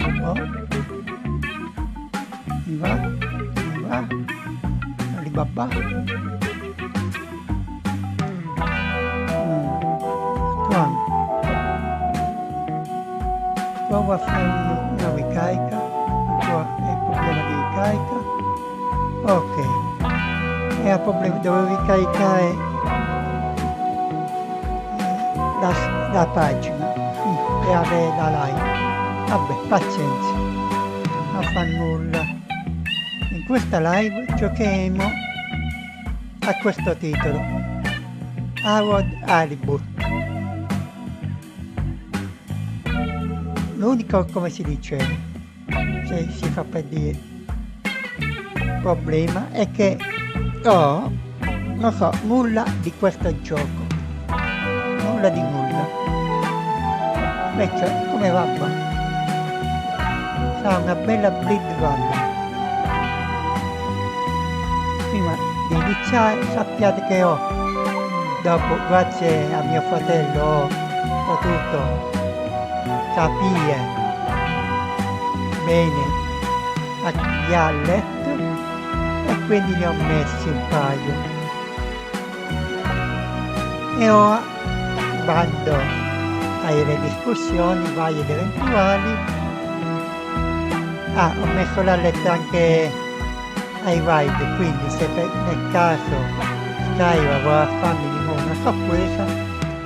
Oh. Mi va. Alibaba. Strano. Provo a fare una ricarica. Qua è il problema di ricarica. Ok. È il problema, devo ricaricare la pagina e avere la live. Vabbè, pazienza, non fa nulla. In questa live giocheremo a questo titolo, Halibut. L'unico, come si dice, se si fa per dire, problema è che non so nulla di questo gioco, nulla di nulla. Invece come va? Sarà una bella bleed run. Prima di iniziare sappiate che dopo, grazie a mio fratello, ho potuto capire bene gli alert e quindi ne ho messi un paio. E ora vado alle discussioni varie ed eventuali. Ho messo l'alert anche ai ride, quindi se nel caso Skyra vorrà farmi di nuovo una sorpresa,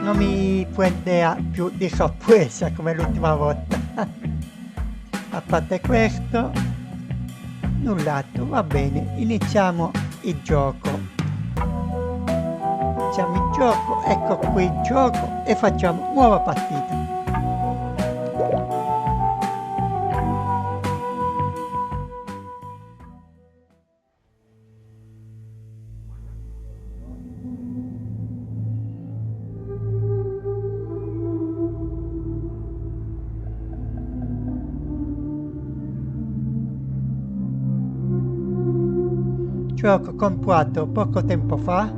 non mi prenderà più di sorpresa come l'ultima volta. A parte questo, nullato, va bene, iniziamo il gioco. Ecco qui il gioco e facciamo nuova partita. Gioco comprato poco tempo fa,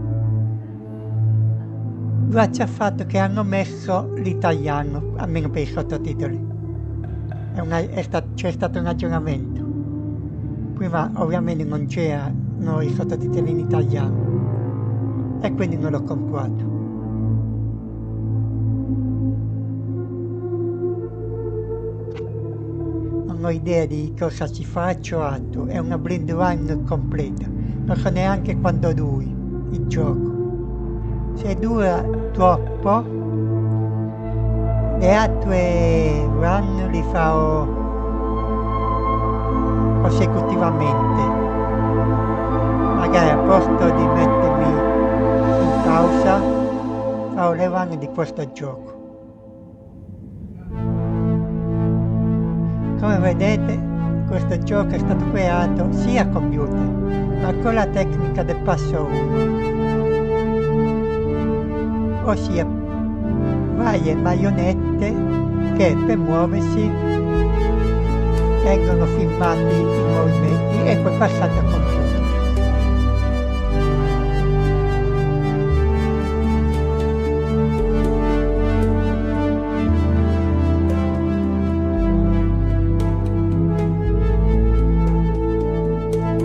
grazie al fatto che hanno messo l'italiano, almeno per i sottotitoli. C'è stato un aggiornamento. Prima ovviamente non c'erano i sottotitoli in italiano e quindi non l'ho comprato. Non ho idea di cosa ci faccio altro, è una blind run completa. Non so neanche quando duri il gioco. Se dura troppo, le altre run li farò consecutivamente. Magari a posto di mettermi in pausa, farò le run di questo gioco. Come vedete, questo gioco è stato creato sia a computer, ma con la tecnica del passo 1. Ossia varie marionette che per muoversi vengono filmati i movimenti e poi passati al computer.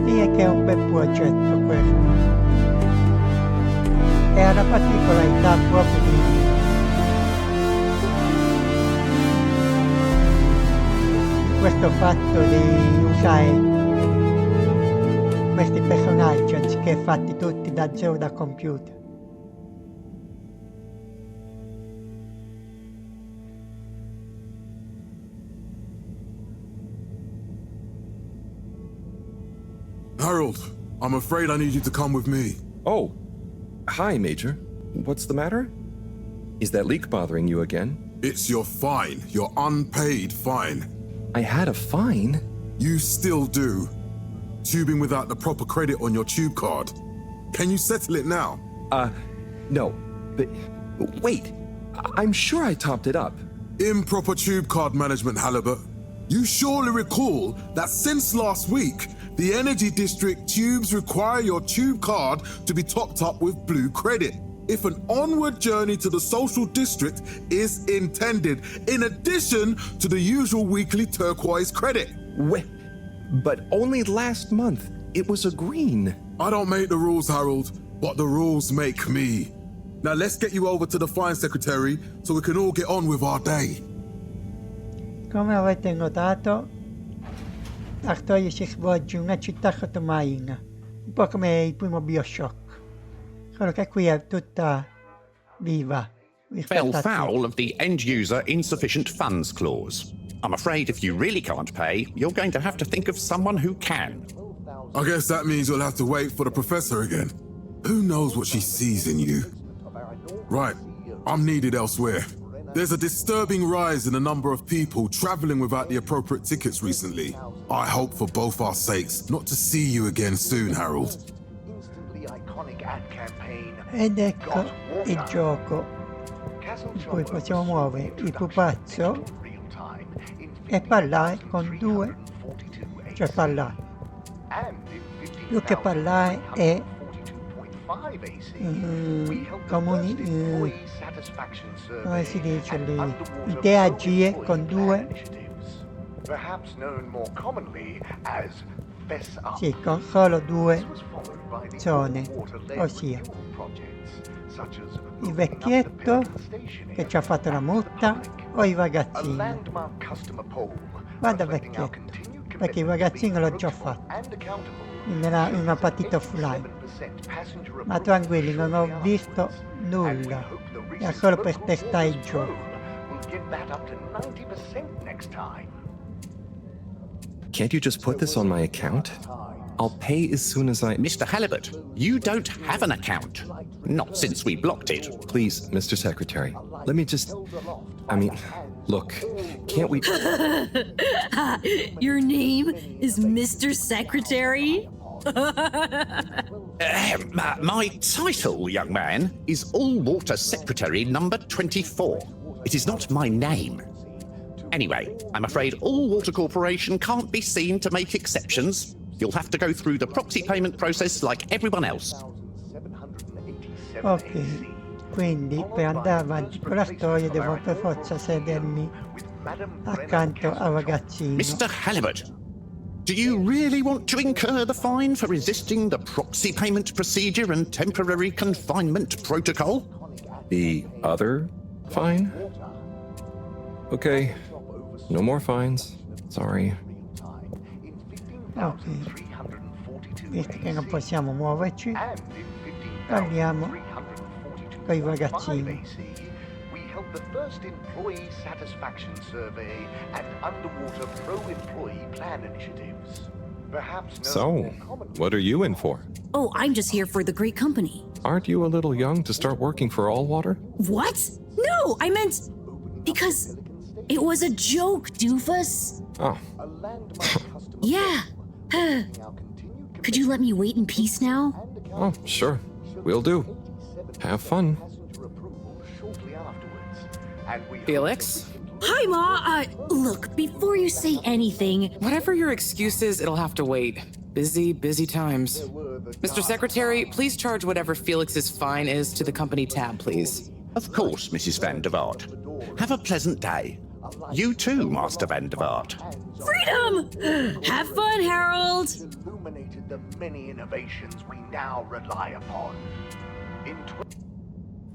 Direi che è un bel progetto questo. E ha la particolarità proprio di questo fatto di usare questi personaggi anziché fatti tutti da zero da computer. Harold, I'm afraid I need you to come with me. Oh. Hi, Major. What's the matter? Is that leak bothering you again? It's your fine, your unpaid fine. I had a fine? You still do. Tubing without the proper credit on your tube card. Can you settle it now? No. But wait, I'm sure I topped it up. Improper tube card management, Halibut. You surely recall that since last week, the Energy District tubes require your tube card to be topped up with blue credit. if an onward journey to the social district is intended, in addition to the usual weekly turquoise credit. But only last month, it was a green. I don't make the rules, Harold, but the rules make me. Now let's get you over to the fine secretary so we can all get on with our day. Come avete notato, la storia si svolge in una città sottomarina, un po' come il primo BioShock, solo che qui è tutta viva. Fell foul of the end-user insufficient funds clause. I'm afraid if you really can't pay, you're going to have to think of someone who can. I guess that means you'll have to wait for the professor again. Who knows what she sees in you? Right, I'm needed elsewhere. There's a disturbing rise in the number of people traveling without the appropriate tickets recently. I hope for both our sakes not to see you again soon, Harold. Ed ecco il gioco in cui possiamo muovere il pupazzo e parlare con due, cioè parlare. Più che parlare è come si dice lì, interagire con due, sì, con solo due zone, ossia il vecchietto che ci ha fatto la multa o il ragazzino. Guarda vecchietto, perché il ragazzino l'ho già fatto in una partita offline, ma tranquilli, non ho visto nulla, era solo per testare il gioco. Can't you just put this on my account? I'll pay as soon as I... Mr. Halibut, you don't have an account. Not since we blocked it. Please, Mr. Secretary, let me just... look, can't we... Your name is Mr. Secretary? My title, young man, is All-Water Secretary number 24. It is not my name. Anyway, I'm afraid All-Water Corporation can't be seen to make exceptions. You'll have to go through the proxy payment process like everyone else. Ok, quindi per andare avanti con la storia devo per forza sedermi accanto al ragazzino. Mr. Halibut, do you really want to incur the fine for resisting the proxy payment procedure and temporary confinement protocol? The other fine? Okay, no more fines. Sorry. Ok, visto che non possiamo muoverci, parliamo con il ragazzino. The first employee satisfaction survey and underwater pro-employee plan initiatives. Perhaps So, what are you in for? Oh, I'm just here for the great company. Aren't you a little young to start working for All-Water? What? No, I meant because it was a joke, doofus. Oh. Yeah. Could you let me wait in peace now? Oh, sure. Will do. Have fun. Felix? Hi, Ma. Look, before you say anything... Whatever your excuse is, it'll have to wait. Busy times. Mr. Secretary, please charge whatever Felix's fine is to the company tab, please. Of course, Mrs. Van der Vaart. Have a pleasant day. You too, Master Van der Vaart. Freedom! Have fun, Harold! illuminated the many innovations we now rely upon.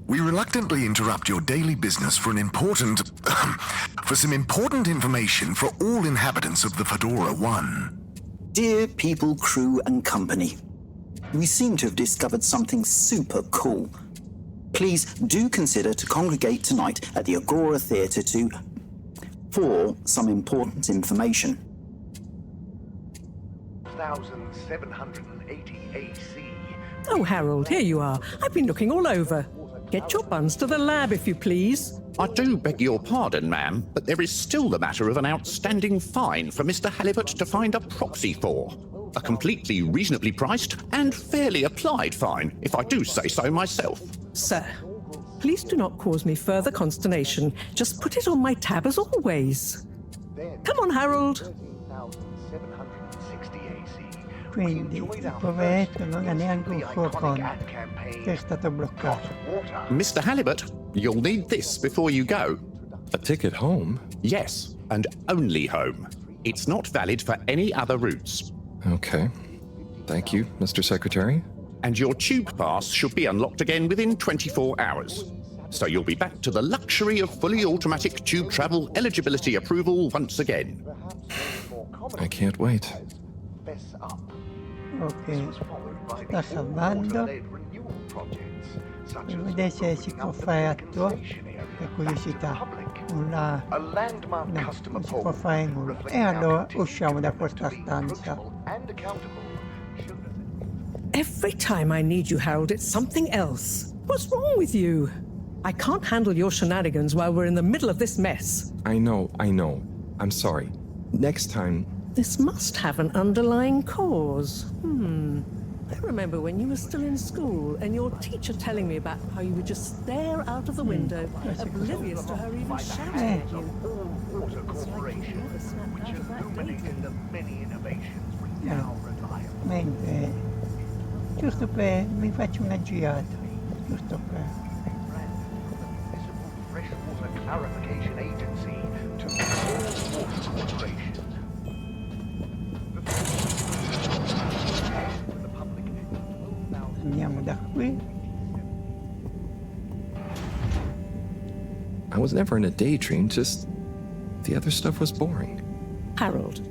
We reluctantly interrupt your daily business for some important information for all inhabitants of the Fedora 1. Dear people, crew, and company, we seem to have discovered something super cool. Please do consider to congregate tonight at the Agora Theatre for some important information. 1780 AC. Oh, Harold, here you are. I've been looking all over. Get your buns to the lab, if you please. I do beg your pardon, ma'am, but there is still the matter of an outstanding fine for Mr. Halibut to find a proxy for. A completely reasonably priced and fairly applied fine, if I do say so myself. Sir, please do not cause me further consternation. Just put it on my tab as always. Come on, Harold. 1760 AC. quindi il poveretto non ha neanche un suo conto, che è stato bloccato. Mr. Halibut, you'll need this before you go. A ticket home? Yes, and only home. It's not valid for any other routes. Okay. Thank you, Mr. Secretary. And your tube pass should be unlocked again within 24 hours. So you'll be back to the luxury of fully automatic tube travel eligibility approval once again. I can't wait. Ok, sta salvando. Per vedere se si può fare atto, per curiosità. No, non si può fare nulla. E allora usciamo da questa stanza. Every time I need you, Harold, it's something else. What's wrong with you? I can't handle your shenanigans while we're in the middle of this mess. I know. I'm sorry. Next time... This must have an underlying cause. I remember when you were still in school and your teacher telling me about how you would just stare out of the window, oblivious to her even shouting at you. Water Corporation, which illuminated the many innovations we now rely on. Mentre, giusto per, mi faccio una girata, giusto per... Freshwater Clarification Agency to all Water Corporation. Andiamo da qui. I was never in a daydream, just... the other stuff was boring. Harold,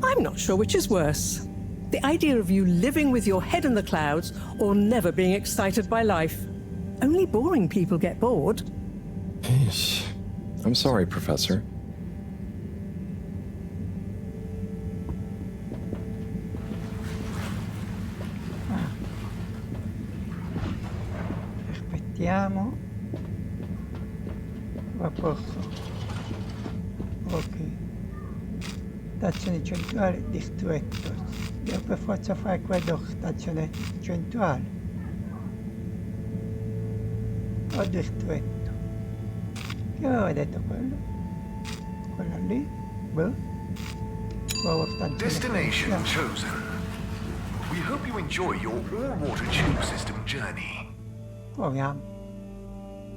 I'm not sure which is worse. The idea of you living with your head in the clouds or never being excited by life. Only boring people get bored. Eesh. I'm sorry, Professor. Aspettiamo. Va posto. Ok. Stazione centrale distretto. Devo per forza fare quello stazione centrale. O distretto. Che aveva detto quello? Quello lì? Boh. Destination chosen. We hope you enjoy your all-water tube system journey. Proviamo.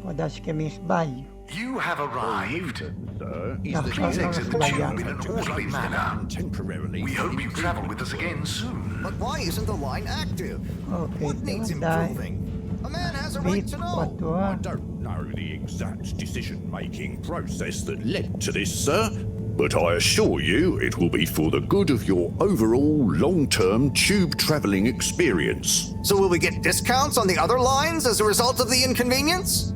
Può darsi che mi sbaglio. You have arrived. No, Please exit the tube in an orderly manner. Temporarily. We hope you travel with us again soon. But why isn't the line active? Ok, What devo needs andare. improving? A man has a right Bip, to know. 4 I don't know the exact decision-making process that led to this, sir, but I assure you it will be for the good of your overall long-term tube travelling experience. So will we get discounts on the other lines as a result of the inconvenience?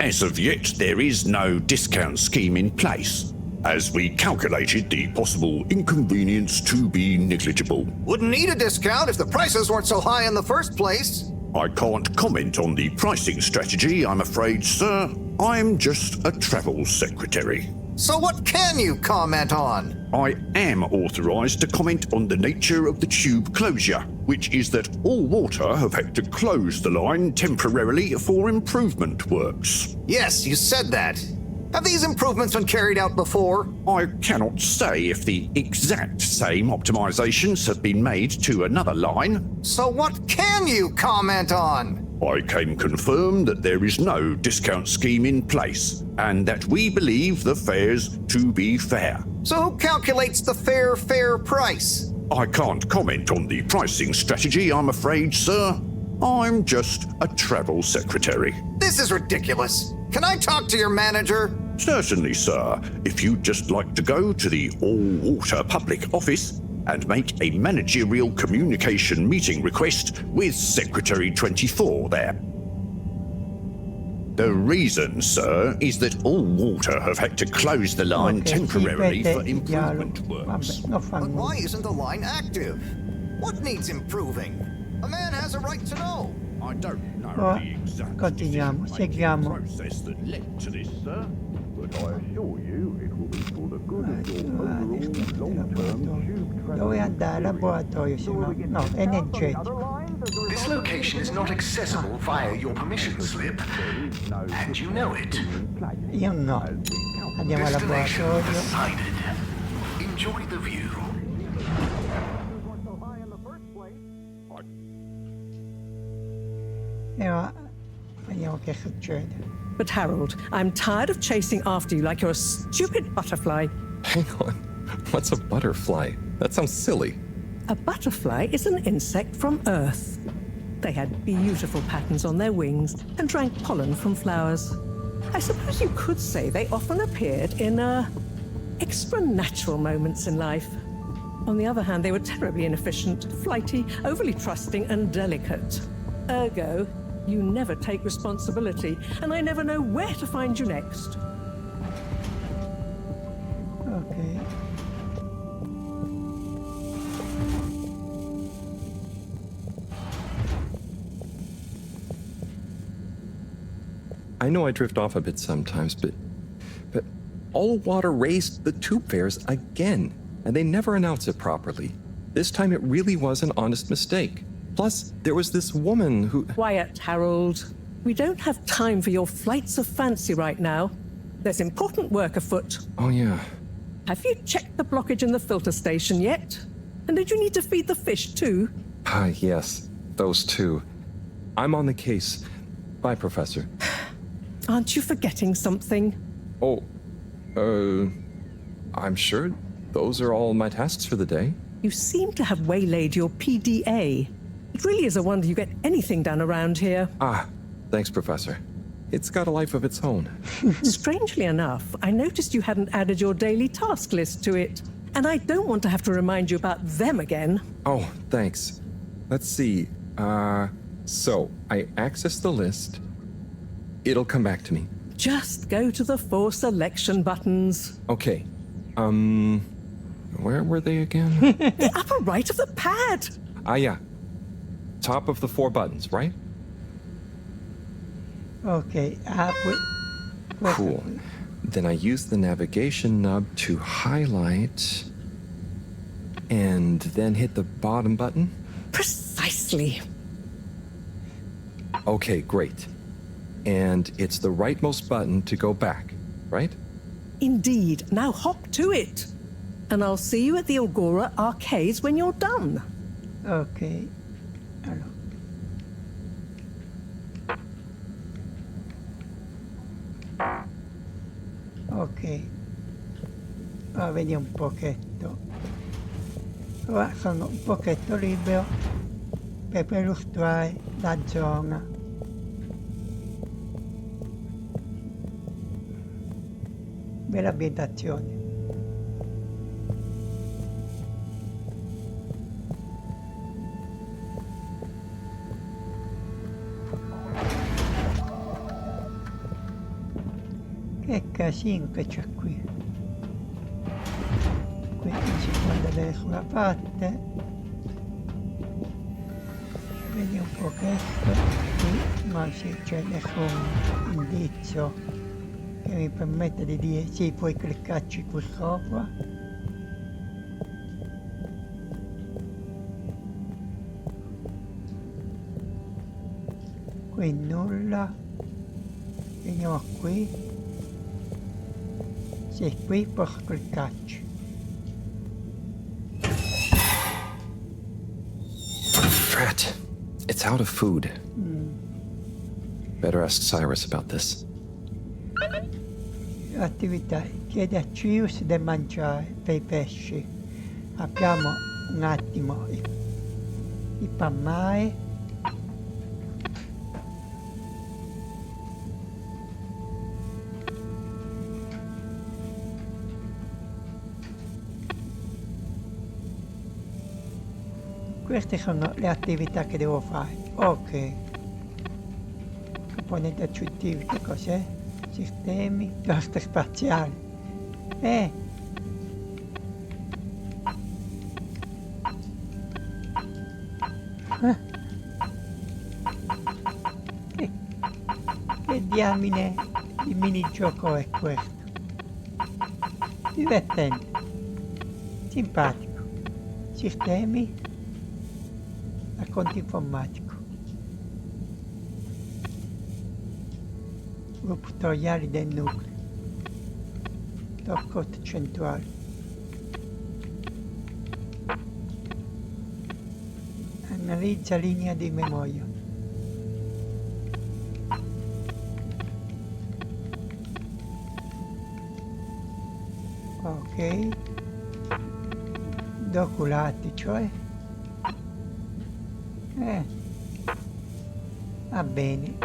As of yet, there is no discount scheme in place, as we calculated the possible inconvenience to be negligible. Wouldn't need a discount if the prices weren't so high in the first place. I can't comment on the pricing strategy, I'm afraid, sir. I'm just a travel secretary. So what can you comment on? I am authorised to comment on the nature of the tube closure, which is that All Water have had to close the line temporarily for improvement works. Yes, you said that. Have these improvements been carried out before? I cannot say if the exact same optimizations have been made to another line. So what can you comment on? I can confirm that there is no discount scheme in place, and that we believe the fares to be fair. So who calculates the fair price? I can't comment on the pricing strategy, I'm afraid, sir. I'm just a travel secretary. This is ridiculous. Can I talk to your manager? Certainly, sir. If you'd just like to go to the All Water Public Office and make a managerial communication meeting request with Secretary 24 there. The reason, sir, is that All Water have had to close the line temporarily for improvement works. But why isn't the line active? What needs improving? A man has a right to know. I don't know the exact continuiamo, seguiamo. process that led to this, sir, but I assure you it will be for the good of your overall long-term tube travel. Dove andare? Laboratorio, se no. No, energetico. This location is not accessible via your permission slip, and you know it. Io no. Andiamo al Destination laboratorio. decided. Enjoy the view. Però vediamo che succede. But Harold, I'm tired of chasing after you like you're a stupid butterfly. Hang on. What's a butterfly? That sounds silly. A butterfly is an insect from Earth. They had beautiful patterns on their wings and drank pollen from flowers. I suppose you could say they often appeared in extra natural moments in life. On the other hand, they were terribly inefficient, flighty, overly trusting, and delicate. Ergo, you never take responsibility, and I never know where to find you next. Ok. I know I drift off a bit sometimes, but all water raised the tube fares again, and they never announce it properly. This time it really was an honest mistake. Plus, there was this woman who... Quiet, Harold. We don't have time for your flights of fancy right now. There's important work afoot. Oh, yeah. Have you checked the blockage in the filter station yet? And did you need to feed the fish too? Ah, yes. Those two. I'm on the case. Bye, Professor. Aren't you forgetting something? Oh, I'm sure those are all my tasks for the day. You seem to have waylaid your PDA. It really is a wonder you get anything done around here. Ah, thanks, Professor. It's got a life of its own. Strangely enough, I noticed you hadn't added your daily task list to it. And I don't want to have to remind you about them again. Oh, thanks. Let's see. So, I access the list. It'll come back to me. Just go to the 4 selection buttons. Okay. Where were they again? The upper right of the pad. Ah, yeah. Top of the 4 buttons, right? Ok, Cool. Then I use the navigation nub to highlight and then hit the bottom button. Precisely. Okay, great. And it's the rightmost button to go back, right? Indeed. Now hop to it. And I'll see you at the Agora arcades when you're done. ok. Allora. Ok. Ora vedi un pochetto. Ora sono un pochetto libero per illustrare la zona. Dell'ambientazione. Che casino che c'è qui. Qui si può vedere sulla parte. Vedi un pochetto. Qui non c'è nessun indizio che mi permette di dire sì, puoi cliccarci qui sopra. Qui nulla. Vediamo qui. Sì, qui posso cliccarci. Drat. It's out of food. Better ask Cyrus about this. Attività. Chiede a Cyrus del mangiare per i pesci. Apriamo un attimo il pammare. Queste sono le attività che devo fare. Ok. Componenti aggiuntivi, che cos'è? Sistemi, giostre spaziali. Che diamine di minigioco è questo? Divertente. Simpatico. Sistemi. Racconto informatico. Gruppo tutoriali del nucleo. Top code centrale. Analizza linea di memoria. Ok. Doculati, cioè. Va bene.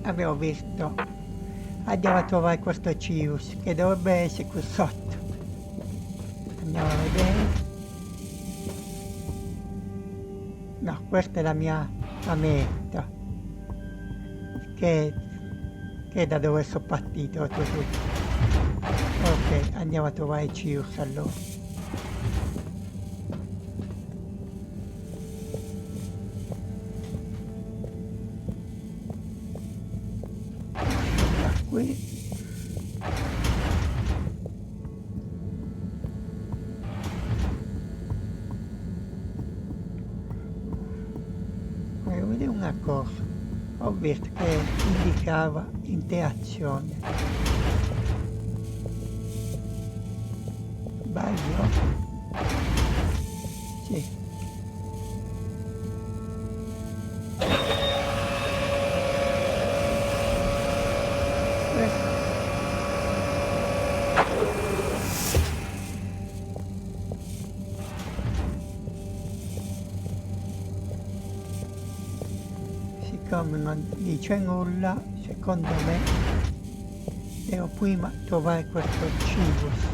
Abbiamo visto. Andiamo a trovare questo Cirrus che dovrebbe essere qui sotto. Andiamo a vedere. No, questa è la mia meta. Che è da dove sono partito tutto. Ok, andiamo a trovare Cirrus allora. Qui. Voglio vedere una cosa. Ho visto che indicava interazione. Sbaglio? Sì. Siccome non dice nulla, secondo me devo prima trovare questo Cirrus.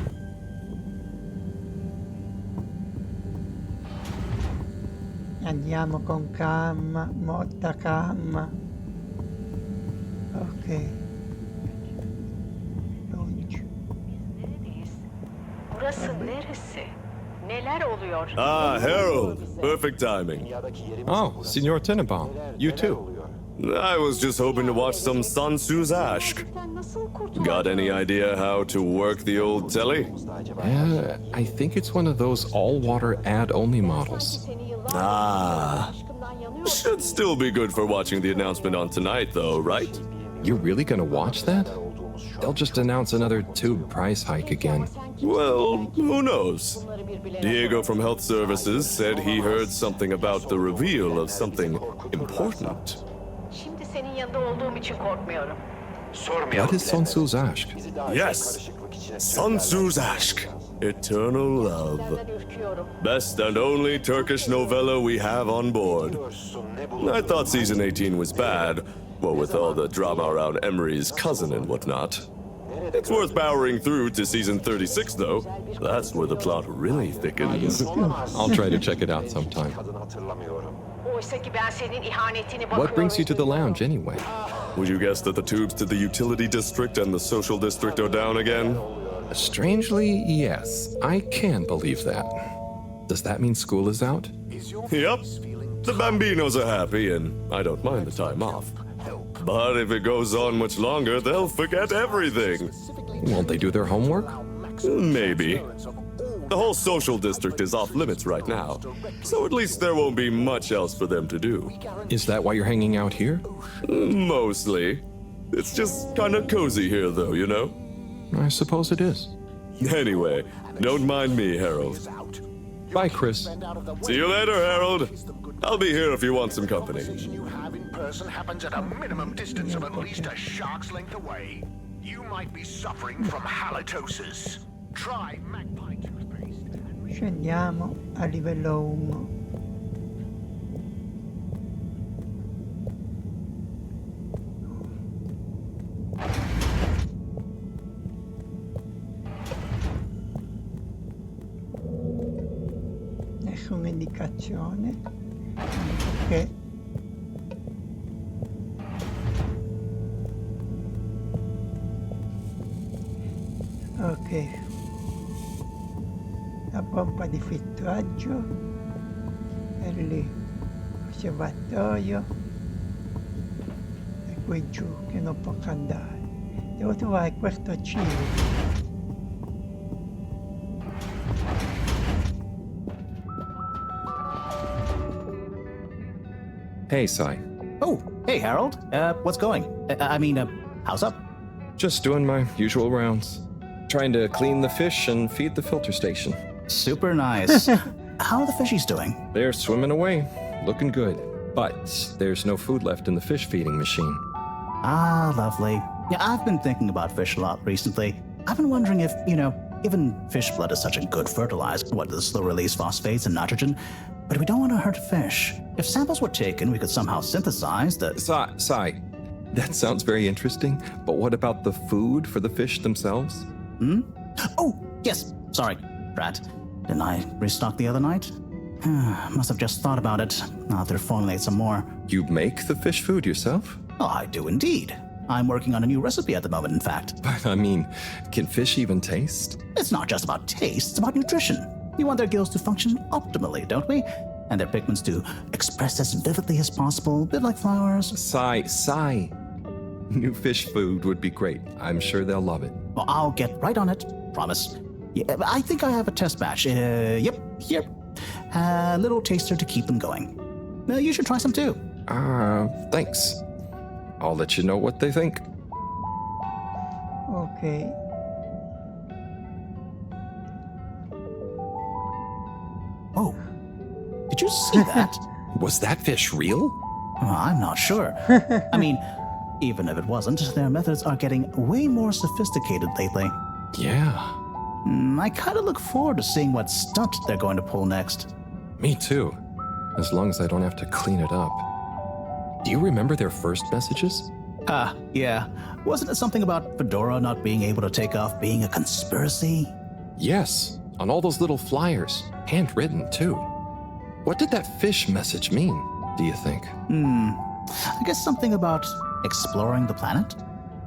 Andiamo con calma, molta calma. Ok. Ah, Harold. Perfect timing. Oh, Signor Tenenbaum, you too. I was just hoping to watch some Sun Tzu's Ash. Got any idea how to work the old telly? I think it's one of those all-water ad-only models. Ah. Should still be good for watching the announcement on tonight, though, right? You're really gonna watch that? They'll just announce another tube price hike again. Well, who knows? Diego from Health Services said he heard something about the reveal of something important. What is Sun Tzu's Ash? Yes, Sun Tzu's Ash. Eternal Love. Best and only Turkish novella we have on board. I thought season 18 was bad, well, with all the drama around Emery's cousin and whatnot. It's worth powering through to season 36, though. That's where the plot really thickens. I'll try to check it out sometime. What brings you to the lounge, anyway? Would you guess that the tubes to the utility district and the social district are down again? Strangely, yes. I can believe that. Does that mean school is out? Yep. The Bambinos are happy, and I don't mind the time off. But if it goes on much longer, they'll forget everything. Won't they do their homework? Maybe. The whole social district is off limits right now, so at least there won't be much else for them to do. Is that why you're hanging out here? Mostly. It's just kind of cozy here, though, you know? I suppose it is. Anyway, don't mind me, Harold. Bye, Chris. See you later, Harold. I'll be here if you want some company. You have in person happens at a minimum distance of at least a shark's length away. You might be suffering from halitosis. Try magpie toothpaste. Scendiamo a livello 1. Nessuna indicazione. Ok. Ok. La pompa di filtraggio è lì, osservatorio e qui giù che non posso andare. Devo trovare questo Cirrus. Hey, Sai. Oh, hey, Harold. What's going? How's up? Just doing my usual rounds. Trying to clean the fish and feed the filter station. Super nice. How are the fishies doing? They're swimming away, looking good. But there's no food left in the fish feeding machine. Ah, lovely. Yeah, I've been thinking about fish a lot recently. I've been wondering if, Given fish blood is such a good fertilizer, the slow-release phosphates and nitrogen, but we don't want to hurt fish. If samples were taken, we could somehow synthesize the... Sai, that sounds very interesting, but what about the food for the fish themselves? Oh, yes, sorry, Brad. Didn't I restock the other night? Must have just thought about it. I'll have to formulate some more. You make the fish food yourself? Oh, I do indeed. I'm working on a new recipe at the moment, in fact. But I mean, can fish even taste? It's not just about taste, it's about nutrition. We want their gills to function optimally, don't we? And their pigments to express as vividly as possible, a bit like flowers. Sai. New fish food would be great. I'm sure they'll love it. Well, I'll get right on it. Promise. Yeah, I think I have a test batch. Yep, here. A little taster to keep them going. You should try some too. Thanks. I'll let you know what they think. Okay. Oh, did you see that? Was that fish real? I'm not sure. I mean, even if it wasn't, their methods are getting way more sophisticated lately. Yeah. I kind of look forward to seeing what stunt they're going to pull next. Me too. As long as I don't have to clean it up. Do you remember their first messages? Yeah. Wasn't it something about Fedora not being able to take off being a conspiracy? Yes, on all those little flyers. Handwritten, too. What did that fish message mean, do you think? I guess something about exploring the planet?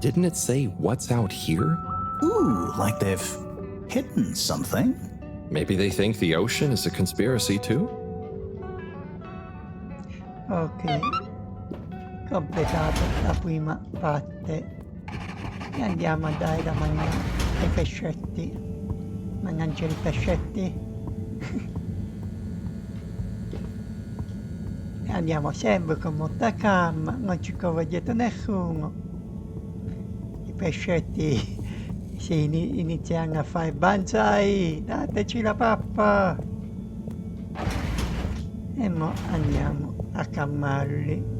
Didn't it say what's out here? Ooh, like they've hidden something. Maybe they think the ocean is a conspiracy, too? Ok, completato la prima parte e andiamo a dare da mangiare ai pescetti. Mangiare i pescetti. E andiamo sempre con molta calma, non ci corre dietro nessuno. I pescetti si iniziano a fare banzai, dateci la pappa. E mo andiamo a calmarli.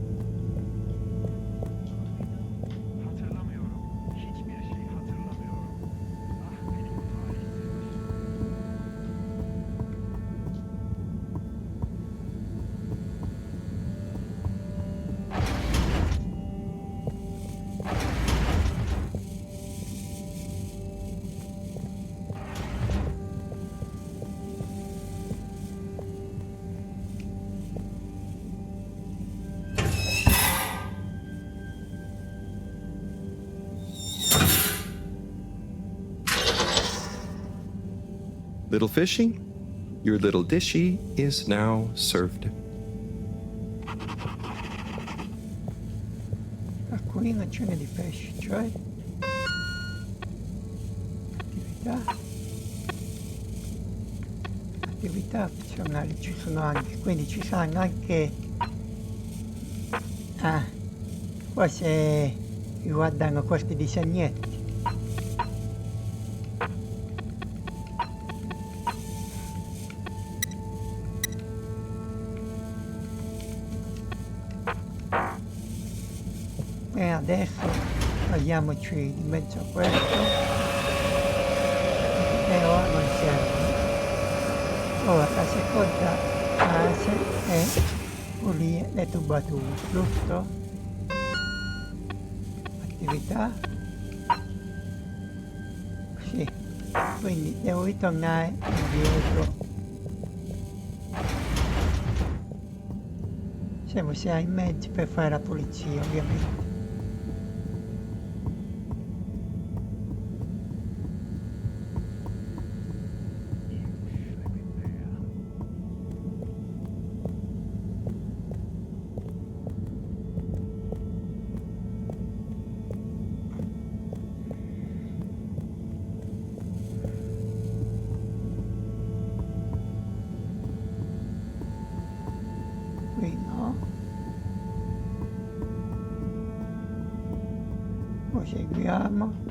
Little fishy, your little dishy is now served. Qui non ce n'è di pesce, cioè attività opzionali ci sono anche, quindi ci saranno anche forse riguardano questi disegnetti. E adesso togliamoci di mezzo questo e ora non serve. Ora la seconda fase è pulire le tubature, giusto? Attività. Sì, quindi devo ritornare indietro. Siamo sia in mezzo per fare la pulizia, ovviamente. Qui no. Proseguiamo.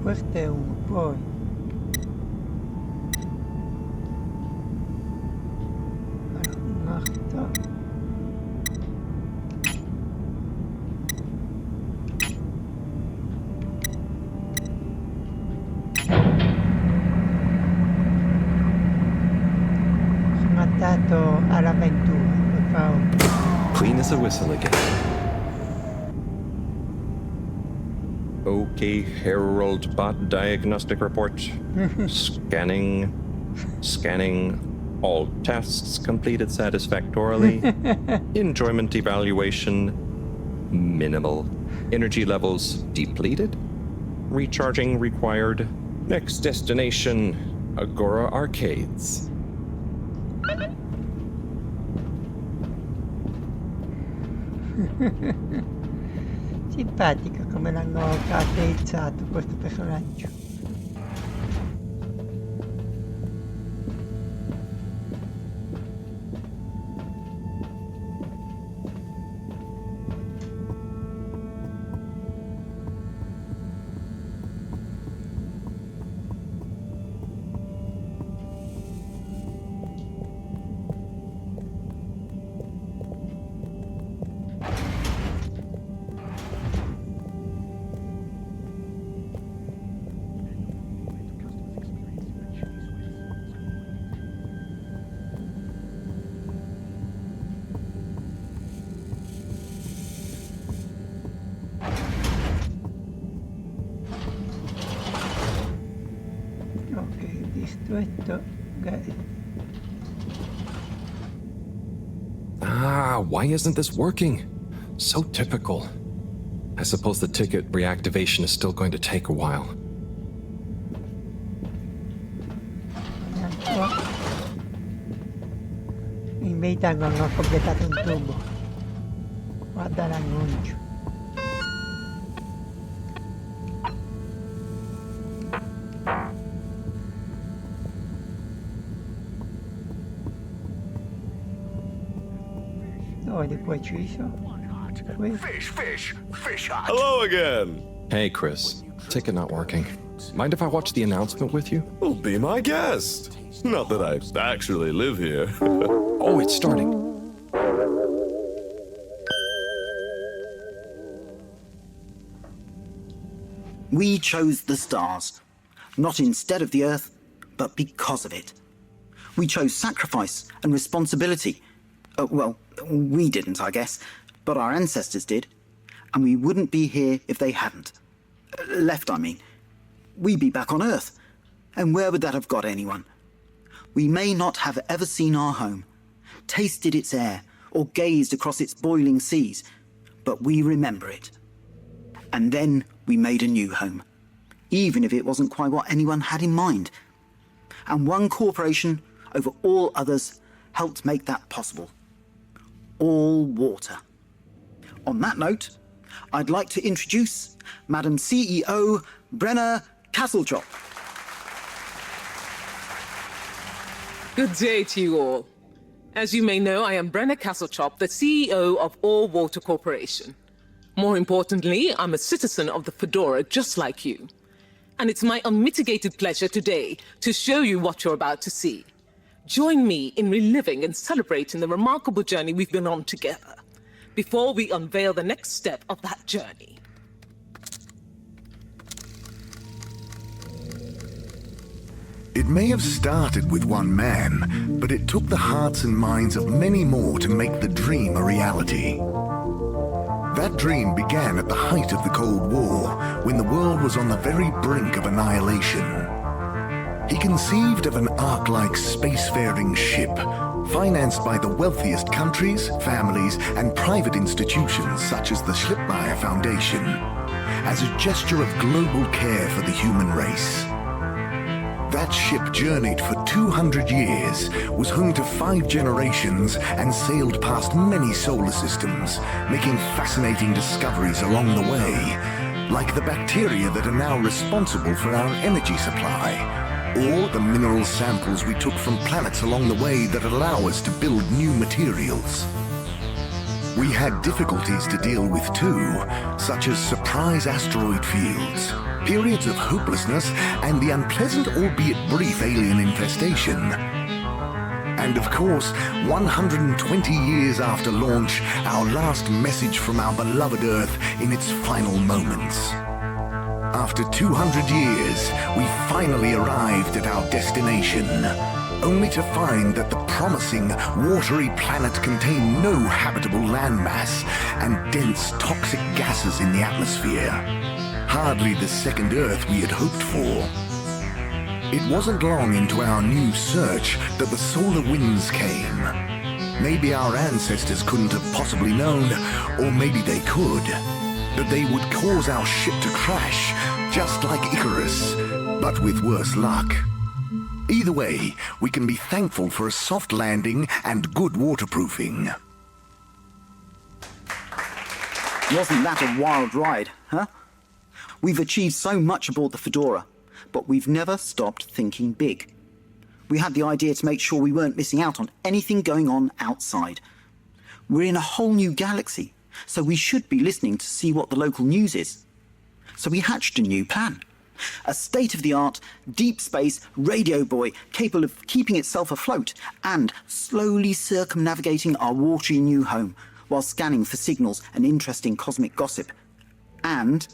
questo è uno, poi un altro. Sono andato all'avventura, per favore. Clean as a whistle again. Okay, Herald Bot Diagnostic Report. Scanning. All tests completed satisfactorily. Enjoyment evaluation minimal. Energy levels depleted. Recharging required. Next destination, Agora Arcades. Simpatico come l'hanno caratterizzato questo personaggio. Distretto. Why isn't this working? So typical. I suppose the ticket reactivation is still going to take a while. In verità non ho completato un tubo. Guarda l'annuncio. Fish hut. Hello again. Hey, Chris. Ticket not working. Mind if I watch the announcement with you? Well, be my guest. Not that I actually live here. Oh, it's starting. We chose the stars, not instead of the Earth, but because of it. We chose sacrifice and responsibility. Well, we didn't, I guess, but our ancestors did, and we wouldn't be here if they hadn't. Left, I mean. We'd be back on Earth, and where would that have got anyone? We may not have ever seen our home, tasted its air, or gazed across its boiling seas, but we remember it. And then we made a new home, even if it wasn't quite what anyone had in mind. And one corporation, over all others, helped make that possible. All water. On that note, I'd like to introduce Madam CEO Brenna Castlechop. Good day to you all. As you may know, I am Brenna Castlechop, the CEO of All Water Corporation. More importantly, I'm a citizen of the Fedora just like you. And it's my unmitigated pleasure today to show you what you're about to see. Join me in reliving and celebrating the remarkable journey we've been on together, before we unveil the next step of that journey. It may have started with one man, but it took the hearts and minds of many more to make the dream a reality. That dream began at the height of the Cold War, when the world was on the very brink of annihilation. He conceived of an Ark-like spacefaring ship, financed by the wealthiest countries, families, and private institutions such as the Schlippmeier Foundation, as a gesture of global care for the human race. That ship journeyed for 200 years, was home to 5 generations, and sailed past many solar systems, making fascinating discoveries along the way, like the bacteria that are now responsible for our energy supply, or the mineral samples we took from planets along the way that allow us to build new materials. We had difficulties to deal with too, such as surprise asteroid fields, periods of hopelessness, and the unpleasant albeit brief alien infestation. And of course, 120 years after launch, our last message from our beloved Earth in its final moments. After 200 years, we finally arrived at our destination, only to find that the promising, watery planet contained no habitable landmass and dense toxic gases in the atmosphere. Hardly the second Earth we had hoped for. It wasn't long into our new search that the solar winds came. Maybe our ancestors couldn't have possibly known, or maybe they could, that they would cause our ship to crash, just like Icarus, but with worse luck. Either way, we can be thankful for a soft landing and good waterproofing. Wasn't that a wild ride, huh? We've achieved so much aboard the Fedora, but we've never stopped thinking big. We had the idea to make sure we weren't missing out on anything going on outside. We're in a whole new galaxy, so we should be listening to see what the local news is. So we hatched a new plan. A state-of-the-art, deep space radio buoy capable of keeping itself afloat and slowly circumnavigating our watery new home while scanning for signals and interesting cosmic gossip. And,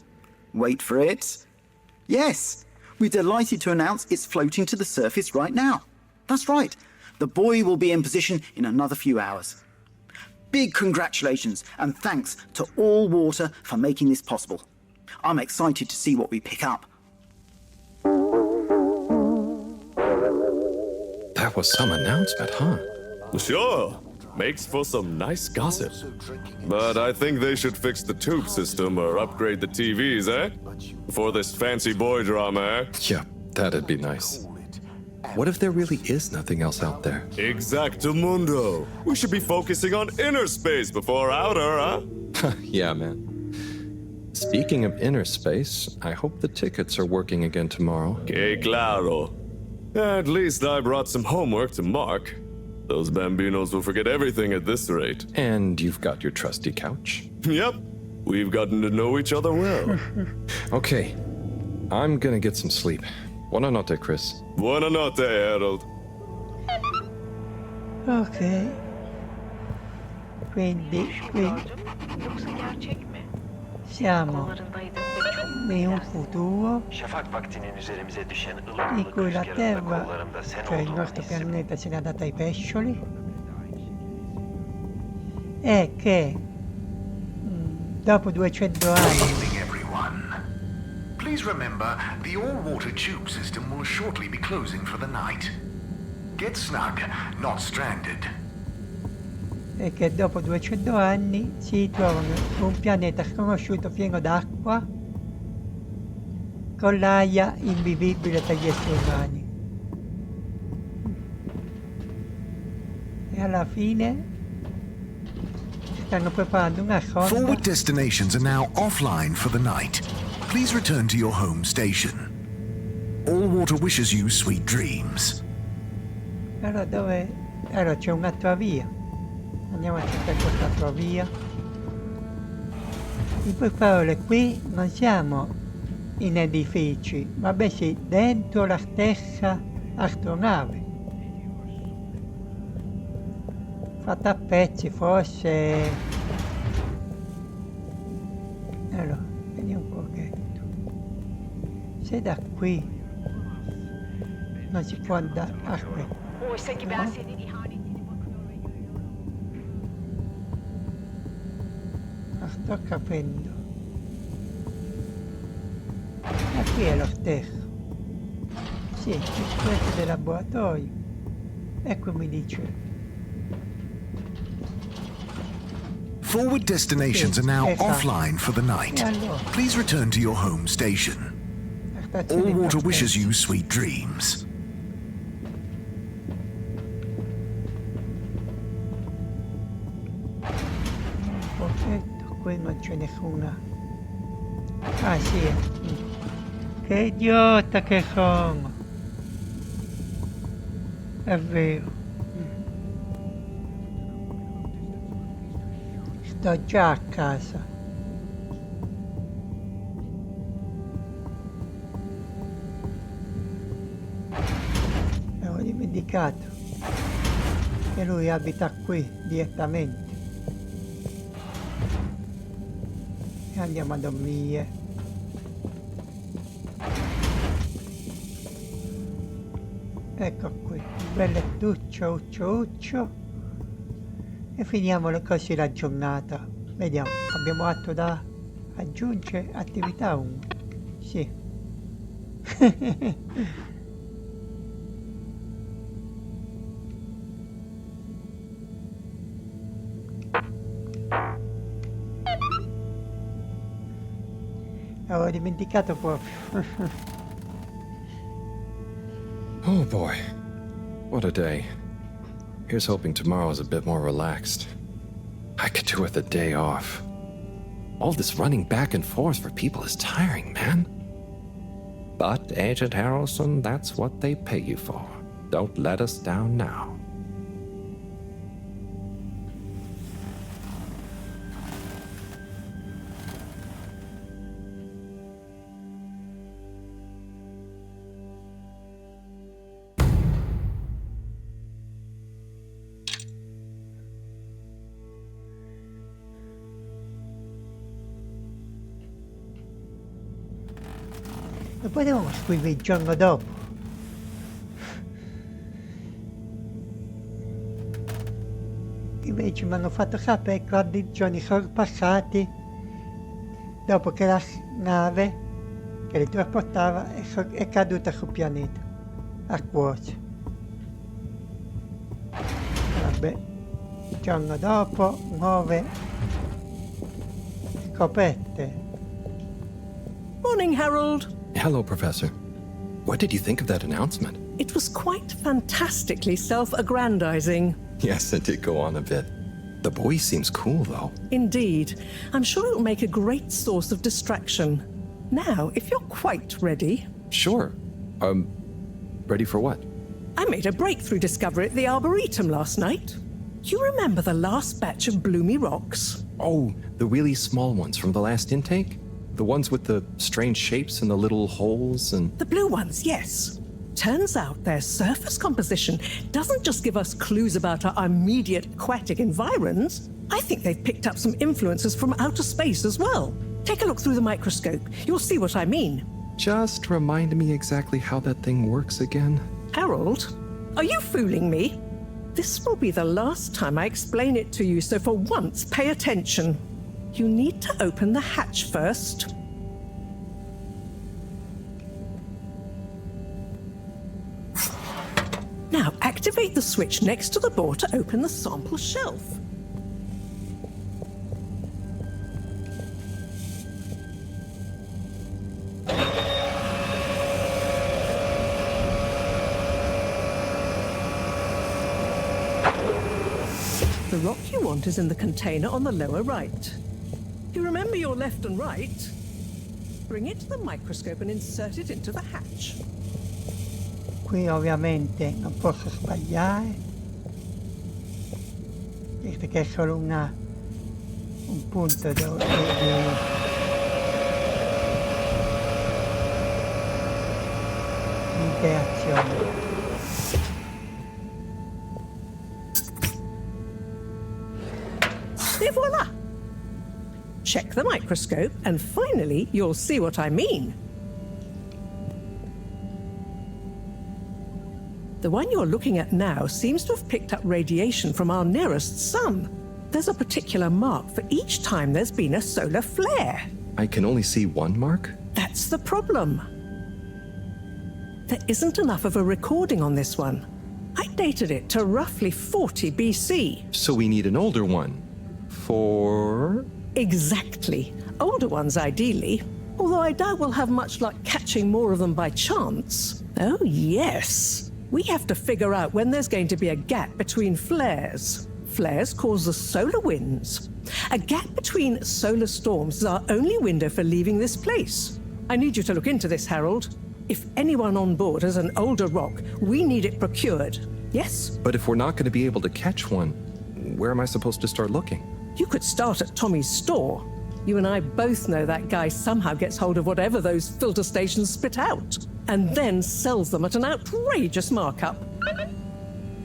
wait for it, yes, we're delighted to announce it's floating to the surface right now. That's right, the buoy will be in position in another few hours. Big congratulations and thanks to All Water for making this possible. I'm excited to see what we pick up. That was some announcement, huh? Sure. Makes for some nice gossip. But I think they should fix the tube system or upgrade the TVs, eh? For this fancy boy drama, eh? Yeah, that'd be nice. What if there really is nothing else out there? Exactamundo. We should be focusing on inner space before outer, huh? Yeah, man. Speaking of inner space, I hope the tickets are working again tomorrow. Que claro. At least I brought some homework to mark. Those bambinos will forget everything at this rate. And you've got your trusty couch. Yep. We've gotten to know each other well. Okay. I'm gonna get some sleep. Buonanotte, Chris. Buonanotte, Harold. Ok. Quindi qui siamo in un futuro in cui la Terra, cioè il nostro pianeta, se n'è andata ai pescioli e che dopo 200 anni. Please remember, the all-water tube system will shortly be closing for the night. Get snug, not stranded. E che dopo 200 anni si trovano su un pianeta sconosciuto pieno d'acqua con l'aria invivibile per gli esseri umani. E alla fine stanno preparando una sonda. Forward destinations are now offline for the night. Please return to your home station. All Water wishes you sweet dreams. Allora dove? Allora c'è un'altra via. Andiamo a cercare quest'altra via. In poche parole, qui non siamo in edifici, ma bensì dentro la stessa astronave. Fatta a pezzi, forse. Allora, vediamo un pochetto. Se da qui non si può andare. Aspetta. Non sto capendo. Ma qui è lo stesso. Sì, questo è del laboratorio. Ecco mi dice. Forward destinations are now offline for the night. Please return to your home station. All Water wishes you sweet dreams. Perfetto, qui non c'è nessuna. Ah sì. Che idiota che sono. È vero. Sto già a casa. Avevo dimenticato che lui abita qui direttamente. E andiamo a dormire. Ecco qui, il bel lettuccio, uccio. E finiamo così la giornata. Vediamo, abbiamo altro da aggiungere? Attività 1. Sì. Avevo dimenticato proprio. Oh boy, what a day. Here's hoping tomorrow's a bit more relaxed. I could do with a day off. All this running back and forth for people is tiring, man. But, Agent Harrelson, that's what they pay you for. Don't let us down now. Lo potevamo scrivere il giorno dopo. Invece mi hanno fatto sapere quanti giorni sono passati dopo che la nave che li trasportava è caduta sul pianeta a cuoce. Vabbè, il giorno dopo nuove scoperte. Morning, Harold. Hello, Professor. What did you think of that announcement? It was quite fantastically self-aggrandizing. Yes, it did go on a bit. The boy seems cool, though. Indeed. I'm sure it will make a great source of distraction. Now, if you're quite ready... Sure. Ready for what? I made a breakthrough discovery at the Arboretum last night. You remember the last batch of bloomy rocks? Oh, the really small ones from the last intake? The ones with the strange shapes and the little holes and... The blue ones, yes. Turns out their surface composition doesn't just give us clues about our immediate aquatic environs. I think they've picked up some influences from outer space as well. Take a look through the microscope. You'll see what I mean. Just remind me exactly how that thing works again. Harold, are you fooling me? This will be the last time I explain it to you, so for once, pay attention. You need to open the hatch first. Now, activate the switch next to the door to open the sample shelf. The rock you want is in the container on the lower right. You remember your left and right? Bring it to the microscope and insert it into the hatch. Qui ovviamente non posso sbagliare, visto che è solo un punto di interazione. Et voila! Check the microscope, and finally, you'll see what I mean. The one you're looking at now seems to have picked up radiation from our nearest sun. There's a particular mark for each time there's been a solar flare. I can only see one mark? That's the problem. There isn't enough of a recording on this one. I dated it to roughly 40 BC. So we need an older one. For... Exactly. Older ones, ideally. Although I doubt we'll have much luck catching more of them by chance. Oh, yes. We have to figure out when there's going to be a gap between flares. Flares cause the solar winds. A gap between solar storms is our only window for leaving this place. I need you to look into this, Harold. If anyone on board has an older rock, we need it procured. Yes? But if we're not going to be able to catch one, where am I supposed to start looking? You could start at Tommy's store. You and I both know that guy somehow gets hold of whatever those filter stations spit out, and then sells them at an outrageous markup.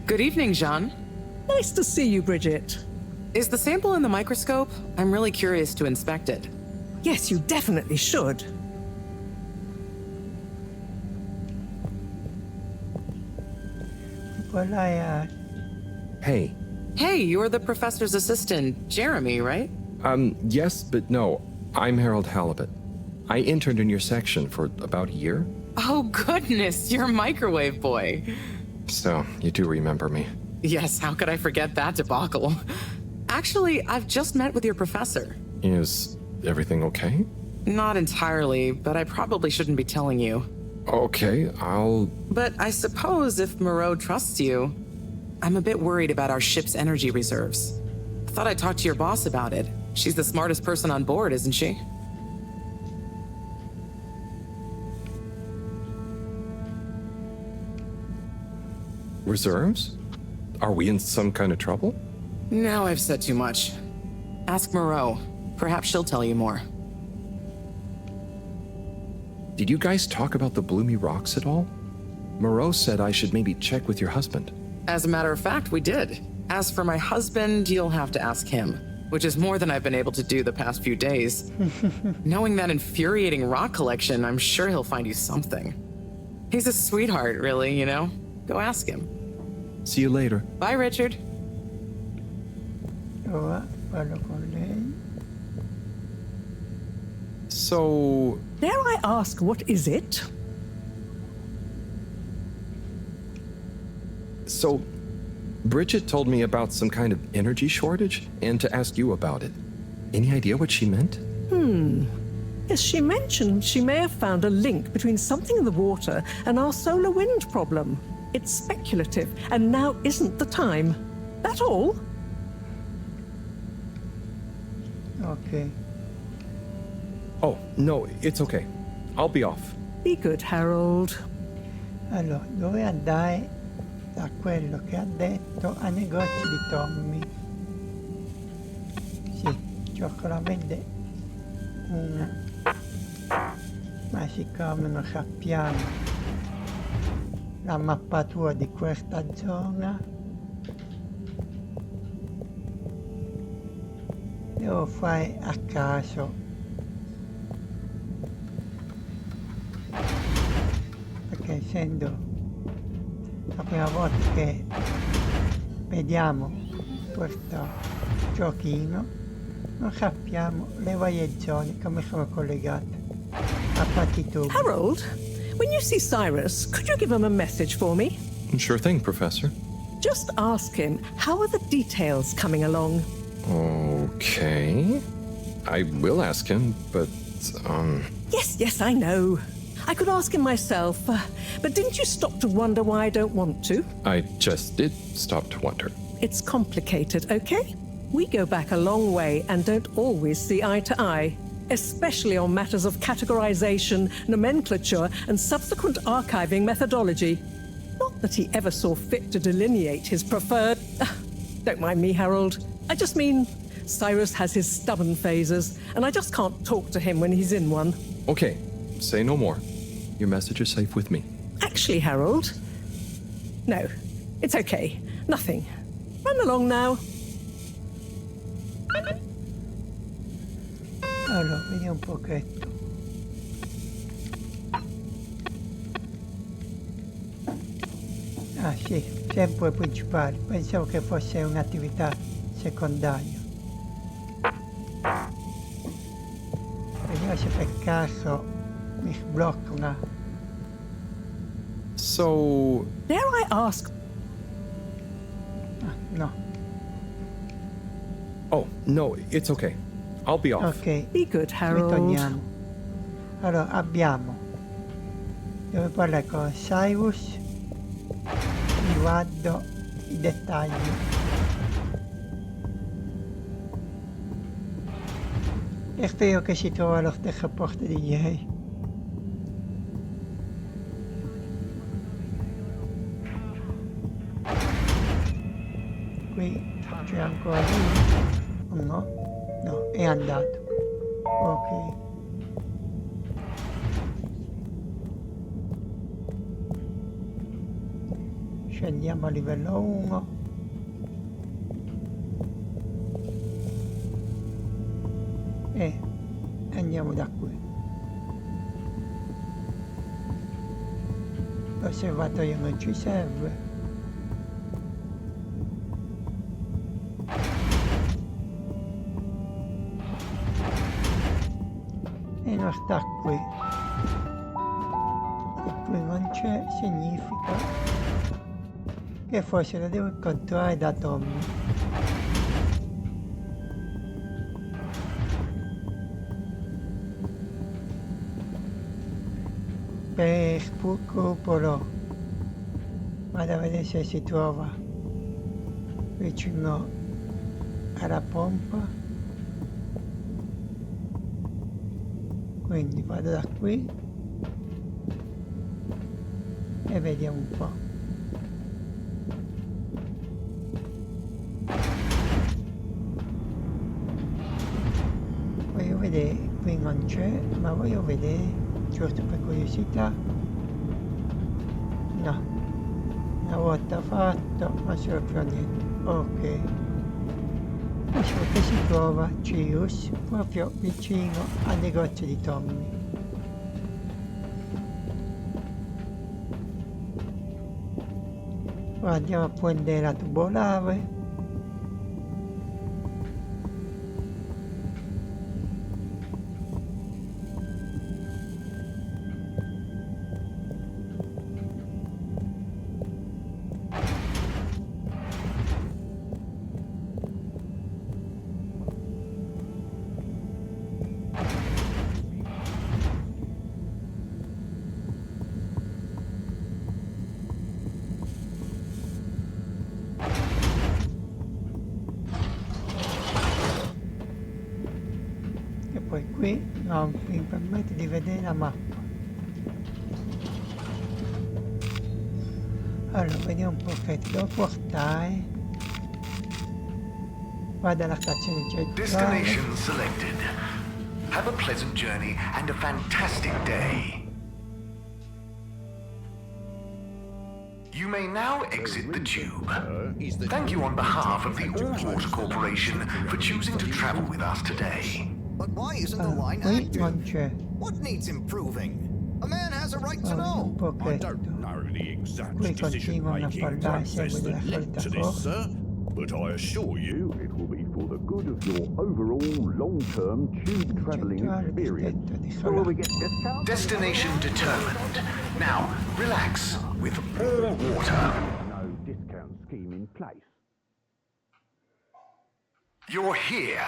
Good evening, Jean. Nice to see you, Bridget. Is the sample in the microscope? I'm really curious to inspect it. Yes, you definitely should. Hey. Hey, you're the professor's assistant, Jeremy, right? Yes, but no. I'm Harold Halibut. I interned in your section for about a year. Oh, goodness, you're a microwave boy. So, you do remember me. Yes, how could I forget that debacle? Actually, I've just met with your professor. Is everything okay? Not entirely, but I probably shouldn't be telling you. Okay, I'll... But I suppose if Moreau trusts you, I'm a bit worried about our ship's energy reserves. I thought I'd talk to your boss about it. She's the smartest person on board, isn't she? Reserves? Are we in some kind of trouble? Now I've said too much. Ask Moreau. Perhaps she'll tell you more. Did you guys talk about the Bloomy Rocks at all? Moreau said I should maybe check with your husband. As a matter of fact, we did. As for my husband, you'll have to ask him, which is more than I've been able to do the past few days. Knowing that infuriating rock collection, I'm sure he'll find you something. He's a sweetheart, really, you know? Go ask him. See you later. Bye, Richard. So... Dare I ask, what is it? So, Bridget told me about some kind of energy shortage and to ask you about it. Any idea what she meant? Yes, she mentioned she may have found a link between something in the water and our solar wind problem. It's speculative, and now isn't the time. That all? Okay. Oh, no, it's okay. I'll be off. Be good, Harold. Allora, dove andare da quello che ha detto ai negozi di Tommy? Sì, cioccolato vende una, ma siccome non sappiamo la mappatura di questa zona, devo fare a caso. Perché essendo la prima volta che vediamo questo giochino non sappiamo le varie zone come sono collegate a partitudo. Harold, when you see Cyrus, could you give him a message for me? Sure thing, Professor. Just ask him, how are the details coming along? Okay. I will ask him, but, Yes, I know. I could ask him myself, but didn't you stop to wonder why I don't want to? I just did stop to wonder. It's complicated, okay? We go back a long way and don't always see eye to eye, especially on matters of categorization, nomenclature, and subsequent archiving methodology. Not that he ever saw fit to delineate his preferred... Don't mind me, Harold. I just mean Cyrus has his stubborn phases, and I just can't talk to him when he's in one. Okay, say no more. Your message is safe with me. Actually, Harold... No, it's okay. Nothing. Run along now. Allora, vediamo un pochetto. Ah sì, sempre principale. Pensavo che fosse un'attività secondaria. Vediamo se per caso mi sblocca una... So... Dare I ask... Ah, no. Oh, no, it's okay. I'll be off. Ok. Be good, Harold. Ritorniamo. Allora, abbiamo... Devo parlare con Cyrus. Riguardo i dettagli. E spero che si trova allo stesso posto di ieri. Qui c'è ancora lui. No, è andato. Ok. Scendiamo a livello 1. E andiamo da qui. L'osservatorio non ci serve. E non sta qui. E qui non c'è, significa che forse lo devo incontrare da Tommy. Per scrupolo vado a vedere se si trova vicino alla pompa. Quindi vado da qui e vediamo un po'. Voglio vedere, qui non c'è, ma voglio vedere, giusto per curiosità. No, una volta fatto, non serve più a niente. Ok. Adesso che si trova Cirrus proprio vicino al negozio di Tommy. Ora andiamo a prendere la tubolare. Poi qui non mi permette di vedere la mappa. Allora vediamo un po' che ti devo portare. Vado alla stazione centrale. Destination selected. Have a pleasant journey and a fantastic day. You may now exit the tube. Thank you on behalf of the All Water Corporation for choosing to travel with us today. But why isn't the line active? What needs improving? A man has a right to know. I don't know the exact decision-making process that led to this, sir, but I assure you it will be for the good of your overall long-term tube travelling experience. So will we get discounts? Destination determined. Now, relax with All Water. No discount scheme in place. You're here.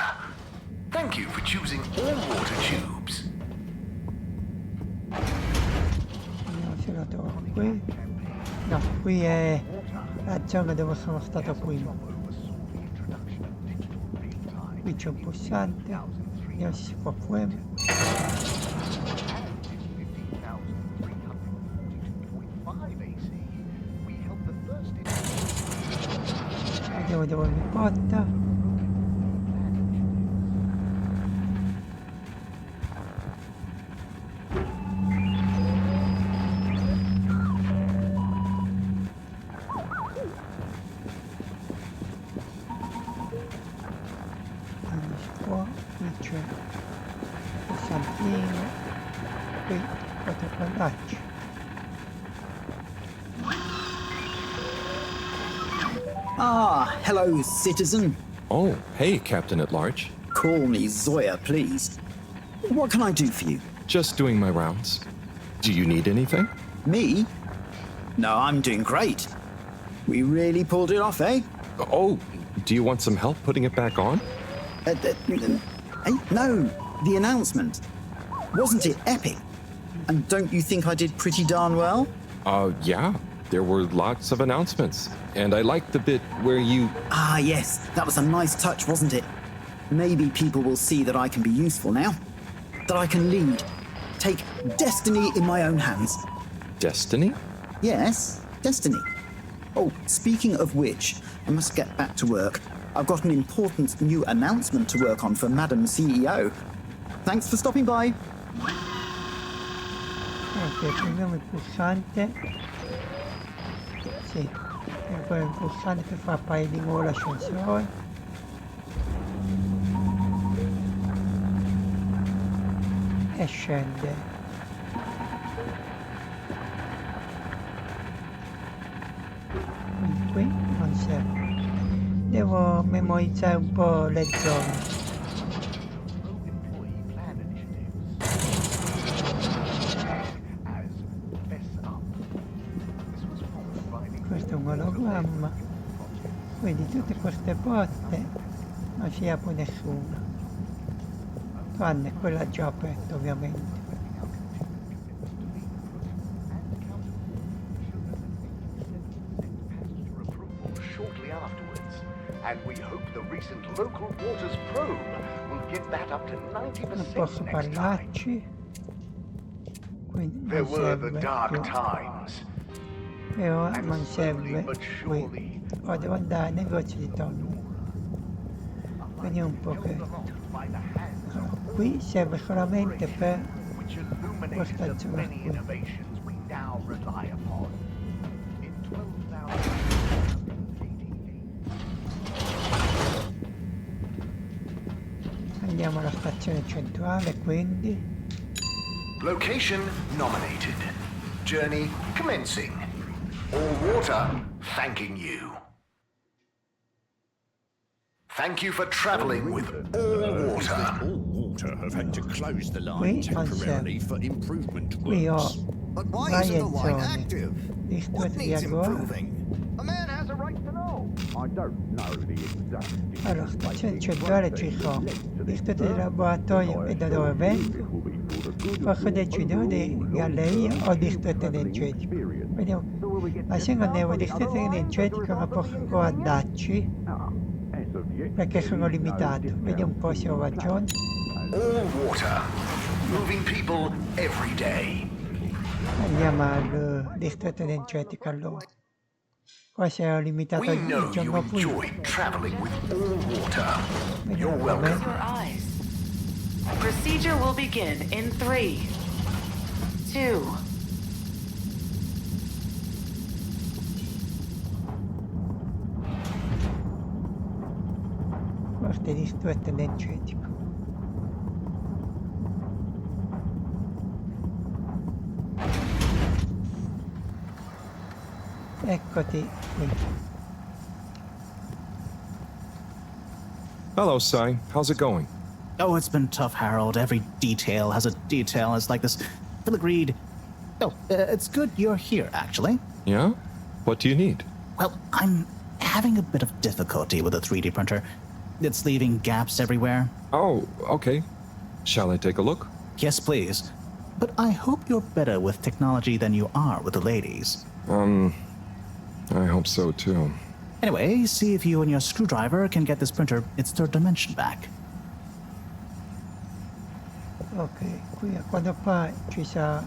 Thank you for choosing All Water Tubes. Vediamo se lo trovo qui. No, qui è la zona dove sono stato prima. Qui c'è un pulsante. Vediamo se si può premere. Vediamo dove mi porta. Ah, hello, citizen. Oh, hey, Captain at Large. Call me Zoya, please. What can I do for you? Just doing my rounds. Do you need anything? Me? No, I'm doing great. We really pulled it off, eh? Oh, do you want some help putting it back on? No, the announcement. Wasn't it epic? And don't you think I did pretty darn well? Yeah. There were lots of announcements. And I liked the bit where you... Ah, yes. That was a nice touch, wasn't it? Maybe people will see that I can be useful now. That I can lead. Take destiny in my own hands. Destiny? Yes, destiny. Oh, speaking of which, I must get back to work. I've got an important new announcement to work on for Madam CEO. Thanks for stopping by. Ok, prendiamo il pulsante. Sì, e poi il pulsante per far apparire di nuovo l'ascensore. E scende. Quindi qui non serve. Devo memorizzare un po' le zone. Questo è un ologramma, quindi tutte queste porte non si apre nessuna, tranne quella già aperta ovviamente. Shortly afterwards, and we hope the recent local waters probe will get that up to 90% Non posso next time. parlarci, quindi There non were the serve dark più. times. Però non serve qui. Ora devo andare al negozio di tonno. Vediamo un pochetto. Allora, qui serve solamente per questa zona qui. Andiamo alla stazione centrale, quindi. Location nominated. Journey commencing. All water thanking you. Thank you for traveling with all water. All water have had to close the line Qui non temporarily serve. for improvement Qui ho works. But why varie isn't the line zone. active? Distretto What di needs Agora. improving? A man has a right to know. I don't know the exact Allora, stazione centrale ci sono. Distretto di laboratorio e da dove vengo. Posso decidere di galleria o distretto energetico. Vediamo. Ma se non è un distretto energetico non posso ancora andarci perché sono limitato. Vediamo un po' se ho ragione. All water. Moving people every day. Andiamo al distretto energetico allora. Qua se ero limitato We al know you giorno prima. enjoy traveling with all water. Vediamo You're com'è. welcome. Your eyes. Procedure will begin in 3, 2. Questo è distretto energetico. Eccoti qui. Hello, Sai. How's it going? Oh, it's been tough, Harold. Every detail has a detail. It's like this filigreed. Oh, it's good you're here, actually. Yeah? What do you need? Well, I'm having a bit of difficulty with the 3D printer. It's leaving gaps everywhere. Oh, okay. Shall I take a look? Yes, please. But I hope you're better with technology than you are with the ladies. I hope so too. Anyway, see if you and your screwdriver can get this printer its third dimension back. Ok, qui a quanto pare ci sarà.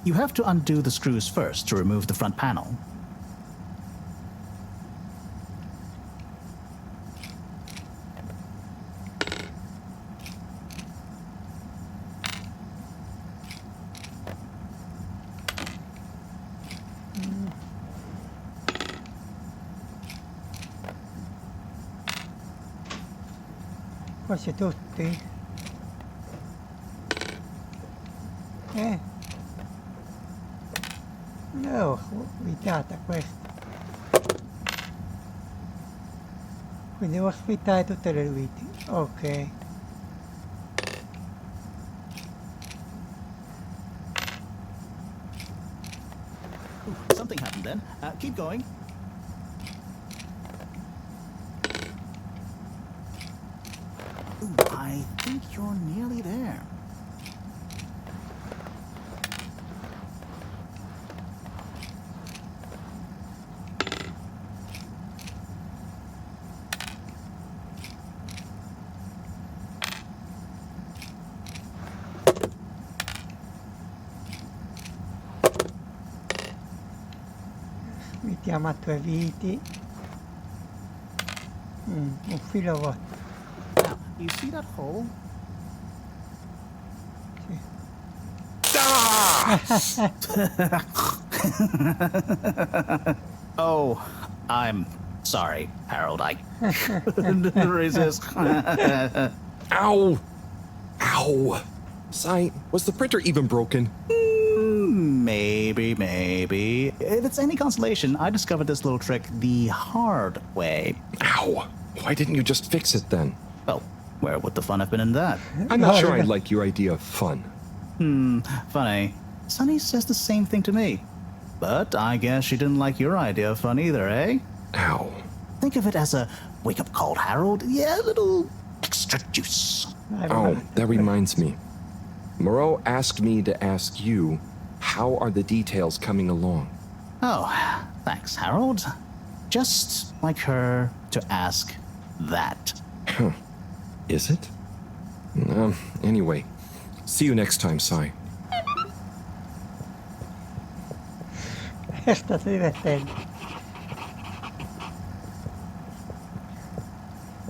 You have to undo the screws first to remove the front panel. Quasi tutti? No, svitata questa. Quindi devo sfruttare tutte le viti. Ok. Something happened then. Keep going. Ooh, I think you're nearly there. Mettiamo a 3 viti. Un filo rotto. Now, you see that hole? Oh, I'm sorry, Harold. I couldn't resist. Ow! Ow! Sai, was the printer even broken? Maybe. If it's any consolation, I discovered this little trick the hard way. Ow! Why didn't you just fix it then? Well, where would the fun have been in that? I'm not sure I like your idea of fun. Funny. Sunny says the same thing to me. But I guess she didn't like your idea of fun either, eh? Ow. Think of it as a wake-up call, Harold. Yeah, a little extra juice. Oh, that reminds me. Moreau asked me to ask you, how are the details coming along? Oh, thanks, Harold. Just like her to ask that. Huh. Is it? Anyway, see you next time, Sai. È stato divertente.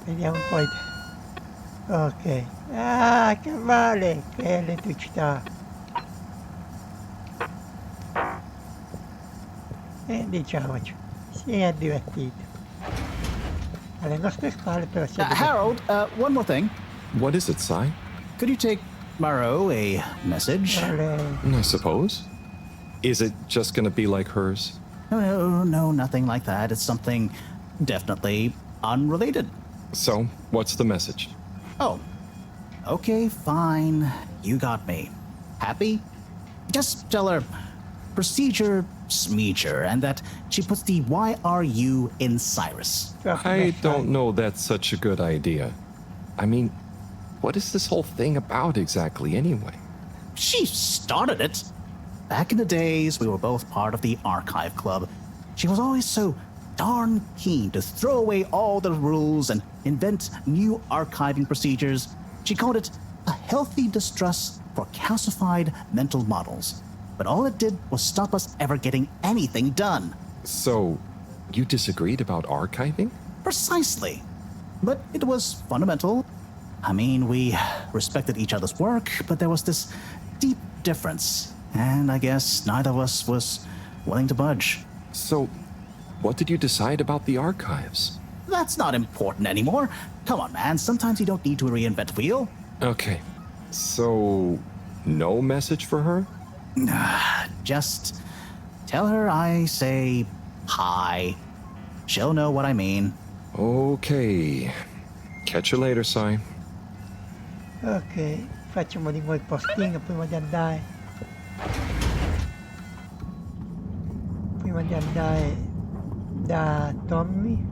Vediamo un po'. Ok. Ah, che vale! Che elettricità. E diciamoci, si è divertito. Alle nostre spalle però si è divertito. Harold, one more thing. What is it, Sai? Could you take Moreau a message? I suppose. Is it just gonna be like hers? No, nothing like that. It's something definitely unrelated. So, what's the message? Oh, okay, fine. You got me. Happy? Just tell her procedure smeecher and that she puts the YRU in Cyrus. I don't know that's such a good idea. I mean, what is this whole thing about exactly anyway? She started it. Back in the days, we were both part of the archive club. She was always so darn keen to throw away all the rules and invent new archiving procedures. She called it a healthy distrust for calcified mental models. But all it did was stop us ever getting anything done. So, you disagreed about archiving? Precisely. But it was fundamental. I mean, we respected each other's work, but there was this deep difference. And I guess neither of us was willing to budge. So, what did you decide about the archives? That's not important anymore. Come on, man. Sometimes you don't need to reinvent the wheel. Okay. So, no message for her? Just tell her I say hi. She'll know what I mean. Okay. Catch you later, Sai. Ok, facciamo di nuovo il postino prima di andare. Prima di andare da Tommy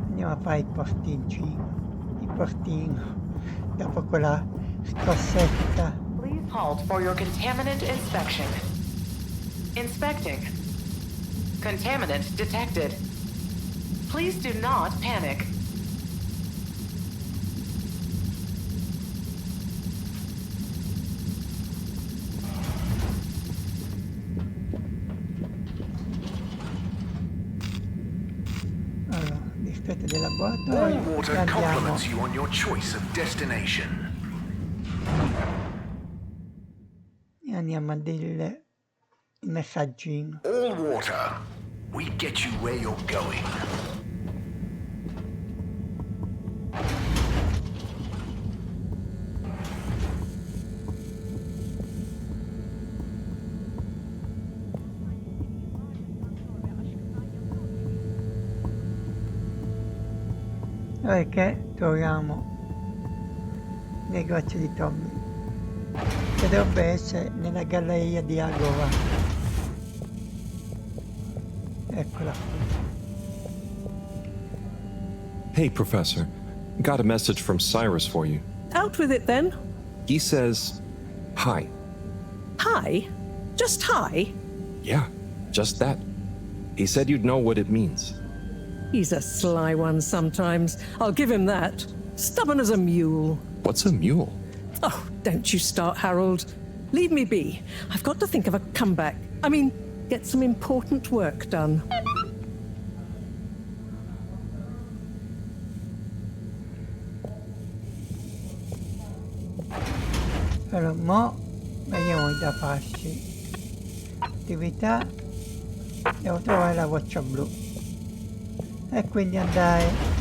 andiamo a fare il postincino. Il postino. Dopo quella scossetta. Please halt for your contaminant inspection. Inspecting. Contaminant detected. Please do not panic. Allora, distretto del laboratorio. Water compliments you on your choice of destination. E andiamo a dire il messaggino. All water. We get you where you're going. Perché troviamo il negozio di Tommy, che dovrebbe essere nella galleria di Agora. Eccola qui. Hey, Professor. Got a message from Cyrus for you. Out with it then. He says, hi. Hi? Just hi? Yeah, just that. He said you'd know what it means. He's a sly one sometimes. I'll give him that. Stubborn as a mule. What's a mule? Oh, don't you start, Harold. Leave me be. I've got to think of a comeback. I mean, get some important work done. Allora, mo vediamo i da farci. Attività, devo trovare la goccia blu e quindi andare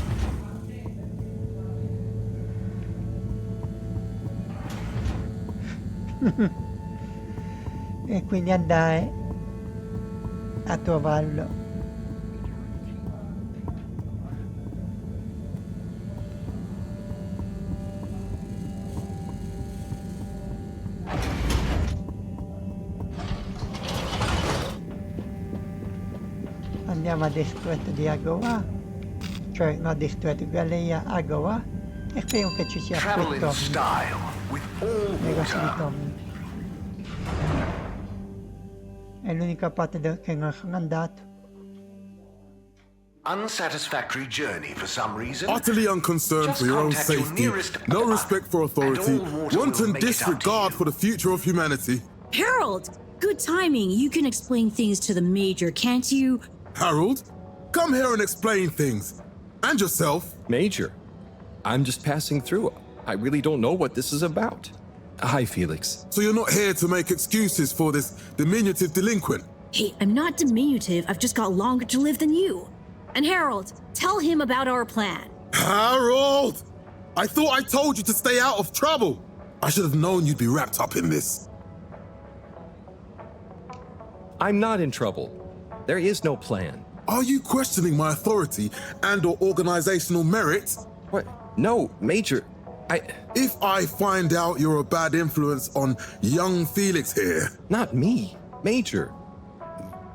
e quindi andare a trovarlo. Andiamo a distretto di Agora, cioè no, distretto galleria Agora, e spero che ci sia qui Tommy, negozio di Tommy. È l'unica parte che non sono andato. Unsatisfactory journey for some reason. Utterly unconcerned Just for your own contact your safety, nearest no bar, respect for authority, and all water wanton will make it up to disregard you. for the future of humanity. Harold, good timing. You can explain things to the Major, can't you? Harold, come here and explain things. And yourself. Major, I'm just passing through. I really don't know what this is about. Hi, Felix. So you're not here to make excuses for this diminutive delinquent? Hey, I'm not diminutive. I've just got longer to live than you. And Harold, tell him about our plan. Harold! I thought I told you to stay out of trouble. I should have known you'd be wrapped up in this. I'm not in trouble. There is no plan. Are you questioning my authority and/or organizational merit? What? No, Major. If I find out you're a bad influence on young Felix here... Not me, Major.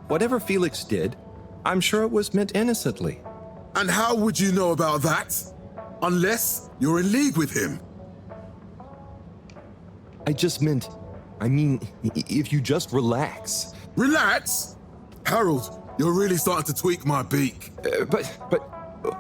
Whatever Felix did, I'm sure it was meant innocently. And how would you know about that? Unless you're in league with him. I mean, if you just relax. Relax? Harold, you're really starting to tweak my beak. But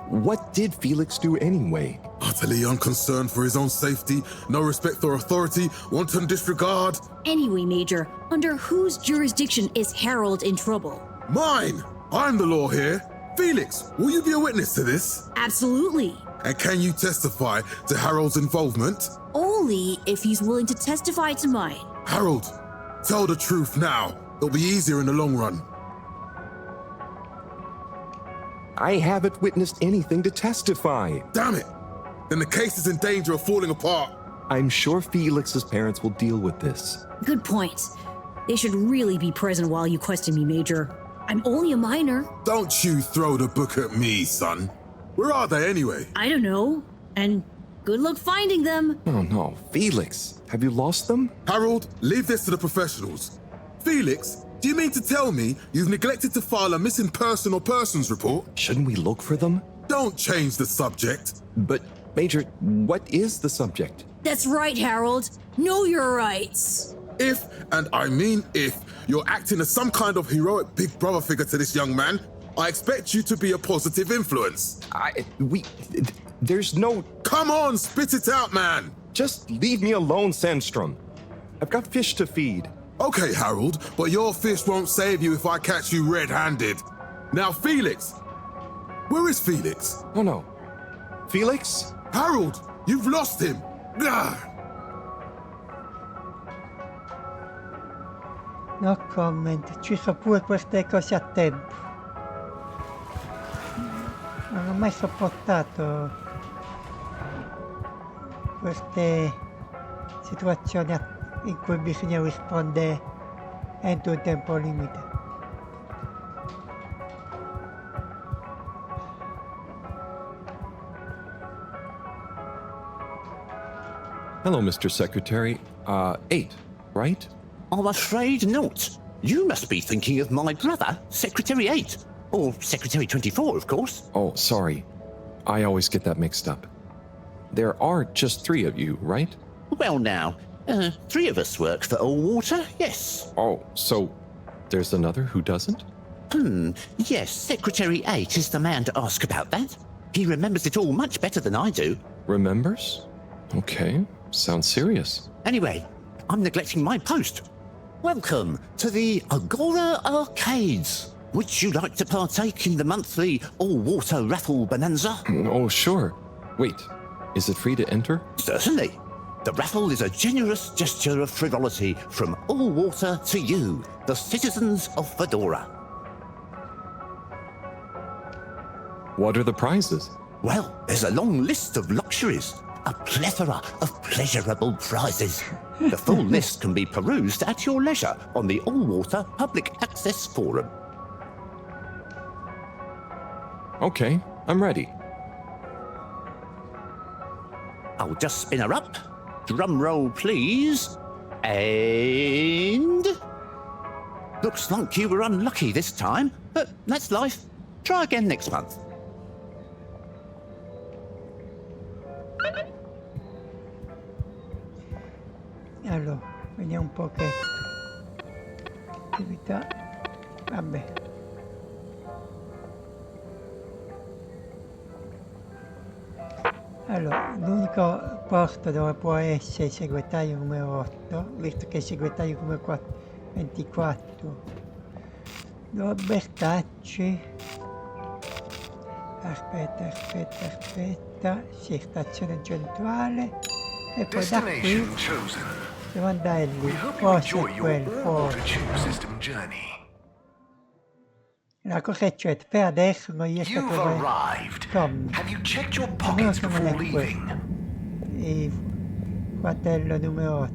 what did Felix do anyway? Utterly unconcerned for his own safety, no respect for authority, wanton disregard. Anyway, Major, under whose jurisdiction is Harold in trouble? Mine! I'm the law here. Felix, will you be a witness to this? Absolutely. And can you testify to Harold's involvement? Only if he's willing to testify to mine. Harold, tell the truth now. It'll be easier in the long run. I haven't witnessed anything to testify. Damn it! Then the case is in danger of falling apart. I'm sure Felix's parents will deal with this. Good point. They should really be present while you question me, Major. I'm only a minor. Don't you throw the book at me, son. Where are they anyway? I don't know. And good luck finding them. Oh no, Felix, have you lost them? Harold, leave this to the professionals. Felix, do you mean to tell me you've neglected to file a missing person or persons report? Shouldn't we look for them? Don't change the subject. But, Major, what is the subject? That's right, Harold. Know your rights. If, and I mean if, you're acting as some kind of heroic big brother figure to this young man, I expect you to be a positive influence. There's no... Come on, spit it out, man! Just leave me alone, Sandstrom. I've got fish to feed. Okay, Harold, but your fish won't save you if I catch you red-handed. Now, Felix! Where is Felix? Oh no. Felix? Harold, you've lost him! Gah! No comment, ci sono pure queste cose a tempo. Non ho mai sopportato queste situazioni in cui bisogna rispondere entro un tempo limite. Hello, Mr. Secretary. 8, right? I'm afraid not. You must be thinking of my brother, Secretary 8. Or Secretary 24, of course. Oh, sorry. I always get that mixed up. There are just 3 of you, right? Well now, 3 of us work for Allwater, yes. Oh, so there's another who doesn't? Yes, Secretary 8 is the man to ask about that. He remembers it all much better than I do. Remembers? Okay, sounds serious. Anyway, I'm neglecting my post. Welcome to the Agora Arcades. Would you like to partake in the monthly all-water raffle bonanza? Oh, sure. Wait, is it free to enter? Certainly. The raffle is a generous gesture of frivolity from All Water to you, the citizens of Fedora. What are the prizes? Well, there's a long list of luxuries, a plethora of pleasurable prizes. The full list can be perused at your leisure on the All Water Public Access Forum. Okay, I'm ready. I'll just spin her up. Drum roll, please. And... Looks like you were unlucky this time, but that's life. Try again next month. Allora, vediamo un pochetto. Attività. Vabbè. Allora, l'unico posto dove può essere il segretario numero 8, visto che il segretario numero 24 lo Bertacci. Aspetta, sì, stazione centrale e poi da qui devo andare lì, forse è quello, forse. La cosa c'è, per adesso non riesco a trovare Tom. Almeno che non è questo. Il fratello numero 8.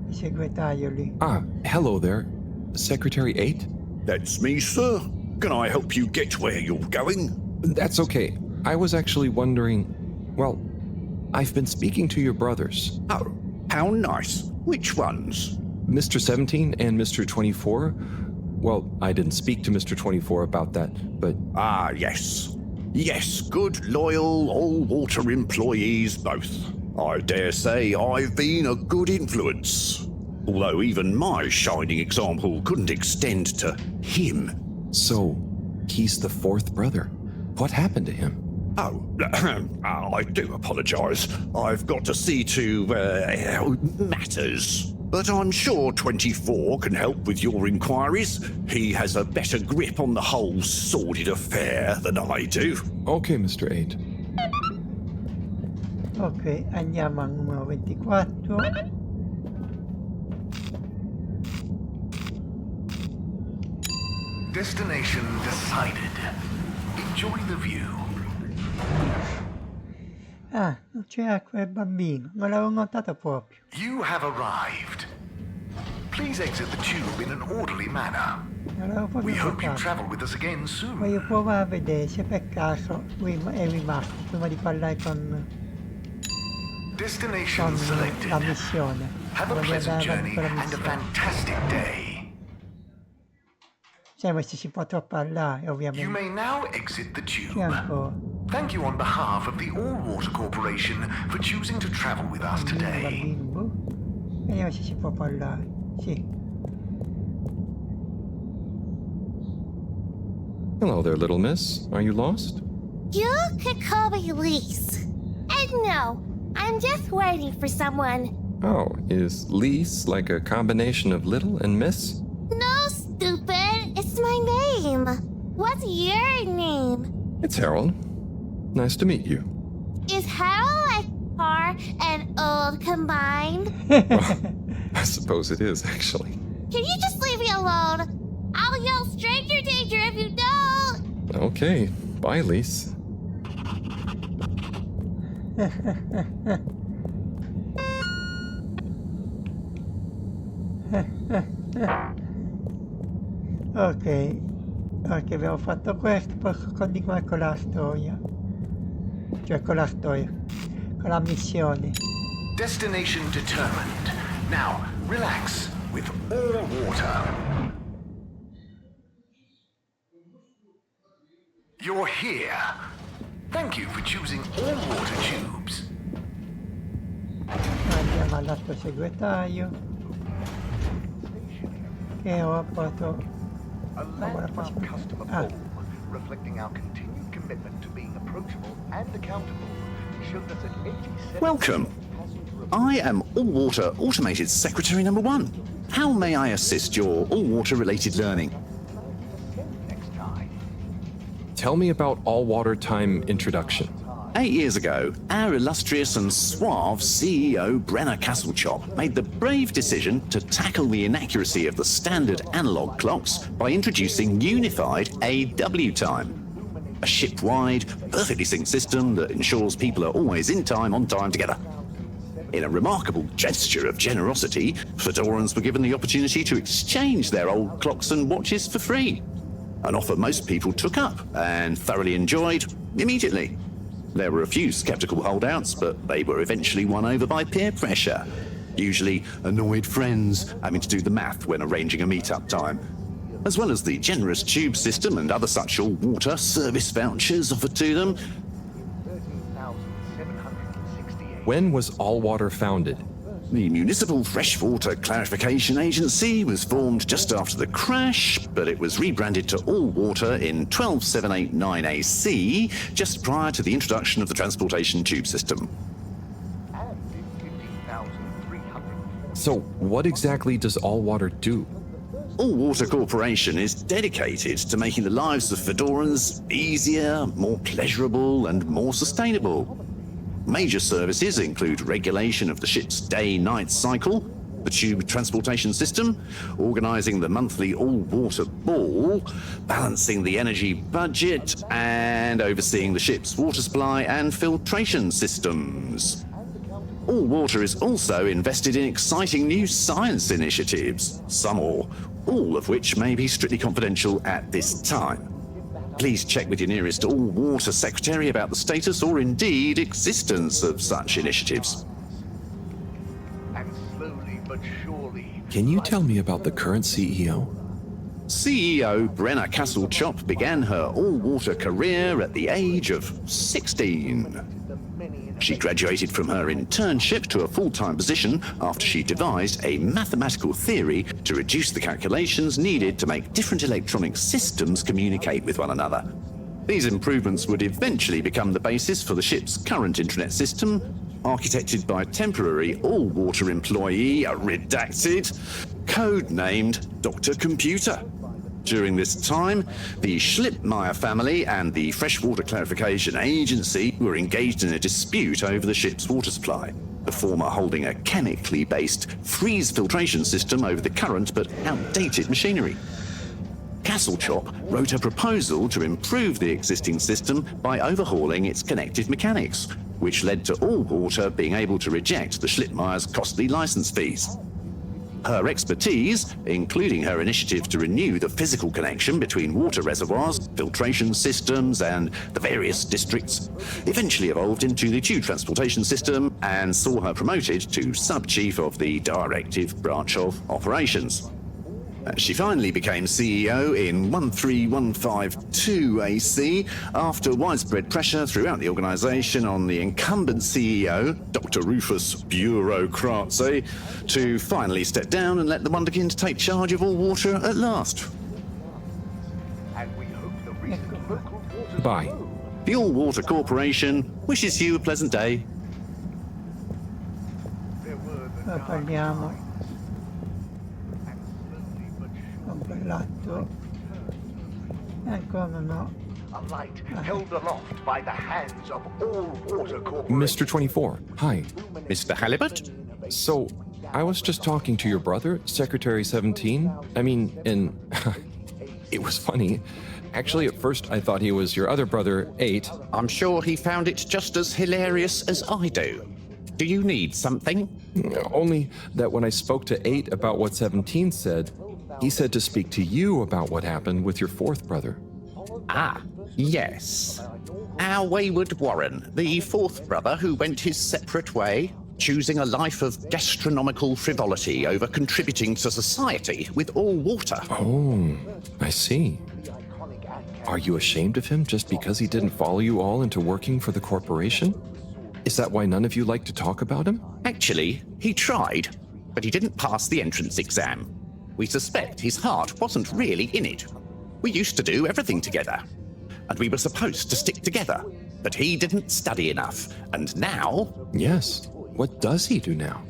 Il segretario lì. Ah, hello there. Secretary 8? That's me, sir. Can I help you get where you're going? That's okay. I was actually wondering... Well, I've been speaking to your brothers. Oh, how nice. Which ones? Mr. 17 and Mr. 24. Well, I didn't speak to Mr. 24 about that, but... Ah, yes. Yes, good, loyal, all-water employees both. I dare say I've been a good influence. Although even my shining example couldn't extend to him. So, he's the fourth brother. What happened to him? Oh, I do apologise. I've got to see to, matters. But I'm sure 24 can help with your inquiries. He has a better grip on the whole sordid affair than I do. Okay, Mr. 8. Ok, andiamo al numero 24. Destination decided. Enjoy the view. Ah, non c'era quel bambino, non l'avevo notato proprio. You have arrived. Please exit the tube in an orderly manner. We hope you travel with us again soon. Voglio provare a vedere se per caso lui è rimasto prima di parlare con Destination selected. La missione. Have a pleasant journey and a fantastic day. Sembra se si può troppo parlare, ovviamente. You may now exit the C'è tube. ancora. Thank you on behalf of the All Water Corporation for choosing to travel with us today. Vediamo se si può parlare. Sì. Hello there, little miss. Are you lost? You could call me Lise. And no, I'm just waiting for someone. Oh, is Lise like a combination of little and miss? No, stupid. It's my name. What's your name? It's Harold. Nice to meet you. Is Harold like car and old combined? Well, I suppose it is, actually. Can you just leave me alone? I'll yell stranger danger if you don't. Okay. Bye, Lise. Ok, abbiamo fatto questo, posso continuare con la storia. Cioè con la storia, con la missione. Destination determined. Now, relax with All Water. You're here. Thank you for choosing All Water Tubes. Andiamo all'altro segretario. Che ho apportato. Reflecting our continued commitment to being approachable and accountable, showed us at 87. Welcome. I am All-Water Automated Secretary number 1. How may I assist your all-water related learning? Tell me about all-water time introduction. 8 years ago, our illustrious and suave CEO, Brenner Castlechop, made the brave decision to tackle the inaccuracy of the standard analog clocks by introducing unified AW time, a ship-wide, perfectly synced system that ensures people are always in time, on time, together. In a remarkable gesture of generosity, Fedorans were given the opportunity to exchange their old clocks and watches for free, an offer most people took up and thoroughly enjoyed immediately. There were a few skeptical holdouts, but they were eventually won over by peer pressure. Usually annoyed friends having to do the math when arranging a meet-up time, as well as the generous tube system and other such all-water service vouchers offered to them. When was All-Water founded? The Municipal Freshwater Clarification Agency was formed just after the crash, but it was rebranded to All-Water in 12789 AC, just prior to the introduction of the transportation tube system. So, what exactly does All-Water do? All-Water Corporation is dedicated to making the lives of Fedorans easier, more pleasurable, and more sustainable. Major services include regulation of the ship's day-night cycle, the tube transportation system, organising the monthly all-water ball, balancing the energy budget, and overseeing the ship's water supply and filtration systems. All-Water is also invested in exciting new science initiatives, some or all of which may be strictly confidential at this time. Please check with your nearest all-water secretary about the status or indeed existence of such initiatives. And slowly but surely... Can you tell me about the current CEO? CEO Brenner Castlechop began her all-water career at the age of 16. She graduated from her internship to a full-time position after she devised a mathematical theory to reduce the calculations needed to make different electronic systems communicate with one another. These improvements would eventually become the basis for the ship's current intranet system, architected by temporary all-water employee, redacted, codenamed Dr. Computer. During this time, the Schlippmeyer family and the Freshwater Clarification Agency were engaged in a dispute over the ship's water supply, the former holding a chemically based freeze filtration system over the current but outdated machinery. Castlechop wrote a proposal to improve the existing system by overhauling its connective mechanics, which led to All-Water being able to reject the Schlippmeyer's costly license fees. Her expertise, including her initiative to renew the physical connection between water reservoirs, filtration systems, and the various districts, eventually evolved into the tube transportation system and saw her promoted to sub-chief of the directive branch of operations. She finally became CEO in 13152 AC after widespread pressure throughout the organisation on the incumbent CEO, Dr. Rufus Bureaucracy, to finally step down and let the Wonderkin take charge of All-Water at last. Bye. The All-Water Corporation wishes you a pleasant day. Parliamo. Comprato. Ancora no. A light held aloft by the hands of All-Water Corporation. Mr. 24, hi. Mr. Halibut? So, I was just talking to your brother, Secretary 17. And it was funny. Actually, at first I thought he was your other brother, 8. I'm sure he found it just as hilarious as I do. Do you need something? Only that when I spoke to 8 about what 17 said, he said to speak to you about what happened with your 4th brother. Ah, yes. Our wayward Warren, the 4th brother who went his separate way, choosing a life of gastronomical frivolity over contributing to society with All-Water. Oh, I see. Are you ashamed of him just because he didn't follow you all into working for the corporation? Is that why none of you like to talk about him? Actually, he tried, but he didn't pass the entrance exam. We suspect his heart wasn't really in it. We used to do everything together, and we were supposed to stick together, but he didn't study enough, and now... Yes, What does he do now?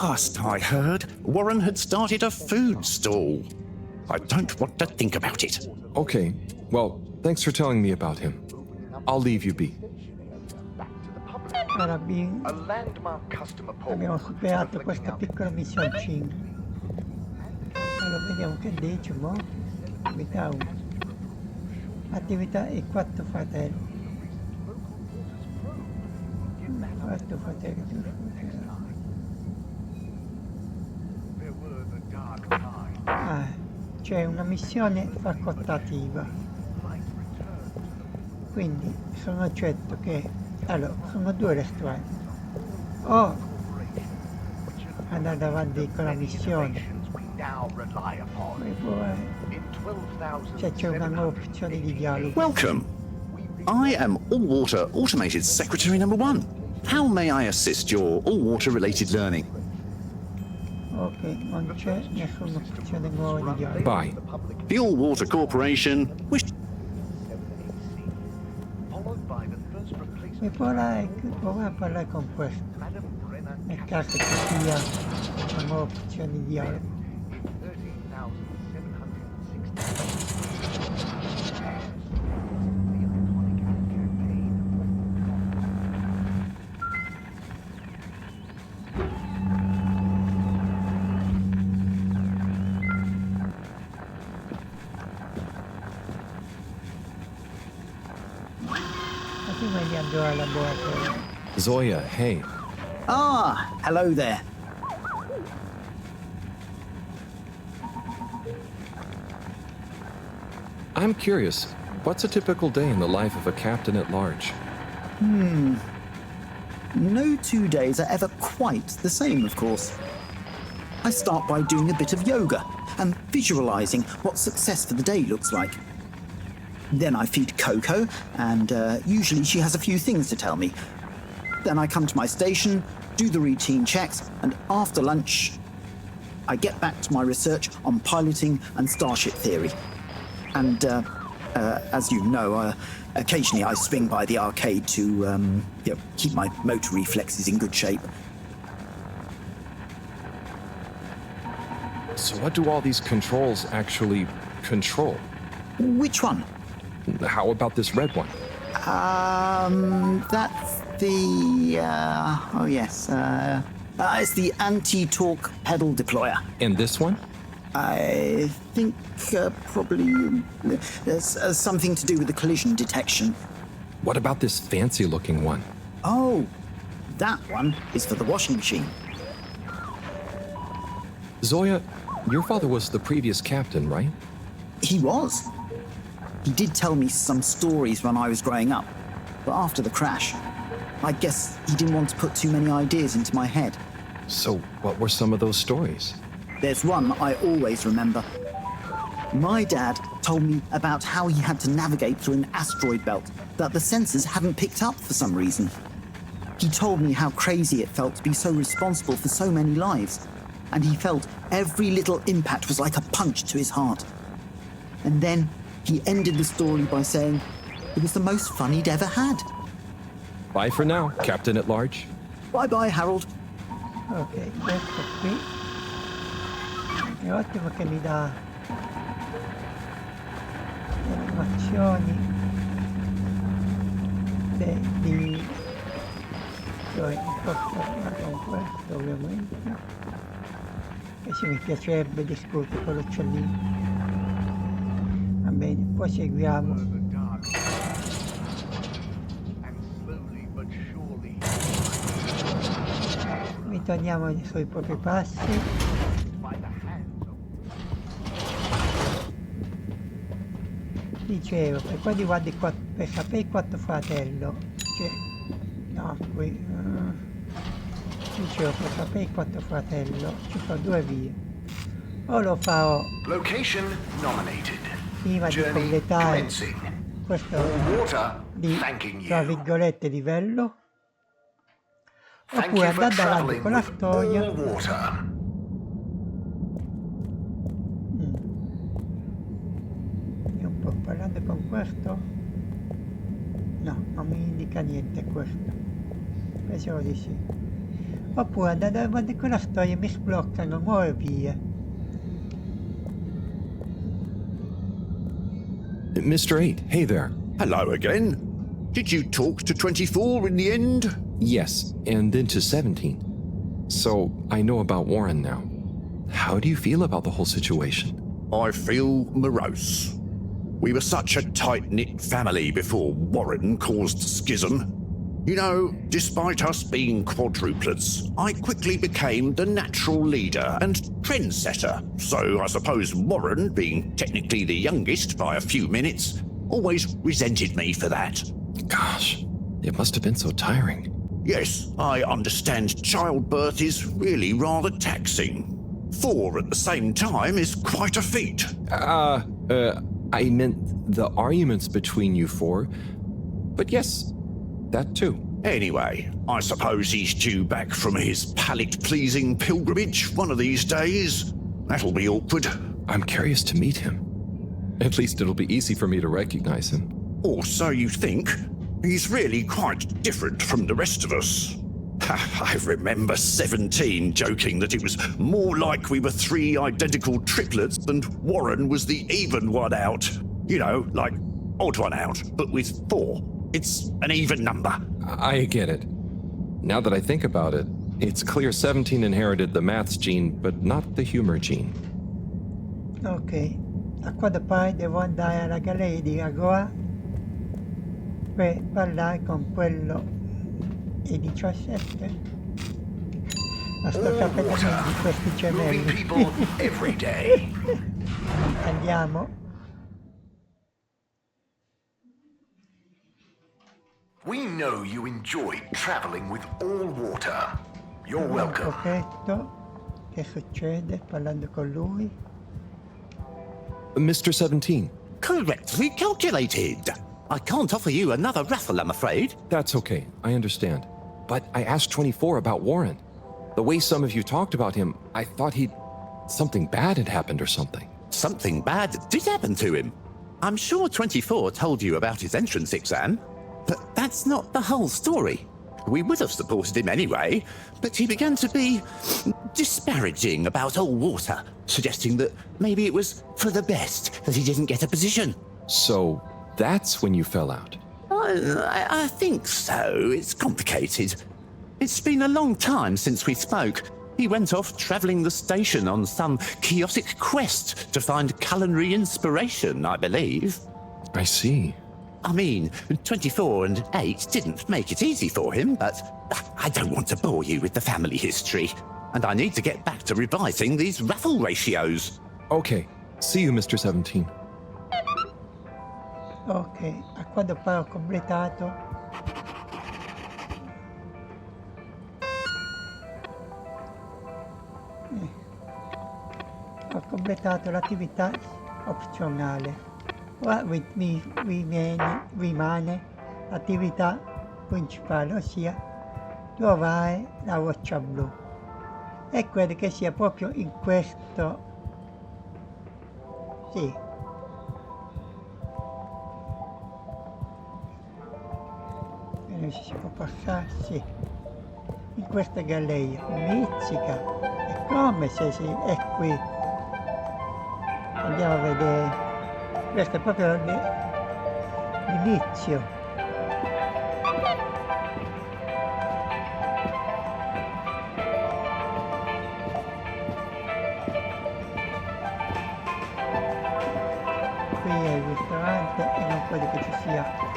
Last I heard, Warren had started a food stall. I don't want to think about it. Okay, well, thanks for telling me about him. I'll leave you be. Allora, abbiamo superato questa piccola missioncina. Allora, vediamo che dice, mo. Attività 1. Attività e 4 fratelli. 4 fratelli. Ah, c'è una missione facoltativa. Quindi sono certo che... Allora, sono 2 ristoranti. O andare avanti con la missione. Cioè c'è una nuova opzione di dialogo. Welcome. I am All-Water Automated Secretary number 1. How may I assist your all-water related learning? Ok, non c'è nessuna opzione nuova di dialogo. Bye. The All-Water Corporation wish... Mi provare a parlare con questo, nel caso ci sia una nuova opzione di dialogo. Zoya, hey. Ah, hello there. I'm curious, what's a typical day in the life of a captain at large? No 2 days are ever quite the same, of course. I start by doing a bit of yoga and visualizing what success for the day looks like. Then I feed Coco, and usually she has a few things to tell me. Then I come to my station, do the routine checks, and after lunch, I get back to my research on piloting and starship theory. And as you know, occasionally I swing by the arcade to keep my motor reflexes in good shape. So what do all these controls actually control? Which one? How about this red one? That's the... oh yes, it's the anti-torque pedal deployer. And this one? I think probably there's something to do with the collision detection. What about this fancy-looking one? Oh, that one is for the washing machine. Zoya, your father was the previous captain, right? He was. He did tell me some stories when I was growing up, but after the crash, I guess he didn't want to put too many ideas into my head. So what were some of those stories? There's one I always remember. My dad told me about how he had to navigate through an asteroid belt that the sensors hadn't picked up for some reason. He told me how crazy it felt to be so responsible for so many lives, and he felt every little impact was like a punch to his heart. And then he ended the story by saying it was the most fun he'd ever had. Bye for now, Captain at Large. Bye-bye, Harold. Ok, questo qui è ottimo che mi dà le animazioni di con questo ovviamente, e se mi piacerebbe discutere con l'uccellino. Va bene, poi seguiamo. Ritorniamo sui propri passi. Dicevo, per quanto riguarda per sapere il quarto fratello, cioè, no, qui, dicevo, per sapere il quarto fratello ci sono 2 vie. O lo farò prima di completare questo di, tra virgolette, livello, oppure andare avanti con la storia. Io un po' parlando con questo? No, non mi indica niente questo. Penso di sì. Oppure andando avanti con la storia mi sbloccano nuove vie. Mr. 8, hey there. Hello again. Did you talk to 24 in the end? Yes, and then to 17. So, I know about Warren now. How do you feel about the whole situation? I feel morose. We were such a tight-knit family before Warren caused schism. You know, despite us being quadruplets, I quickly became the natural leader and trendsetter. So I suppose Warren, being technically the youngest by a few minutes, always resented me for that. Gosh, it must have been so tiring. Yes, I understand childbirth is really rather taxing. 4 at the same time is quite a feat. I meant the arguments between you 4. But yes, that too. Anyway, I suppose he's due back from his palate-pleasing pilgrimage one of these days. That'll be awkward. I'm curious to meet him. At least it'll be easy for me to recognize him. Or so you think. He's really quite different from the rest of us. I remember 17 joking that it was more like we were 3 identical triplets and Warren was the even one out. You know, like odd one out, but with 4. It's an even number. I get it. Now that I think about it, it's clear 17 inherited the maths gene, but not the humor gene. Ok, a quanto pare devo andare alla galleria di Agora per parlare con quello e 17. Ma sto capendo di questi gemelli. Andiamo. We know you enjoy traveling with all water. You're welcome. Questo, che succede parlando con lui? Mr. 17. Correctly calculated. I can't offer you another raffle, I'm afraid. That's okay, I understand. But I asked 24 about Warren. The way some of you talked about him, I thought something bad had happened or something. Something bad did happen to him. I'm sure 24 told you about his entrance exam, but that's not the whole story. We would have supported him anyway, but he began to be disparaging about old water, suggesting that maybe it was for the best that he didn't get a position. So that's when you fell out? I think so. It's complicated. It's been a long time since we spoke. He went off travelling the station on some chaotic quest to find culinary inspiration, I believe. I see. I mean, 24 and 8 didn't make it easy for him, but I don't want to bore you with the family history. And I need to get back to revising these raffle ratios. Okay. See you, Mr. 17. Ok, a quando poi ho completato l'attività opzionale. Ora rimane l'attività principale, ossia trovare la roccia blu. E credo che sia proprio in questo, sì, si può passare, sì, in questa galleria mizzica, è come se è qui. Andiamo a vedere, questo è proprio l'inizio. Qui è il ristorante e non credo che ci sia.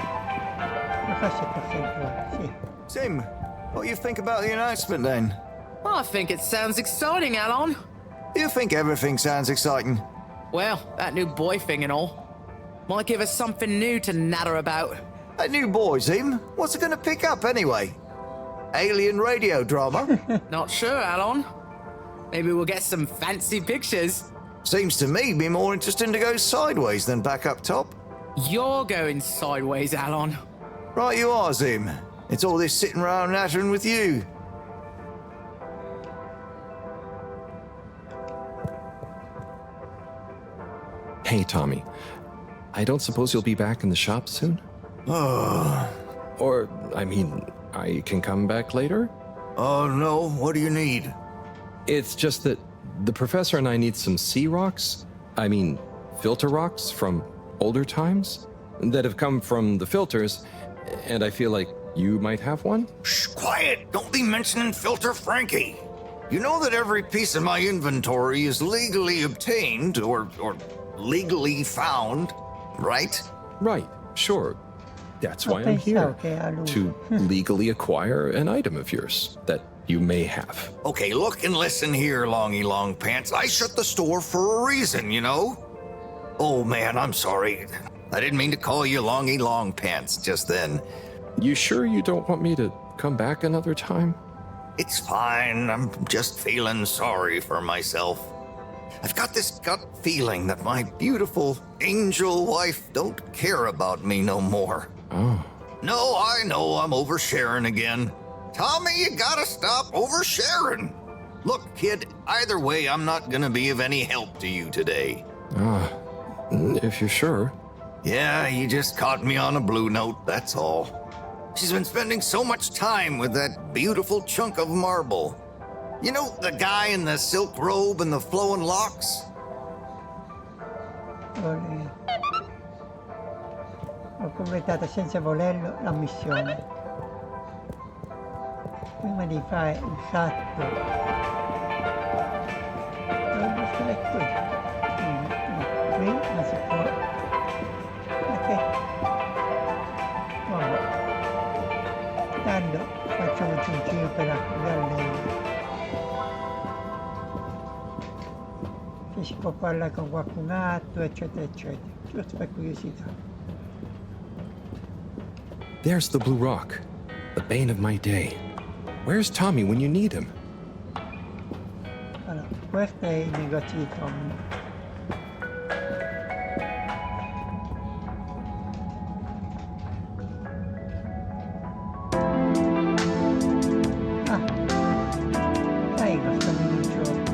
Tim, what do you think about the announcement then? I think it sounds exciting, Alon. You think everything sounds exciting? Well, that new boy thing and all. Might give us something new to natter about. A new boy, Tim? What's it gonna pick up anyway? Alien radio drama? Not sure, Alon. Maybe we'll get some fancy pictures. Seems to me be more interesting to go sideways than back up top. You're going sideways, Alon. Right you are, Zim. It's all this sitting around nattering with you. Hey, Tommy. I don't suppose you'll be back in the shop soon? Oh. Or, I mean, I can come back later? Oh, no, what do you need? It's just that the professor and I need some sea rocks. I mean, filter rocks from older times that have come from the filters, and I feel like you might have one? Shh, quiet! Don't be mentioning Filter Frankie. You know that every piece of my inventory is legally obtained or legally found, right? Right, sure. That's why I'm here, to legally acquire an item of yours that you may have. Okay, look and listen here, Longy Long Pants. I shut the store for a reason, you know? Oh man, I'm sorry. I didn't mean to call you Longy Long Pants just then. You sure you don't want me to come back another time? It's fine. I'm just feeling sorry for myself. I've got this gut feeling that my beautiful angel wife don't care about me no more. Oh. No, I know I'm oversharing again. Tommy, you gotta stop oversharing. Look, kid, either way, I'm not gonna be of any help to you today. If you're sure. Yeah, you just caught me on a blue note, that's all. She's been spending so much time with that beautiful chunk of marble. You know, the guy in the silk robe and the flowing locks? Ho completato senza volerlo la missione. Prima di fare il salto dovrebbe stare qui. Qui, ma si può. Ok. Vabbè. Tanto facciamo un giro per accusare lei. Se si può parlare con qualcun altro, eccetera, eccetera. Giusto per curiosità. There's the blue rock, the bane of my day. Where's Tommy when you need him? Allora, questo è il negozio di Tommy. Sai cosa mi gioco?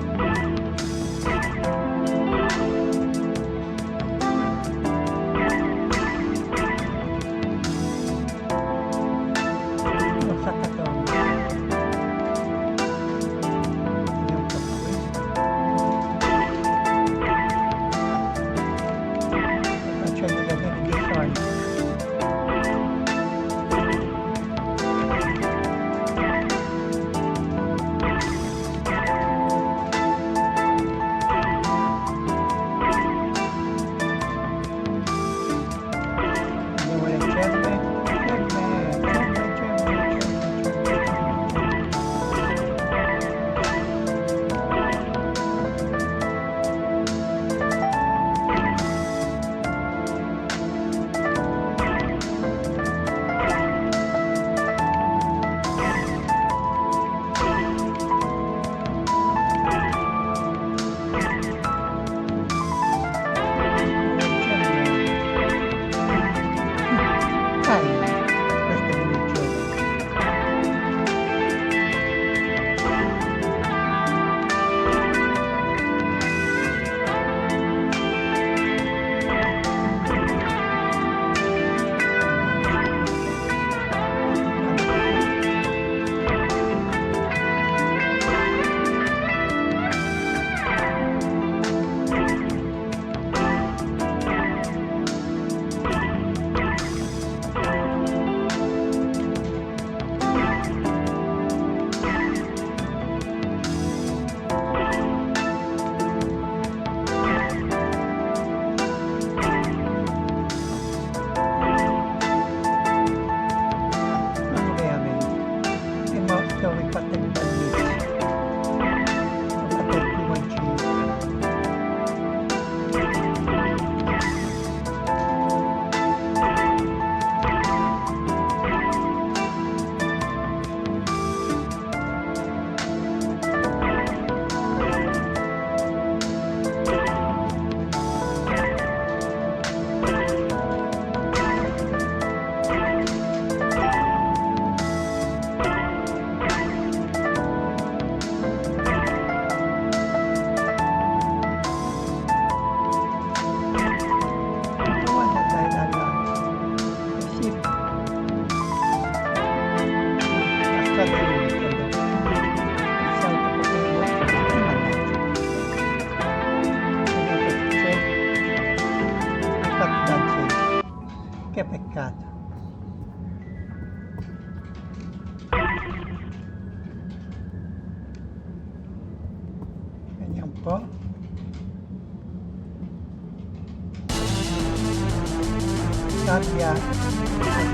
cambia lo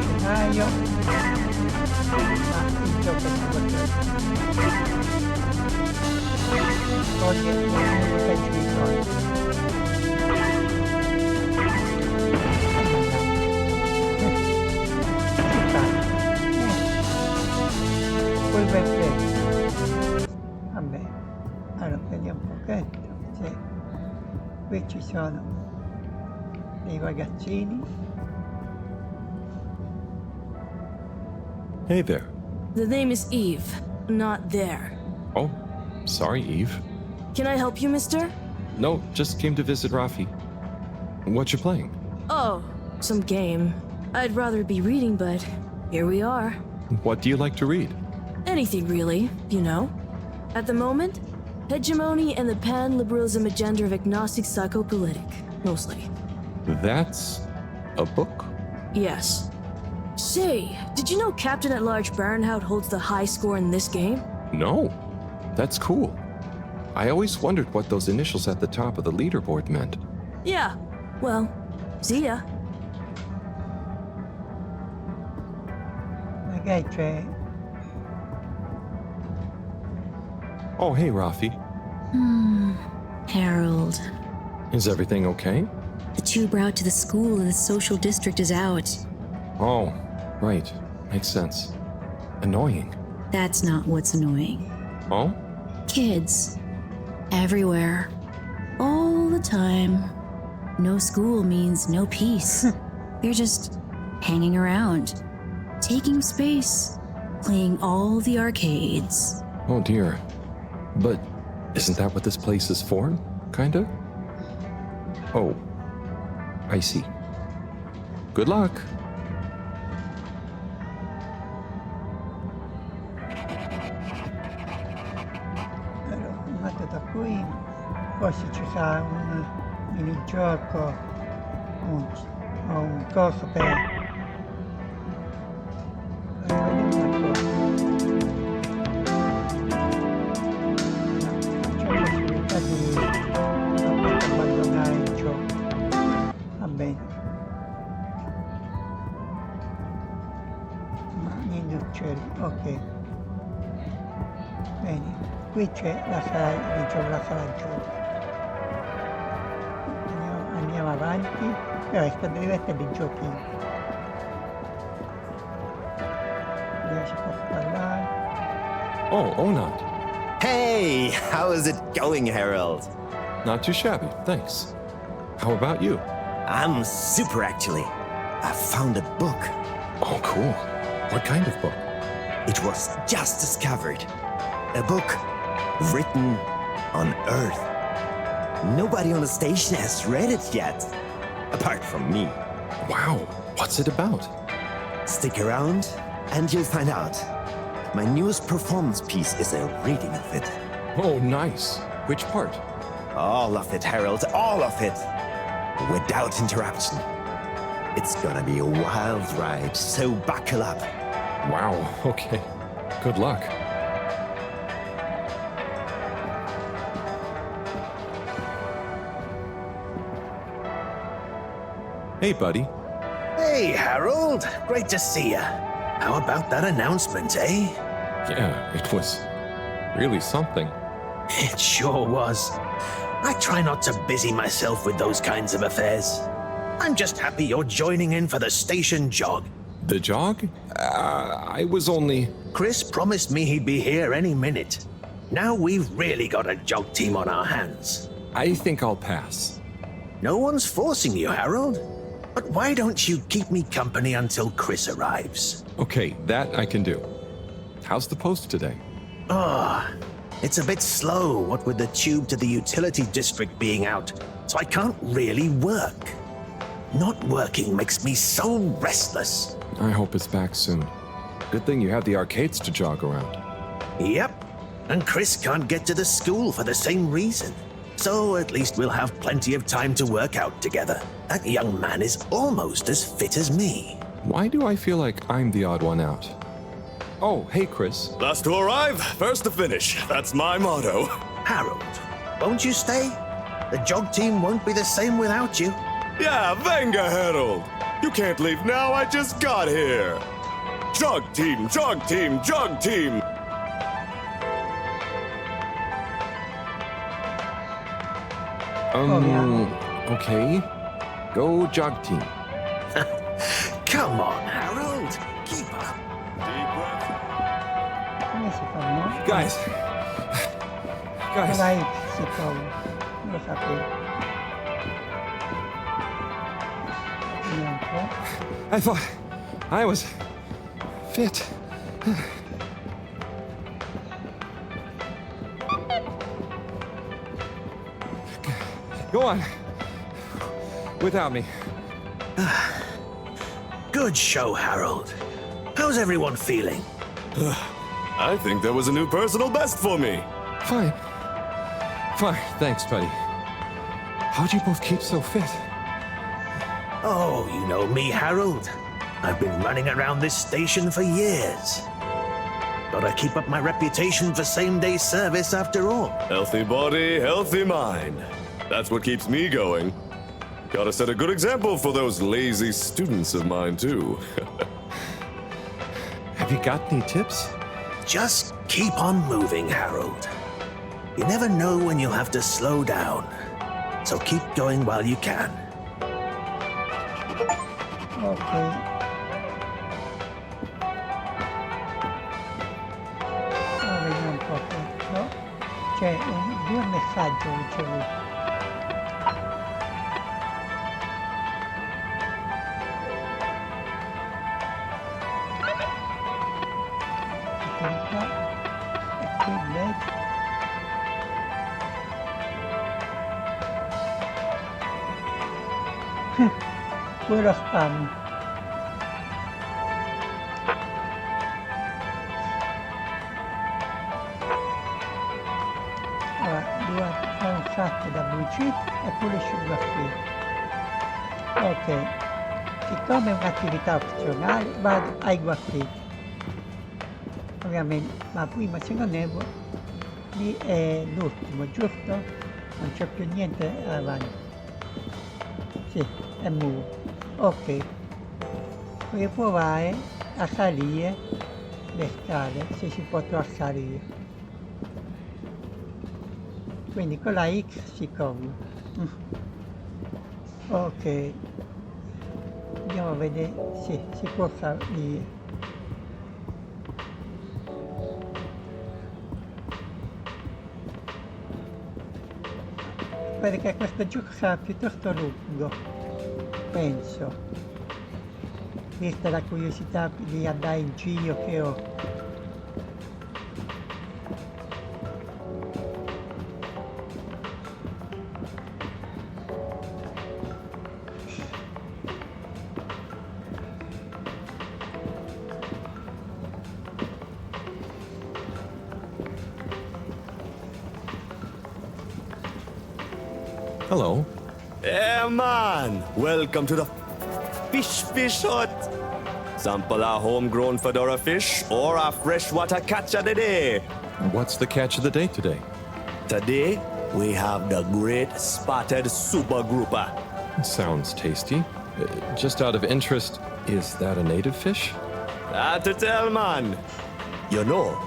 scenario, ma il gioco è toglie un pezzo di cose. Quel bel vabbè, allora vediamo un pochetto. Sì. Qui ci sono dei ragazzini. Hey there. The name is Eve, not there. Oh, sorry, Eve. Can I help you, mister? No, just came to visit Rafi. What you playing? Oh, some game. I'd rather be reading, but here we are. What do you like to read? Anything really, you know. At the moment, hegemony and the pan-liberalism agenda of agnostic psychopolitic, mostly. That's a book? Yes. Say, did you know Captain-at-Large Baronhout holds the high score in this game? No. That's cool. I always wondered what those initials at the top of the leaderboard meant. Yeah. Well, see ya. Magari c'è... Oh, hey, Rafi. Harold. Is everything okay? The tube route to the school in the social district is out. Oh, right. Makes sense. Annoying. That's not what's annoying. Oh? Kids. Everywhere. All the time. No school means no peace. They're just hanging around. Taking space. Playing all the arcades. Oh dear. But isn't that what this place is for? Kinda? Oh. I see. Good luck. Allora, andato da qui, forse ci sarà un minigioco, un coso per... abbandonare il gioco. Va bene. Ma niente uccelli, ok. Bene, qui c'è la sala di gioco, la sala gioco. Andiamo avanti. Però sta diretta di giochi. Si può parlare. Oh, not. Hey, how is it going, Harold? Not too shabby, thanks. How about you? I'm super, actually. I found a book. Oh, cool. What kind of book? It was just discovered. A book written on Earth. Nobody on the station has read it yet, apart from me. Wow, what's it about? Stick around and you'll find out. My newest performance piece is a reading of it. Oh, nice. Which part? All of it, Harold, all of it. Without interruption. It's gonna be a wild ride, so buckle up. Wow, okay. Good luck. Hey, buddy. Hey, Harold. Great to see ya. How about that announcement, eh? Yeah, it was really something. It sure was. I try not to busy myself with those kinds of affairs. I'm just happy you're joining in for the station jog. The jog? I was only... Chris promised me he'd be here any minute. Now we've really got a jog team on our hands. I think I'll pass. No one's forcing you, Harold. But why don't you keep me company until Chris arrives? Okay, that I can do. How's the post today? It's a bit slow, what with the tube to the utility district being out, so I can't really work. Not working makes me so restless. I hope it's back soon. Good thing you have the arcades to jog around. Yep, and Chris can't get to the school for the same reason. So at least we'll have plenty of time to work out together. That young man is almost as fit as me. Why do I feel like I'm the odd one out? Oh, hey, Chris. Last to arrive, first to finish. That's my motto. Harold, won't you stay? The jog team won't be the same without you. Yeah, venga, Harold. You can't leave now, I just got here! Jug team, jug team, jug team! Okay. Go jog team. Come on, Harold. Keep up. Come si fa, no? Guys. Con la X si trova. Non lo sapevo. Niente. I thought I was fit. Go on. Without me. Good show, Harold. How's everyone feeling? I think that was a new personal best for me. Fine. Fine, thanks, buddy. How'd you both keep so fit? Oh, you know me, Harold. I've been running around this station for years. Gotta keep up my reputation for same-day service after all. Healthy body, healthy mind. That's what keeps me going. Gotta set a good example for those lazy students of mine, too. Have you got any tips? Just keep on moving, Harold. You never know when you'll have to slow down. So keep going while you can. Ok. Vediamo un po', no? C'è due messaggi ricevuti. Puro spam. Allora, devo fare un sacco da WC e pure asciugafili. Ok, siccome è un'attività opzionale vado ai guaffitti. Ovviamente, ma prima se non erro, lì è l'ultimo, giusto? Non c'è più niente avanti. Sì, è muro. Ok, voglio provare a salire le scale, se si potrà salire. Quindi con la X si corre. Ok, andiamo a vedere, sì, si può salire. Perché questo gioco sarà piuttosto lungo. Penso, vista la curiosità di andare in giro che ho. Hello. Yeah, man! Welcome to the fish hut. Sample a homegrown fedora fish or a freshwater catch of the day. What's the catch of the day today? Today, we have the great spotted super grouper. Sounds tasty. Just out of interest, is that a native fish? Hard to tell, man. You know,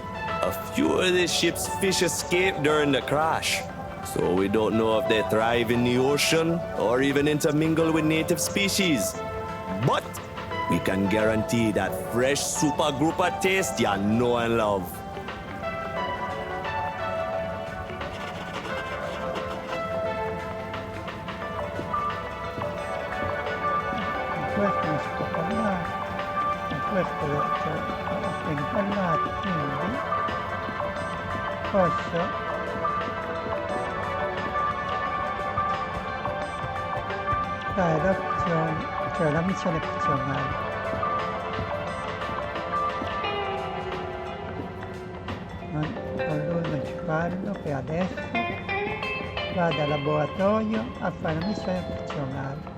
a few of the ship's fish escaped during the crash. So we don't know if they thrive in the ocean or even intermingle with native species. But we can guarantee that fresh super grouper taste you know and love. Questo non si può parlare, questo l'ho appena parlato, quindi posso fare l'opzione, cioè la missione opzionale. Con lui non ci parlo per adesso, vado al laboratorio a fare la missione opzionale.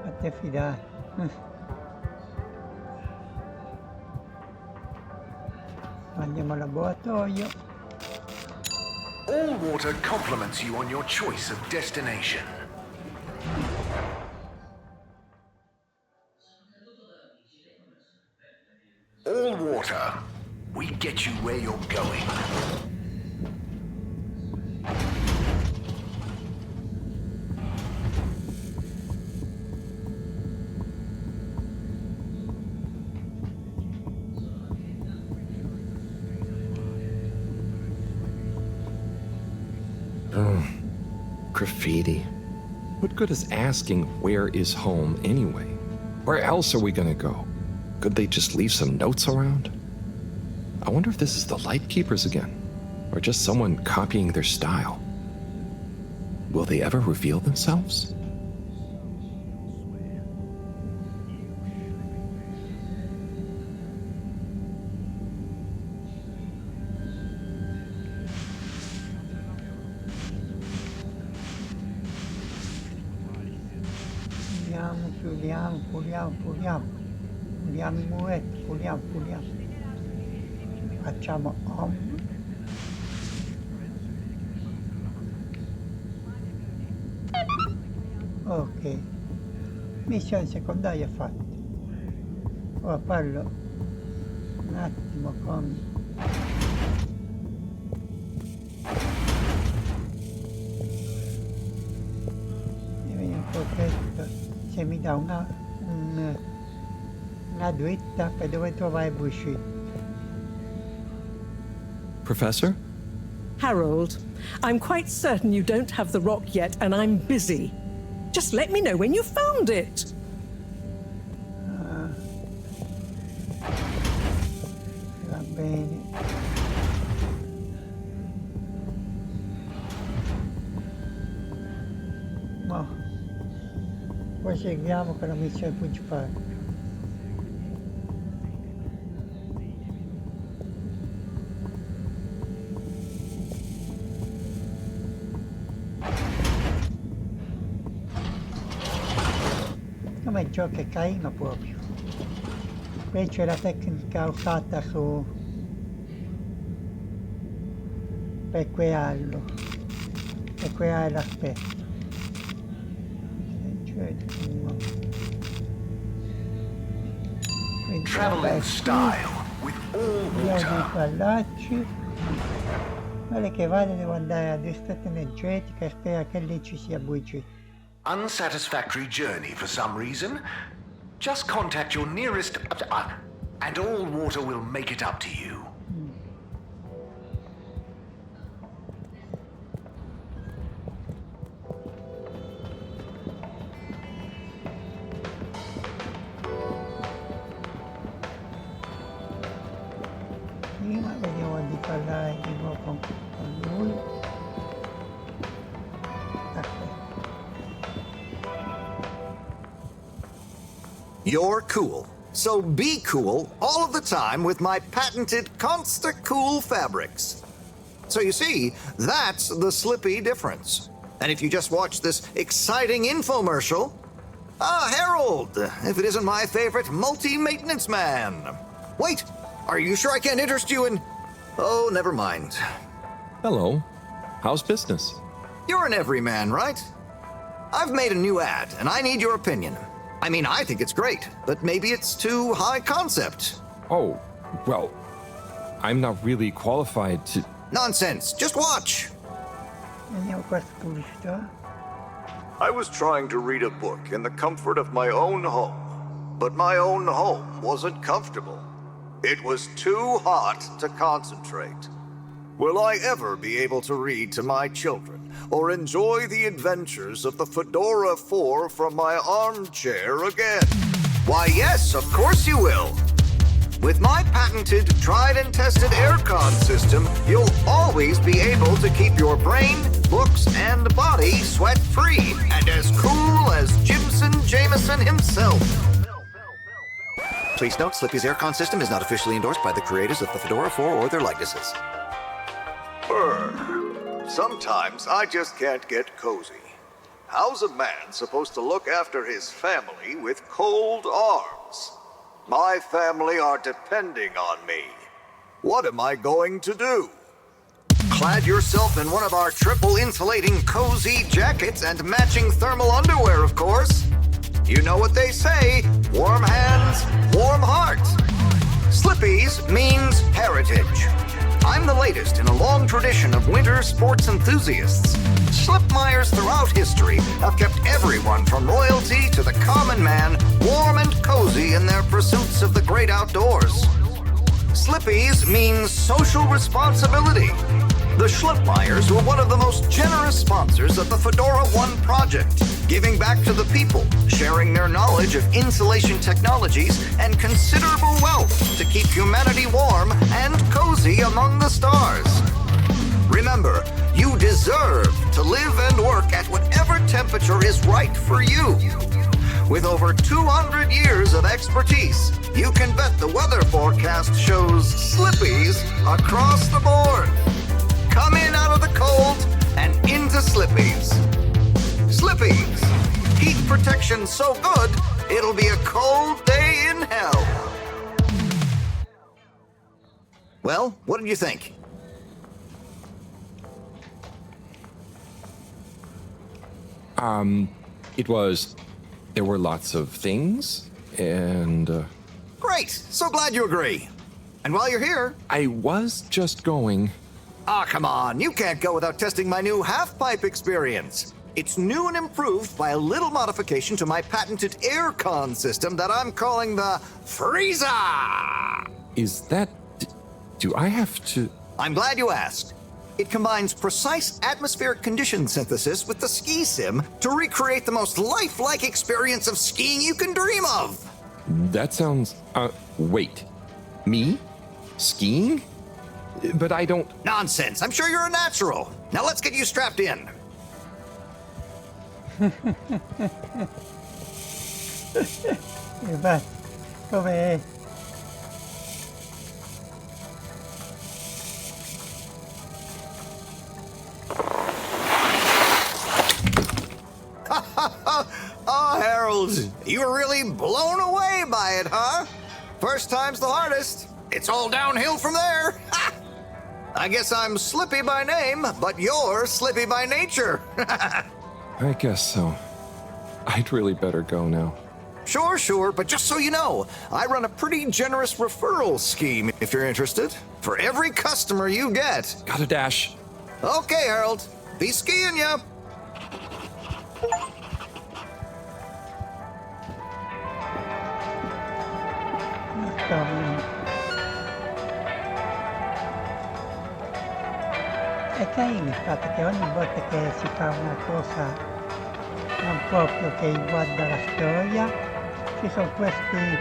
Fate fidare. Andiamo al laboratorio. All water compliments you on your choice of destination. All water, we get you where you're going. Graffiti. What good is asking where is home anyway? Where else are we gonna go? Could they just leave some notes around? I wonder if this is the Lightkeepers again, or just someone copying their style. Will they ever reveal themselves? Puliamo i muretti, puliamo. Facciamo home. Ok, missione secondaria fatta. Ora parlo un attimo con vediamo un pochetto se mi dà una dritta per dove trovare Bushy. Professor? Harold, I'm quite certain you don't have the rock yet, and I'm busy. Just let me know when you found it. Va bene. Ma poi seguiamo con la missione principale. Come il gioco è carino proprio. Qui c'è la tecnica usata su per crearlo, per creare l'aspetto. Travel in style with all water. Pallacci. Vale che vale, devo andare a distretto energetica e spera che lì ci sia bugie. Unsatisfactory journey for some reason? Just contact your nearest and all water will make it up to you. Prima vediamo di parlare di nuovo con lui. You're cool. So be cool all of the time with my patented Consta-Cool fabrics. So you see, that's the Slippy difference. And if you just watch this exciting infomercial... Harold! If it isn't my favorite multi-maintenance man. Wait, are you sure I can't interest you in... Oh, never mind. Hello. How's business? You're an everyman, right? I've made a new ad, and I need your opinion. I mean, I think it's great, but maybe it's too high concept. Oh, well, I'm not really qualified to... Nonsense. Just watch. Vediamo questa pubblicità. I was trying to read a book in the comfort of my own home, but my own home wasn't comfortable. It was too hot to concentrate. Will I ever be able to read to my children or enjoy the adventures of the Fedora 4 from my armchair again? Why, yes, of course you will. With my patented, tried and tested aircon system, you'll always be able to keep your brain, books, and body sweat-free and as cool as Jimson Jameson himself. Please note, Slippy's aircon system is not officially endorsed by the creators of the Fedora 4 or their likenesses. Sometimes I just can't get cozy. How's a man supposed to look after his family with cold arms? My family are depending on me. What am I going to do? Clad yourself in one of our triple insulating cozy jackets and matching thermal underwear, of course. You know what they say, warm hands, warm heart. Slippies means heritage. I'm the latest in a long tradition of winter sports enthusiasts. Slipmeyers throughout history have kept everyone from royalty to the common man warm and cozy in their pursuits of the great outdoors. Slippies means social responsibility. The Slipmeyers were one of the most generous sponsors of the Fedora 1 project, giving back to the people, sharing their knowledge of insulation technologies and considerable wealth to keep humanity warm and cozy among the stars. Remember, you deserve to live and work at whatever temperature is right for you. With over 200 years of expertise, you can bet the weather forecast shows slippies across the board. Come in out of the cold and into Slippies. Slippies. Heat protection so good, it'll be a cold day in hell. Well, what did you think? There were lots of things, and... Great! So glad you agree. And while you're here... I was just going... Ah, come on. You can't go without testing my new half-pipe experience. It's new and improved by a little modification to my patented aircon system that I'm calling the Freezer! Is that... do I have to... I'm glad you asked. It combines precise atmospheric condition synthesis with the ski sim to recreate the most lifelike experience of skiing you can dream of. That sounds... wait. Me? Skiing? But I don't... Nonsense. I'm sure you're a natural. Now let's get you strapped in. Vai, come... Oh, Harold, you were really blown away by it, huh? First time's the hardest. It's all downhill from there. I guess I'm Slippy by name, but you're Slippy by nature. I guess so. I'd really better go now. Sure, but just so you know, I run a pretty generous referral scheme if you're interested. For every customer you get. Gotta dash. Okay, Harold. Be skiing ya. È carino il fatto che ogni volta che si fa una cosa non proprio che riguarda la storia, ci sono questi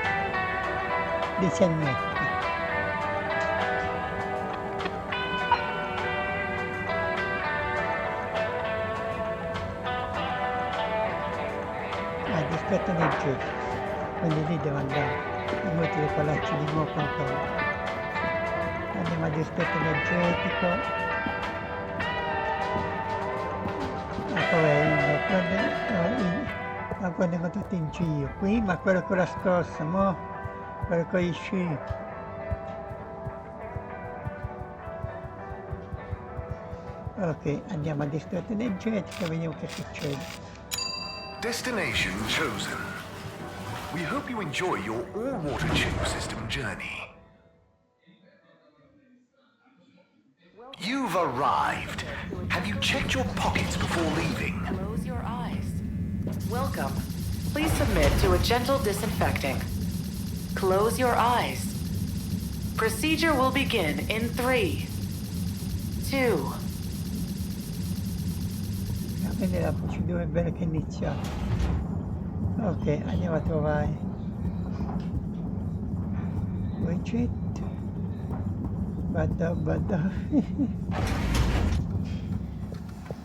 disegnetti. Dispetto energetico, quindi lì devo andare, inutile parlarci di nuovo controllo. Andiamo a dispetto energetico. Ma guardano tutti in giro. Prima quello con la scorsa, mo quello con gli sci. Ok, andiamo a distretto energetico e vediamo che succede. Destination chosen. We hope you enjoy your all-water tube system journey. You've arrived. Have you checked your pockets before leaving? Close your eyes. Welcome. Please submit to a gentle disinfecting. Close your eyes. Procedure will begin in 3, 2. Quindi la procedura è bella che è iniziata. Ok, andiamo a trovare oggetto. Vado.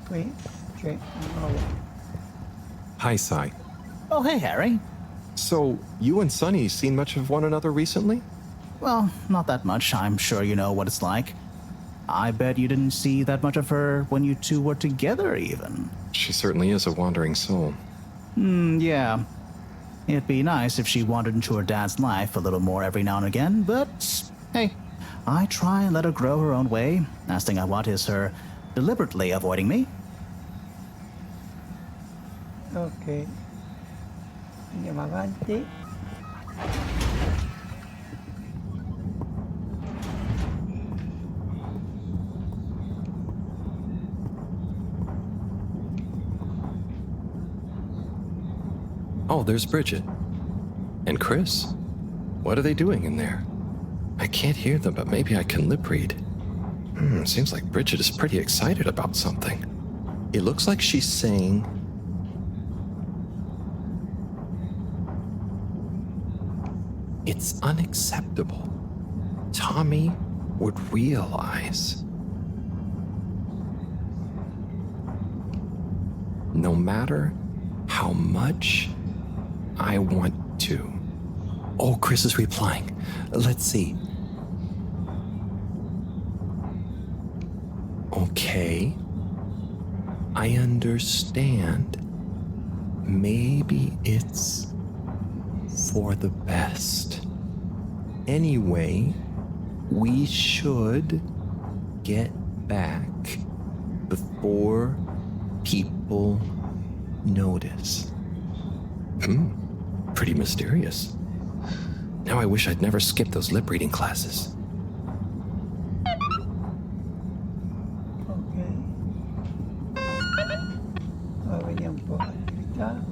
Qui c'è un nuovo. Hi, Sai. Oh, hey, Harry. So, you and Sunny seen much of one another recently? Well, not that much. I'm sure you know what it's like. I bet you didn't see that much of her when you two were together, even. She certainly is a wandering soul. Yeah. It'd be nice if she wandered into her dad's life a little more every now and again, but hey, I try and let her grow her own way. Last thing I want is her deliberately avoiding me. Ok. Andiamo avanti. Oh, there's Bridget. And Chris. What are they doing in there? I can't hear them, but maybe I can lip read. Seems like Bridget is pretty excited about something. It looks like she's saying... It's unacceptable. Tommy would realize. No matter how much I want to. Oh, Chris is replying. Let's see. Okay. I understand. Maybe it's for the best. Anyway, we should get back before people notice. Pretty mysterious. Now I wish I'd never skipped those lip reading classes. Ok. Ora vediamo un po' l'attività.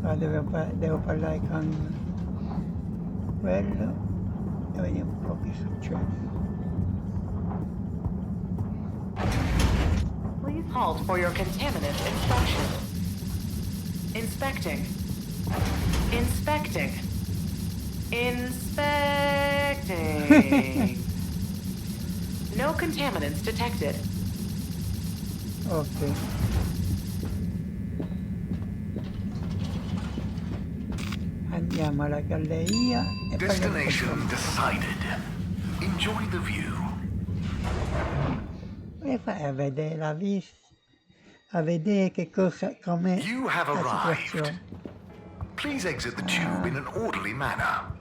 Ora devo parlare con quello e vediamo un po' che succede. Please halt for your contaminant inspection. Inspecting. Inspecting. Inspecting. No contaminants detected. Ok. Andiamo alla galleria e Destination decided. Enjoy the view. Come fai a vedere la vista? A vedere che cosa, com'è You have la arrived. situazione. Please exit the tube in an orderly manner.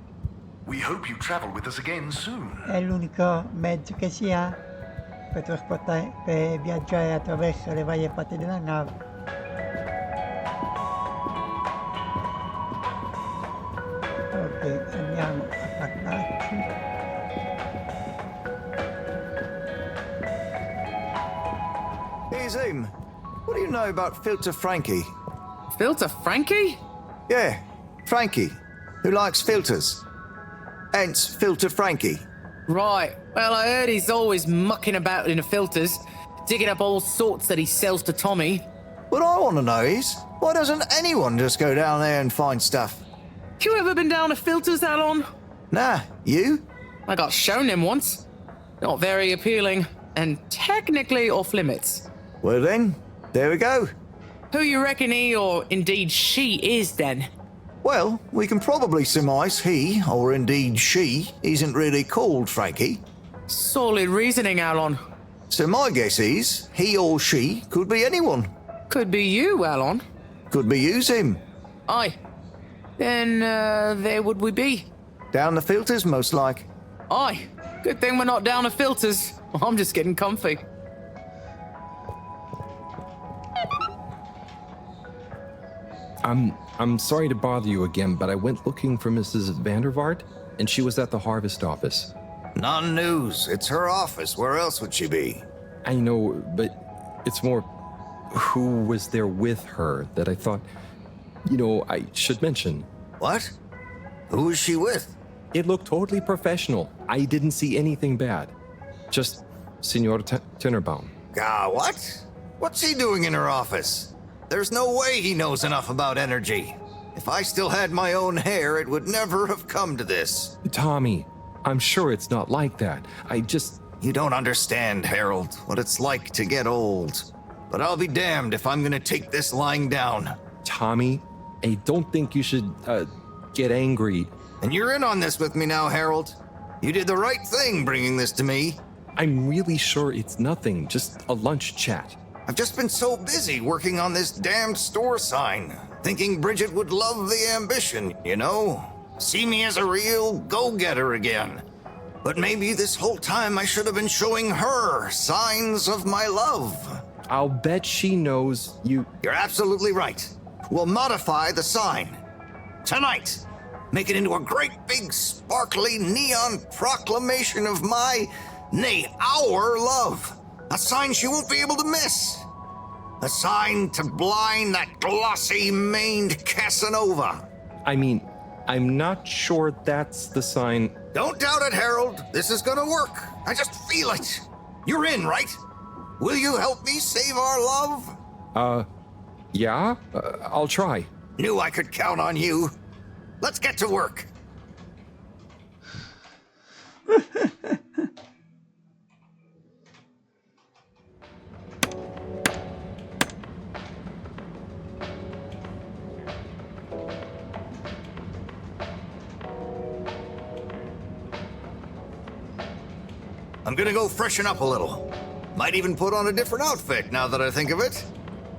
We hope you travel with us again soon. È l'unico mezzo che si ha per trasportare, per viaggiare attraverso le varie parti della nave. Ok, andiamo a parlarci. Hey Zoom, what do you know about Filter Frankie? Filter Frankie? Yeah, Frankie, who likes filters. Hence, Filter Frankie. Right. Well, I heard he's always mucking about in the filters, digging up all sorts that he sells to Tommy. What I want to know is, why doesn't anyone just go down there and find stuff? You ever been down to filters, Alon? Nah, you? I got shown them once. Not very appealing, and technically off limits. Well then, there we go. Who you reckon he, or indeed she, is then? Well, we can probably surmise he, or indeed she, isn't really called Frankie. Solid reasoning, Alon. So my guess is, he or she could be anyone. Could be you, Alon. Could be you, Zim. Aye. Then, there would we be? Down the filters, most like. Aye. Good thing we're not down to filters. I'm just getting comfy. I'm sorry to bother you again, but I went looking for Mrs. Vandervaart, and she was at the harvest office. None news. It's her office. Where else would she be? I know, but it's more who was there with her that I thought, I should mention. What? Who was she with? It looked totally professional. I didn't see anything bad. Just Senor Tinnerbaum. What? What's he doing in her office? There's no way he knows enough about energy. If I still had my own hair, it would never have come to this. Tommy, I'm sure it's not like that. You don't understand, Harold, what it's like to get old. But I'll be damned if I'm gonna take this lying down. Tommy, I don't think you should, get angry. And you're in on this with me now, Harold. You did the right thing bringing this to me. I'm really sure it's nothing, just a lunch chat. I've just been so busy working on this damned store sign, thinking Bridget would love the ambition, you know? See me as a real go-getter again. But maybe this whole time I should have been showing her signs of my love. I'll bet she knows you... You're absolutely right. We'll modify the sign. Tonight. Make it into a great big sparkly neon proclamation of my, nay, our love. A sign she won't be able to miss. A sign to blind that glossy-maned Casanova. I mean, I'm not sure that's the sign... Don't doubt it, Harold. This is gonna work. I just feel it. You're in, right? Will you help me save our love? Yeah? I'll try. Knew I could count on you. Let's get to work. I'm gonna go freshen up a little. Might even put on a different outfit now that I think of it.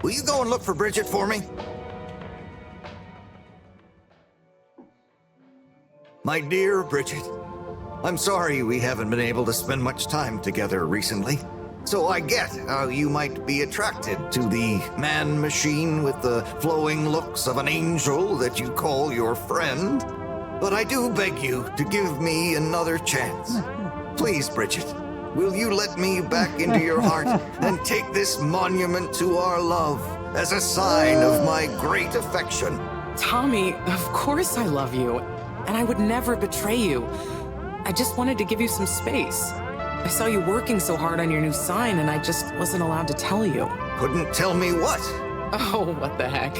Will you go and look for Bridget for me? My dear Bridget, I'm sorry we haven't been able to spend much time together recently. So I get how you might be attracted to the man-machine with the flowing looks of an angel that you call your friend. But I do beg you to give me another chance. Please, Bridget, will you let me back into your heart and take this monument to our love as a sign of my great affection? Tommy, of course I love you, and I would never betray you. I just wanted to give you some space. I saw you working so hard on your new sign, and I just wasn't allowed to tell you. Couldn't tell me what? Oh, what the heck.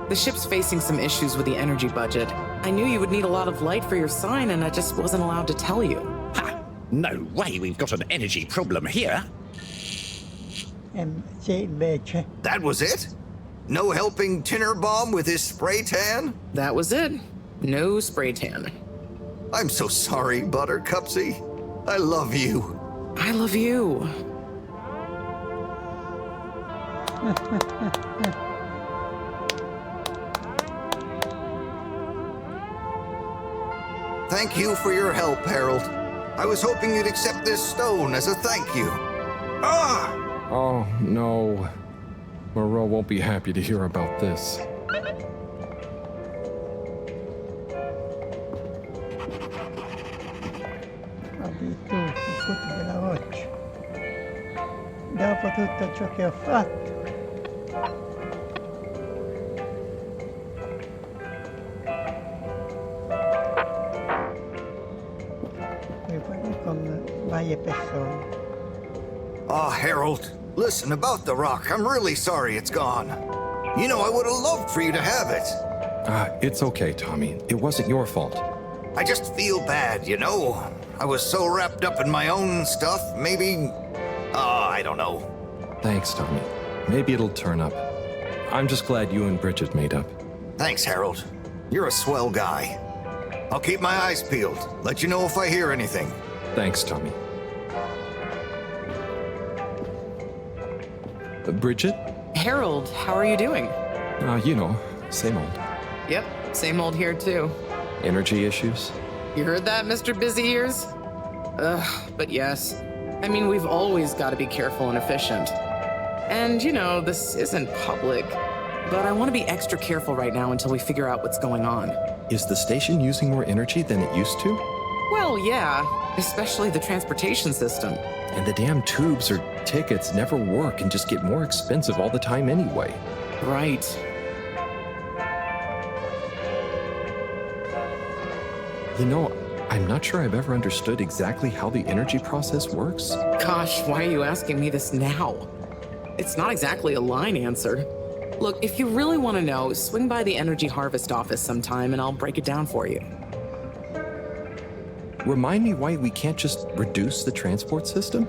The ship's facing some issues with the energy budget. I knew you would need a lot of light for your sign, and I just wasn't allowed to tell you. Ha! No way we've got an energy problem here. Sì, invece. That was it? No helping Tinnerbomb with his spray tan? That was it. No spray tan. I'm so sorry, Buttercupsy. I love you. I love you. Thank you for your help, Harold. I was hoping you'd accept this stone as a thank you. Ah! Oh, no. Moreau won't be happy to hear about this. Dopo tutto ciò che ho fatto. Con varie persone. Ah, Harold, listen, about the rock, I'm really sorry it's gone. You know, I would have loved for you to have it. It's okay, Tommy. It wasn't your fault. I just feel bad, you know? I was so wrapped up in my own stuff, maybe... I don't know. Thanks, Tommy. Maybe it'll turn up. I'm just glad you and Bridget made up. Thanks, Harold. You're a swell guy. I'll keep my eyes peeled. Let you know if I hear anything. Thanks, Tommy. Bridget? Harold, how are you doing? You know, same old. Yep, same old here too. Energy issues? You heard that, Mr. Busy Ears? But yes. I mean, we've always got to be careful and efficient. And, you know, this isn't public, but I want to be extra careful right now until we figure out what's going on. Is the station using more energy than it used to? Well, yeah, especially the transportation system. And the damn tubes or tickets never work and just get more expensive all the time anyway. Right. You know, I'm not sure I've ever understood exactly how the energy process works. Gosh, why are you asking me this now? It's not exactly a line answer. Look, if you really want to know, swing by the Energy Harvest office sometime and I'll break it down for you. Remind me why we can't just reduce the transport system?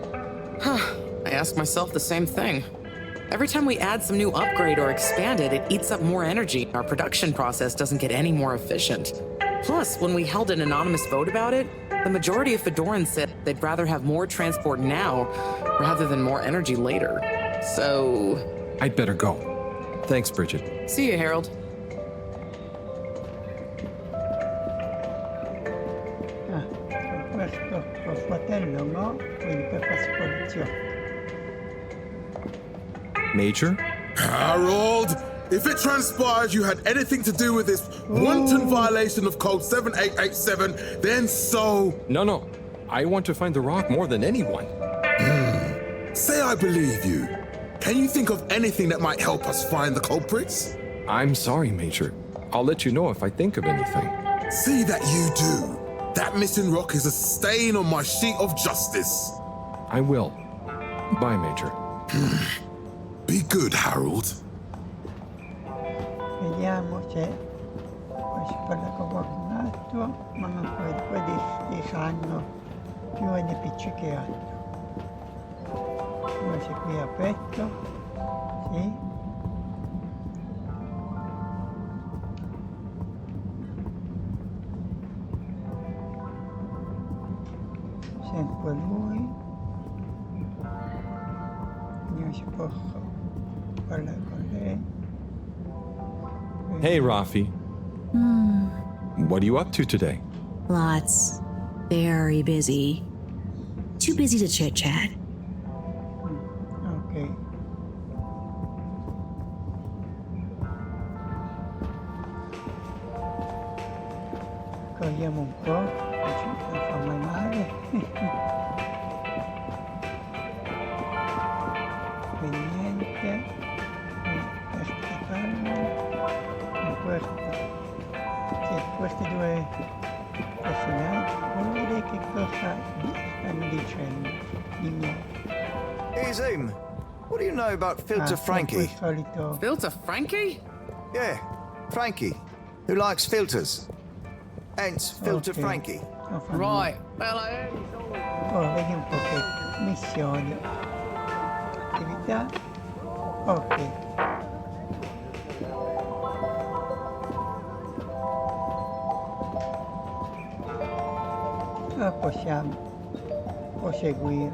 I ask myself the same thing. Every time we add some new upgrade or expand it, it eats up more energy. Our production process doesn't get any more efficient. Plus, when we held an anonymous vote about it, the majority of Fedorans said they'd rather have more transport now rather than more energy later. So... I'd better go. Thanks, Bridget. See you, Harold. Questo tuo fratello no, quindi per farsi polizia. Major? Harold! If it transpires you had anything to do with this wanton violation of Code 7887, then so... No. I want to find the rock more than anyone. Say I believe you. Can you think of anything that might help us find the culprits? I'm sorry, Major. I'll let you know if I think of anything. See that you do. That missing rock is a stain on my sheet of justice. I will. Bye, Major. Be good, Harold. Vediamo se poi si parla con qualcun altro, ma non credo, quelli sanno più NPC che altro. Invece qui è aperto, sì. Sempre lui. Vediamo se posso parlare con lei. Hey, Rafi. What are you up to today? Lots. Very busy. Too busy to chit-chat. Ok. Corriamo un po', così non fa mai male. Qui niente. Qui aspettarlo. Questi due personaggi, voglio vedere che cosa stanno dicendo di me. Hey Zoom, what do you know about Filter Frankie? Filter Frankie? Yeah, Frankie, who likes filters. Hence, Filter Frankie. Right, well I heard he's always... Oh, vedi un po' che missioni. Attività. Ok. Possiamo proseguire.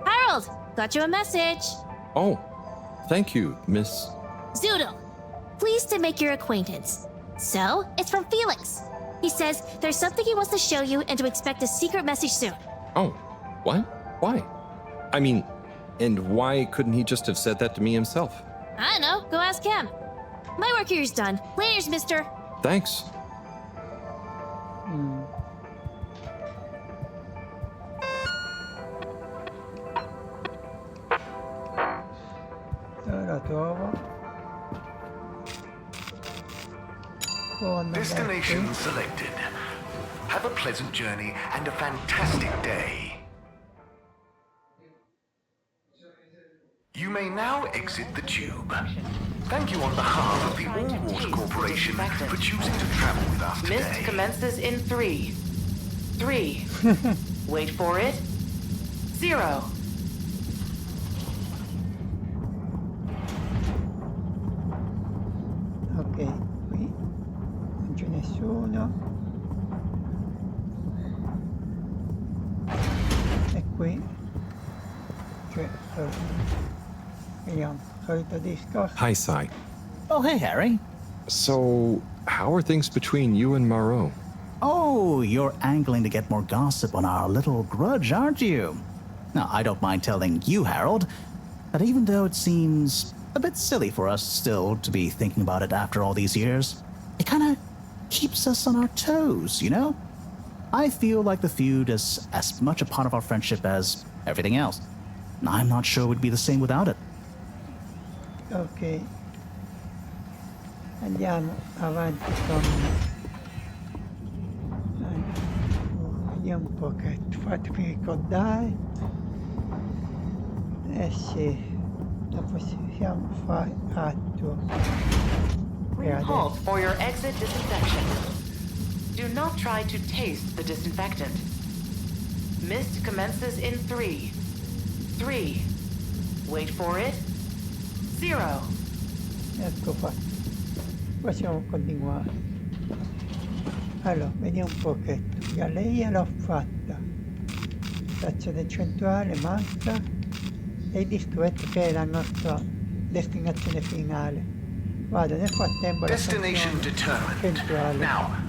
Harold, got you a message. Oh, thank you, Miss... Zoodle, pleased to make your acquaintance. So, it's from Felix. He says there's something he wants to show you and to expect a secret message soon. Oh, what? Why? I mean, and why couldn't he just have said that to me himself? I don't know, go ask him. My work here's done. Laters, mister. Thanks. Destination selected. Have a pleasant journey and a fantastic day. You may now exit the tube. Thank you on behalf of the All-Water Corporation for choosing to travel with us today. Mist commences in 3. 3. Wait for it. 0. Ok, qui non c'è nessuno. E qui c'è vediamo, solito discorso. Hi, Sai. Oh, hey, Harry. So, how are things between you and Marot? Oh, you're angling to get more gossip on our little grudge, aren't you? Now, I don't mind telling you, Harold, that even though it seems a bit silly for us still to be thinking about it after all these years, it kind of keeps us on our toes, you know? I feel like the feud is as much a part of our friendship as everything else. I'm not sure we'd be the same without it. Ok, andiamo avanti con... Vediamo un po' che fatemi ricordare. Sì, la possiamo fare atto. Halt for your exit disinfection. Do not try to taste the disinfectant. Mist commences in 3. 3. Wait for it. 0. Ecco qua. Possiamo continuare. Allora, vediamo un pochetto. Galleria l'ho fatta. Stazione centrale manca. E il distretto che è la nostra destinazione finale. Vado nel frattempo alla stazione centrale.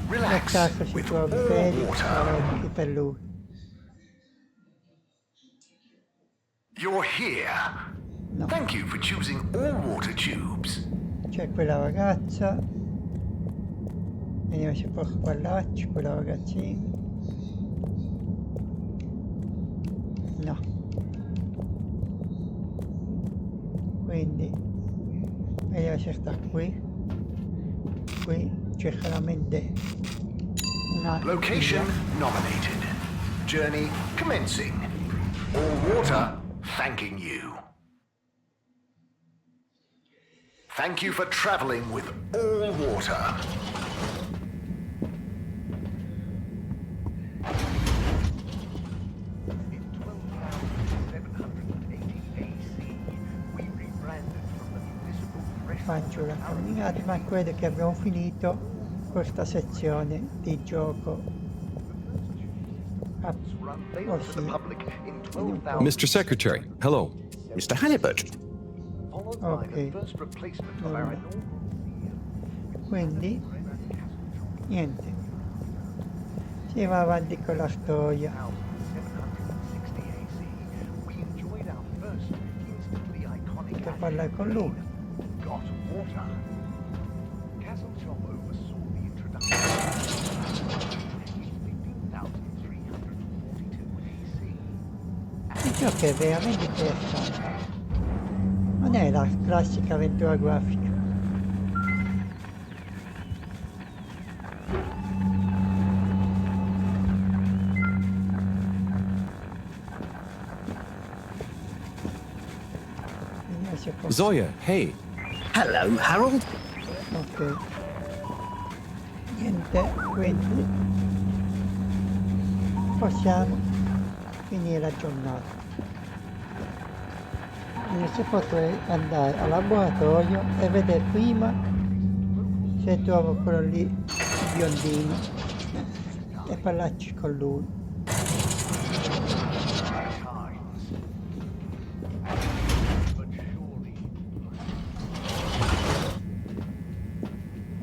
Nel caso si trovi Felix per lui. You're here. No. Thank you for choosing all water tubes. C'è quella ragazza. Vediamo se posso parlarci, quella ragazzina. No. Quindi vediamo se sta qui. Qui c'è solamente una Location nominated. Journey commencing. All water thanking you. Thank you for traveling with all water. Faccio la camminata, ma credo che abbiamo finito questa sezione di gioco. Mr. Secretary, hello. Mr. Halibut. Ok. Quindi, niente. Si va avanti con la storia. Devo parlare con lui. Il gioco è veramente interessante. Non è la classica avventura grafica. Zoya, hey. Hello, Harold. Ok. Niente, quindi possiamo finire la giornata. Adesso potrei andare al laboratorio e vedere prima se trovo quello lì biondino e parlarci con lui.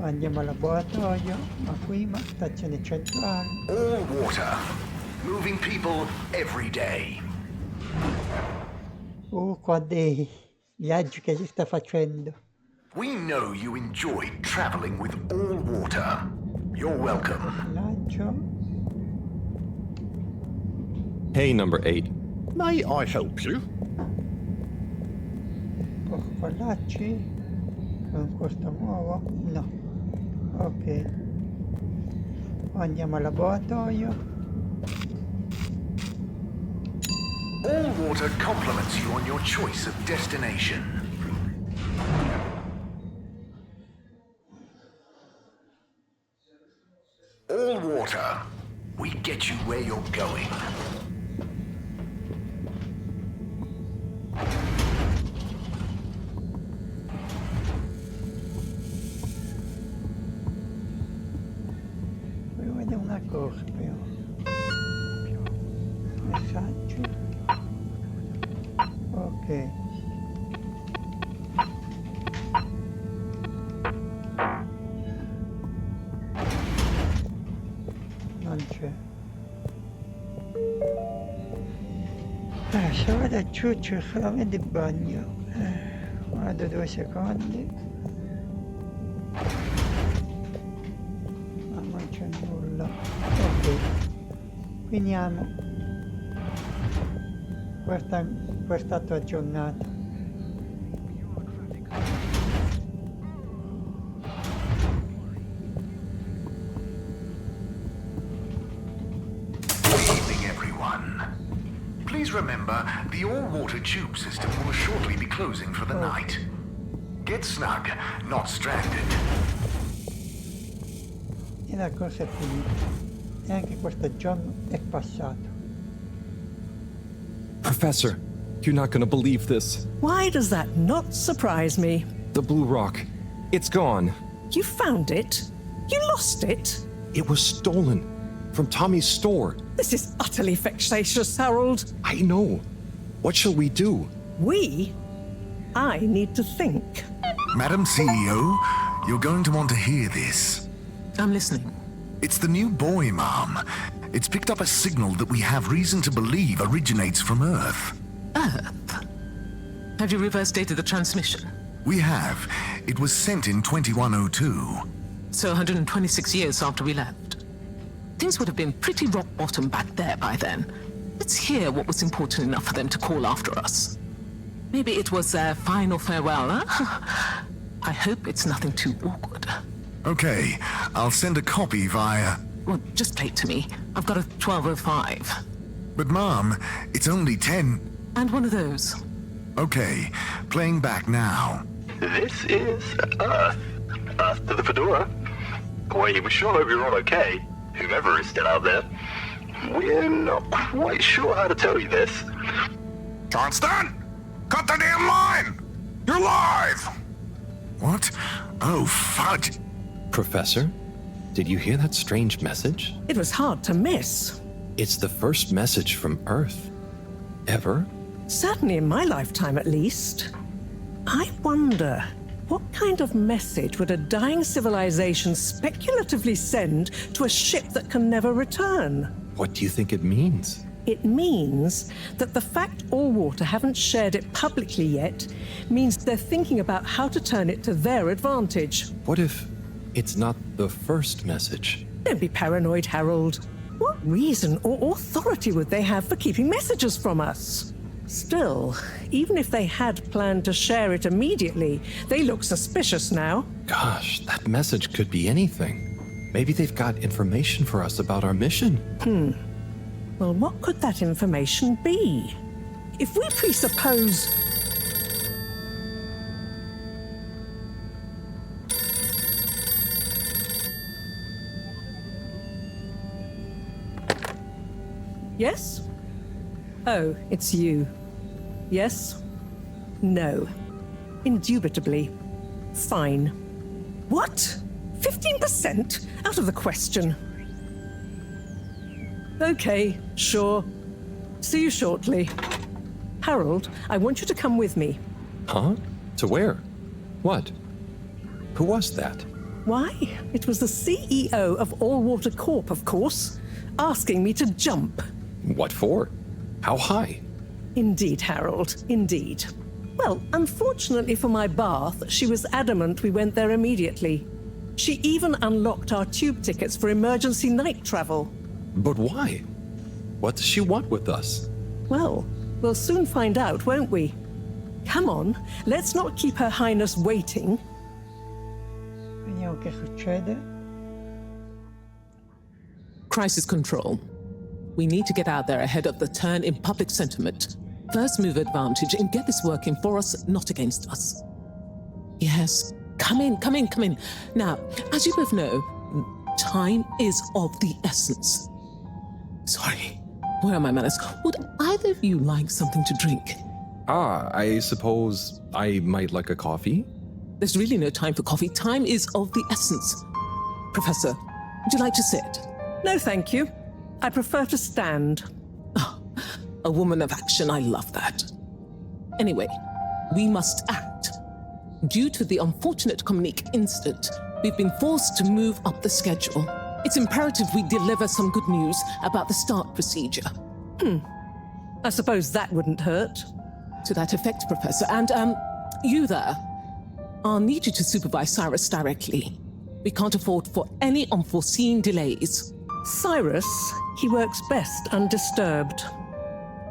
Andiamo al laboratorio, ma prima stazione centrale. All water, moving people every day. Qua dei viaggi che si sta facendo. We know you enjoyed traveling with all water. You're welcome. Hey, number 8. May I help you? Posso parlarci con questo nuovo? No. Ok. Andiamo al laboratorio. All water compliments you on your choice of destination. All water, we get you where you're going. Voglio vedere una cosa però. Messaggi. Ok. Non c'è. Se vado giù c'è solamente il bagno. Vado 2 secondi. Ma non c'è nulla. Ok. Finiamo questa tua giornata. Good evening, everyone. Please remember, the all-water tube system will shortly be closing for the night. Get snug, not stranded. E la cosa è finita. E anche questo giorno è passato. Professor, you're not gonna believe this. Why does that not surprise me? The blue rock. It's gone. You found it? You lost it? It was stolen from Tommy's store. This is utterly vexatious, Harold. I know. What shall we do? We? I need to think. Madam CEO, you're going to want to hear this. I'm listening. It's the new boy, Mom. It's picked up a signal that we have reason to believe originates from Earth. Earth? Have you reverse dated the transmission? We have. It was sent in 2102. So 126 years after we left. Things would have been pretty rock bottom back there by then. Let's hear what was important enough for them to call after us. Maybe it was their final farewell, huh? I hope it's nothing too awkward. Okay, I'll send a copy via... Well, just play it to me. I've got a 1205. But Mom, it's only 10... And one of those. Okay, playing back now. This is Earth. Earth to the Fedora. We sure hope you're all okay, whomever is still out there. We're not quite sure how to tell you this. Johnston! Cut the damn line! You're live! What? Oh, fudge! Professor, did you hear that strange message? It was hard to miss. It's the first message from Earth. Ever? Certainly in my lifetime, at least. I wonder, what kind of message would a dying civilization speculatively send to a ship that can never return? What do you think it means? It means that the fact Allwater haven't shared it publicly yet means they're thinking about how to turn it to their advantage. What if it's not the first message? Don't be paranoid, Harold. What reason or authority would they have for keeping messages from us? Still, even if they had planned to share it immediately, they look suspicious now. Gosh, that message could be anything. Maybe they've got information for us about our mission. Well, what could that information be? If we presuppose... Yes? Oh, it's you. Yes? No. Indubitably. Fine. What? 15%? Out of the question. Okay, sure. See you shortly. Harold, I want you to come with me. Huh? To where? What? Who was that? Why, it was the CEO of Allwater Corp, of course, asking me to jump. What for? How high? Indeed, Harold, indeed. Well, unfortunately for my bath, she was adamant we went there immediately. She even unlocked our tube tickets for emergency night travel. But why? What does she want with us? Well, we'll soon find out, won't we? Come on, let's not keep Her Highness waiting. Vediamo che succede. Crisis control. We need to get out there ahead of the turn in public sentiment. First move advantage and get this working for us, not against us. Yes, come in. Now, as you both know, time is of the essence. Sorry, where are my manners? Would either of you like something to drink? I suppose I might like a coffee? There's really no time for coffee. Time is of the essence. Professor, would you like to sit? No, thank you. I prefer to stand. Oh, a woman of action, I love that. Anyway, we must act. Due to the unfortunate Communique incident, we've been forced to move up the schedule. It's imperative we deliver some good news about the start procedure. I suppose that wouldn't hurt. To that effect, Professor. And, you there. I'll need you to supervise Cyrus directly. We can't afford for any unforeseen delays. Cyrus, he works best undisturbed.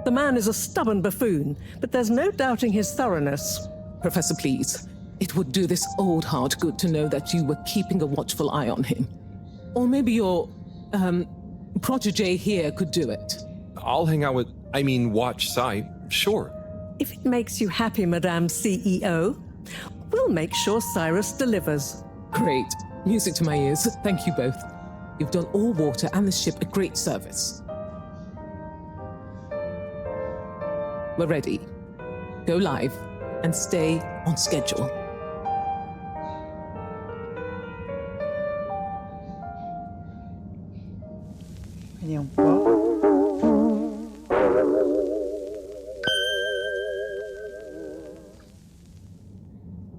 The man is a stubborn buffoon, but there's no doubting his thoroughness. Professor, please. It would do this old heart good to know that you were keeping a watchful eye on him. Or maybe your, protege here could do it. I'll hang out with, watch Cy, sure. If it makes you happy, Madame CEO, we'll make sure Cyrus delivers. Great. Music to my ears. Thank you both. You've done Allwater and the ship a great service. We're ready. Go live and stay on schedule. Vediamo un po'.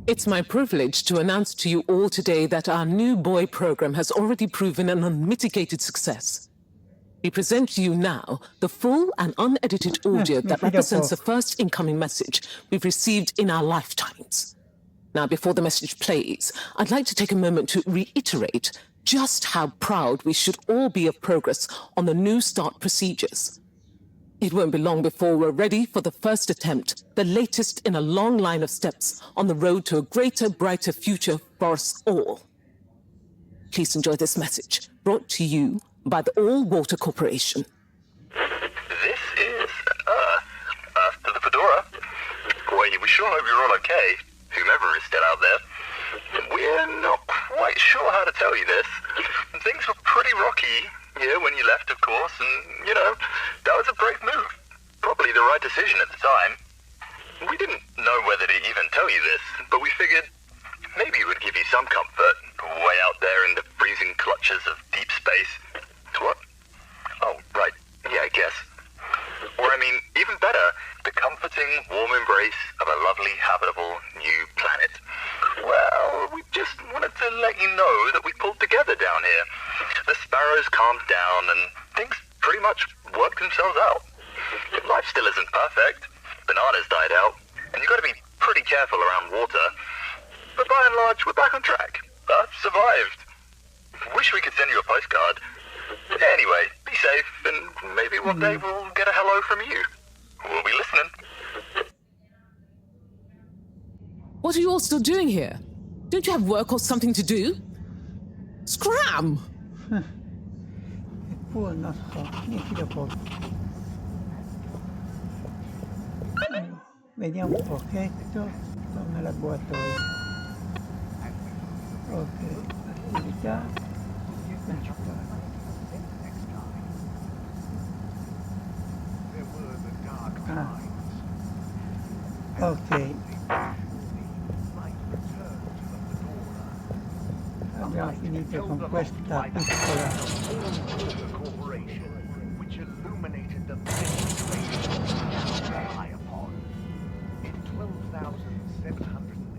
It's my privilege to announce to you all today that our new boy program has already proven an unmitigated success. We present to you now the full and unedited audio that represents the first incoming message we've received in our lifetimes. Now, before the message plays, I'd like to take a moment to reiterate just how proud we should all be of progress on the New Start procedures. It won't be long before we're ready for the first attempt, the latest in a long line of steps on the road to a greater, brighter future for us all. Please enjoy this message, brought to you by the All Water Corporation. This is Earth to the Fedora. We sure hope you're all okay, whomever is still out there. We're not quite sure how to tell you this. Things were pretty rocky here when you left, of course, and, you know, that was a brave move. Probably the right decision at the time. We didn't know whether to even tell you this, but we figured maybe it would give you some comfort way out there in the freezing clutches of deep space. What? Oh, right. Yeah, I guess. Or, I mean, even better, the comforting, warm embrace of a lovely, habitable new planet. Well, we just wanted to let you know that we pulled together down here. The sparrows calmed down and things pretty much worked themselves out. Life still isn't perfect. Bananas died out, and you've got to be pretty careful around water. But by and large, we're back on track. I've survived. Wish we could send you a postcard. Anyway, be safe, and maybe one day we'll get a hello from you. We'll be listening. What are you all still doing here? Don't you have work or something to do? Scram! Eppure non so, niente da poco. Vediamo un pochetto, torna al laboratorio. Ok, attività principale. Ok. Abbiamo finito con questa piccola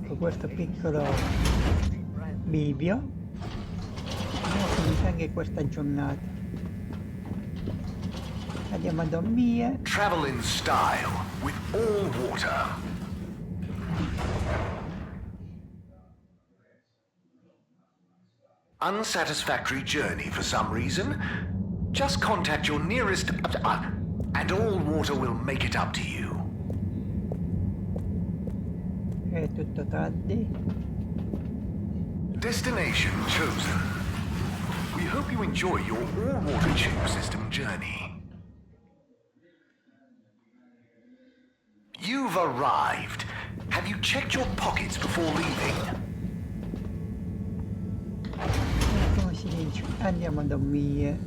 con questo piccolo bivio. Abbiamo finito anche questa giornata. Andiamo a dormire. Travel in style with all water. Unsatisfactory journey for some reason? Just contact your nearest and all water will make it up to you. È tutto tardi. Destination chosen. We hope you enjoy your all-water tube system journey. You've arrived. Have you checked your pockets before leaving? Come si dice? Andiamo a dormire.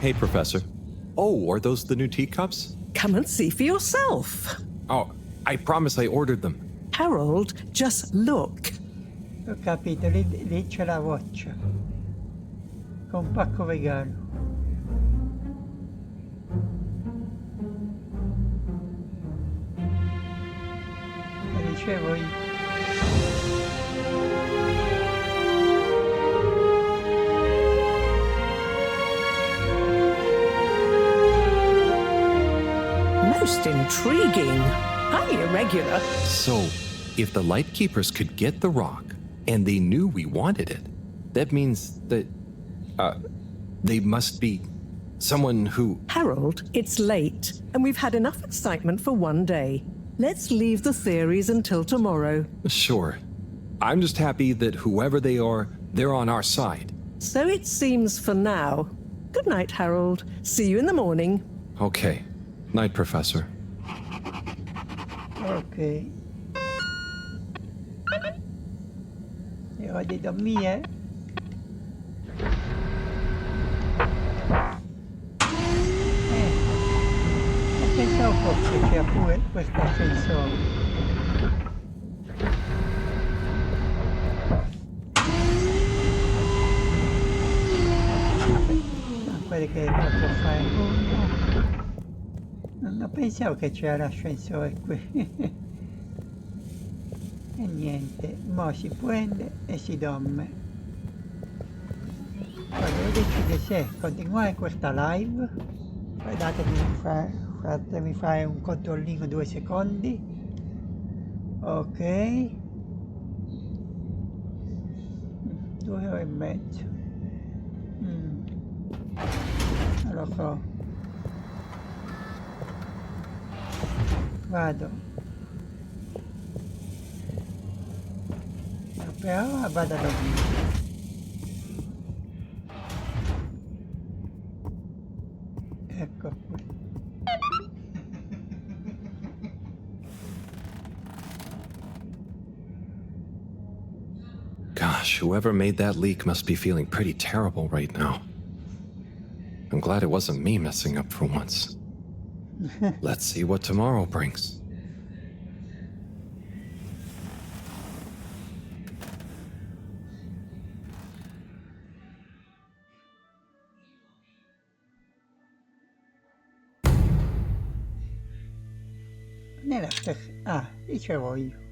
Hey, Professor. Oh, are those the new teacups? Come and see for yourself. Oh, I promise I ordered them. Harold, just look. Ho capito, lì c'è la roccia. Con pacco vegano. Ma dicevo io. Most intriguing. Highly irregular. So, if the Lightkeepers could get the rock, and they knew we wanted it, that means that, they must be someone who... Harold, it's late, and we've had enough excitement for one day. Let's leave the theories until tomorrow. Sure. I'm just happy that whoever they are, they're on our side. So it seems for now. Good night, Harold. See you in the morning. Okay. Night, Professor. Ok. È ora di dormire. Pensavo forse c'era pure questo ascensore. Quelli che posso fare non pensavo che c'era l'ascensore qui. E niente, mo si prende e si dorme. Poi devo decidere se continuare questa live. Poi fatemi fare un controllino 2 secondi. Ok. 2 ore e mezzo. Non lo so. Vado. Per ora vado a dormire. Ecco qui. Gosh, whoever made that leak must be feeling pretty terrible right now. I'm glad it wasn't me messing up for once. Let's see what tomorrow brings. Nella stessa... Ah, dicevo io.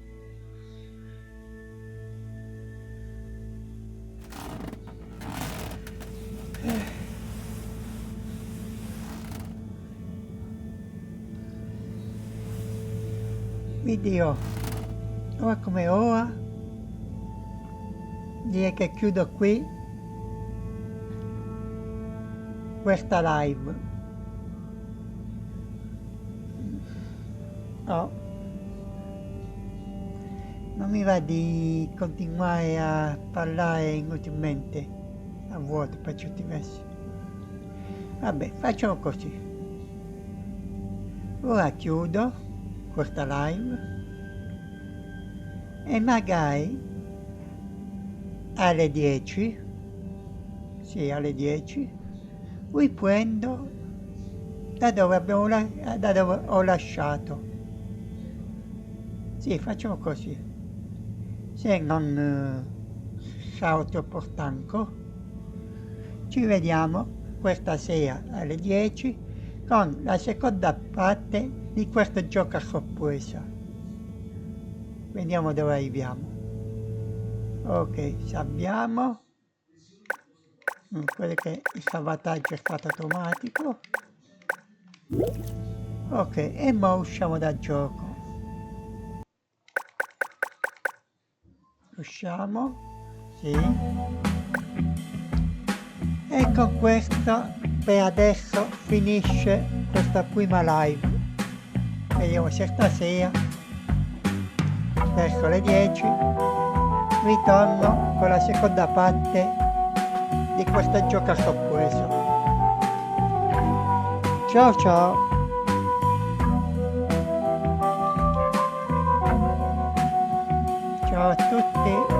Video, ora come ora, direi che chiudo qui questa live. No, non mi va di continuare a parlare inutilmente a vuoto per certi versi. Vabbè, facciamo così. Ora chiudo questa live e magari alle 10, sì, alle 10 riprendo da dove ho lasciato. Sì, facciamo così. Se non sarò troppo stanco, ci vediamo questa sera alle 10 con la seconda parte di questo gioco a sorpresa. Vediamo dove arriviamo. Ok, salviamo. Quello che il salvataggio è stato automatico. Ok, e ora usciamo dal gioco. Usciamo. Sì. E con questo per adesso finisce questa prima live. Vediamo se stasera verso le 10 ritorno con la seconda parte di questo gioco a sorpresa. Ciao ciao. Ciao a tutti.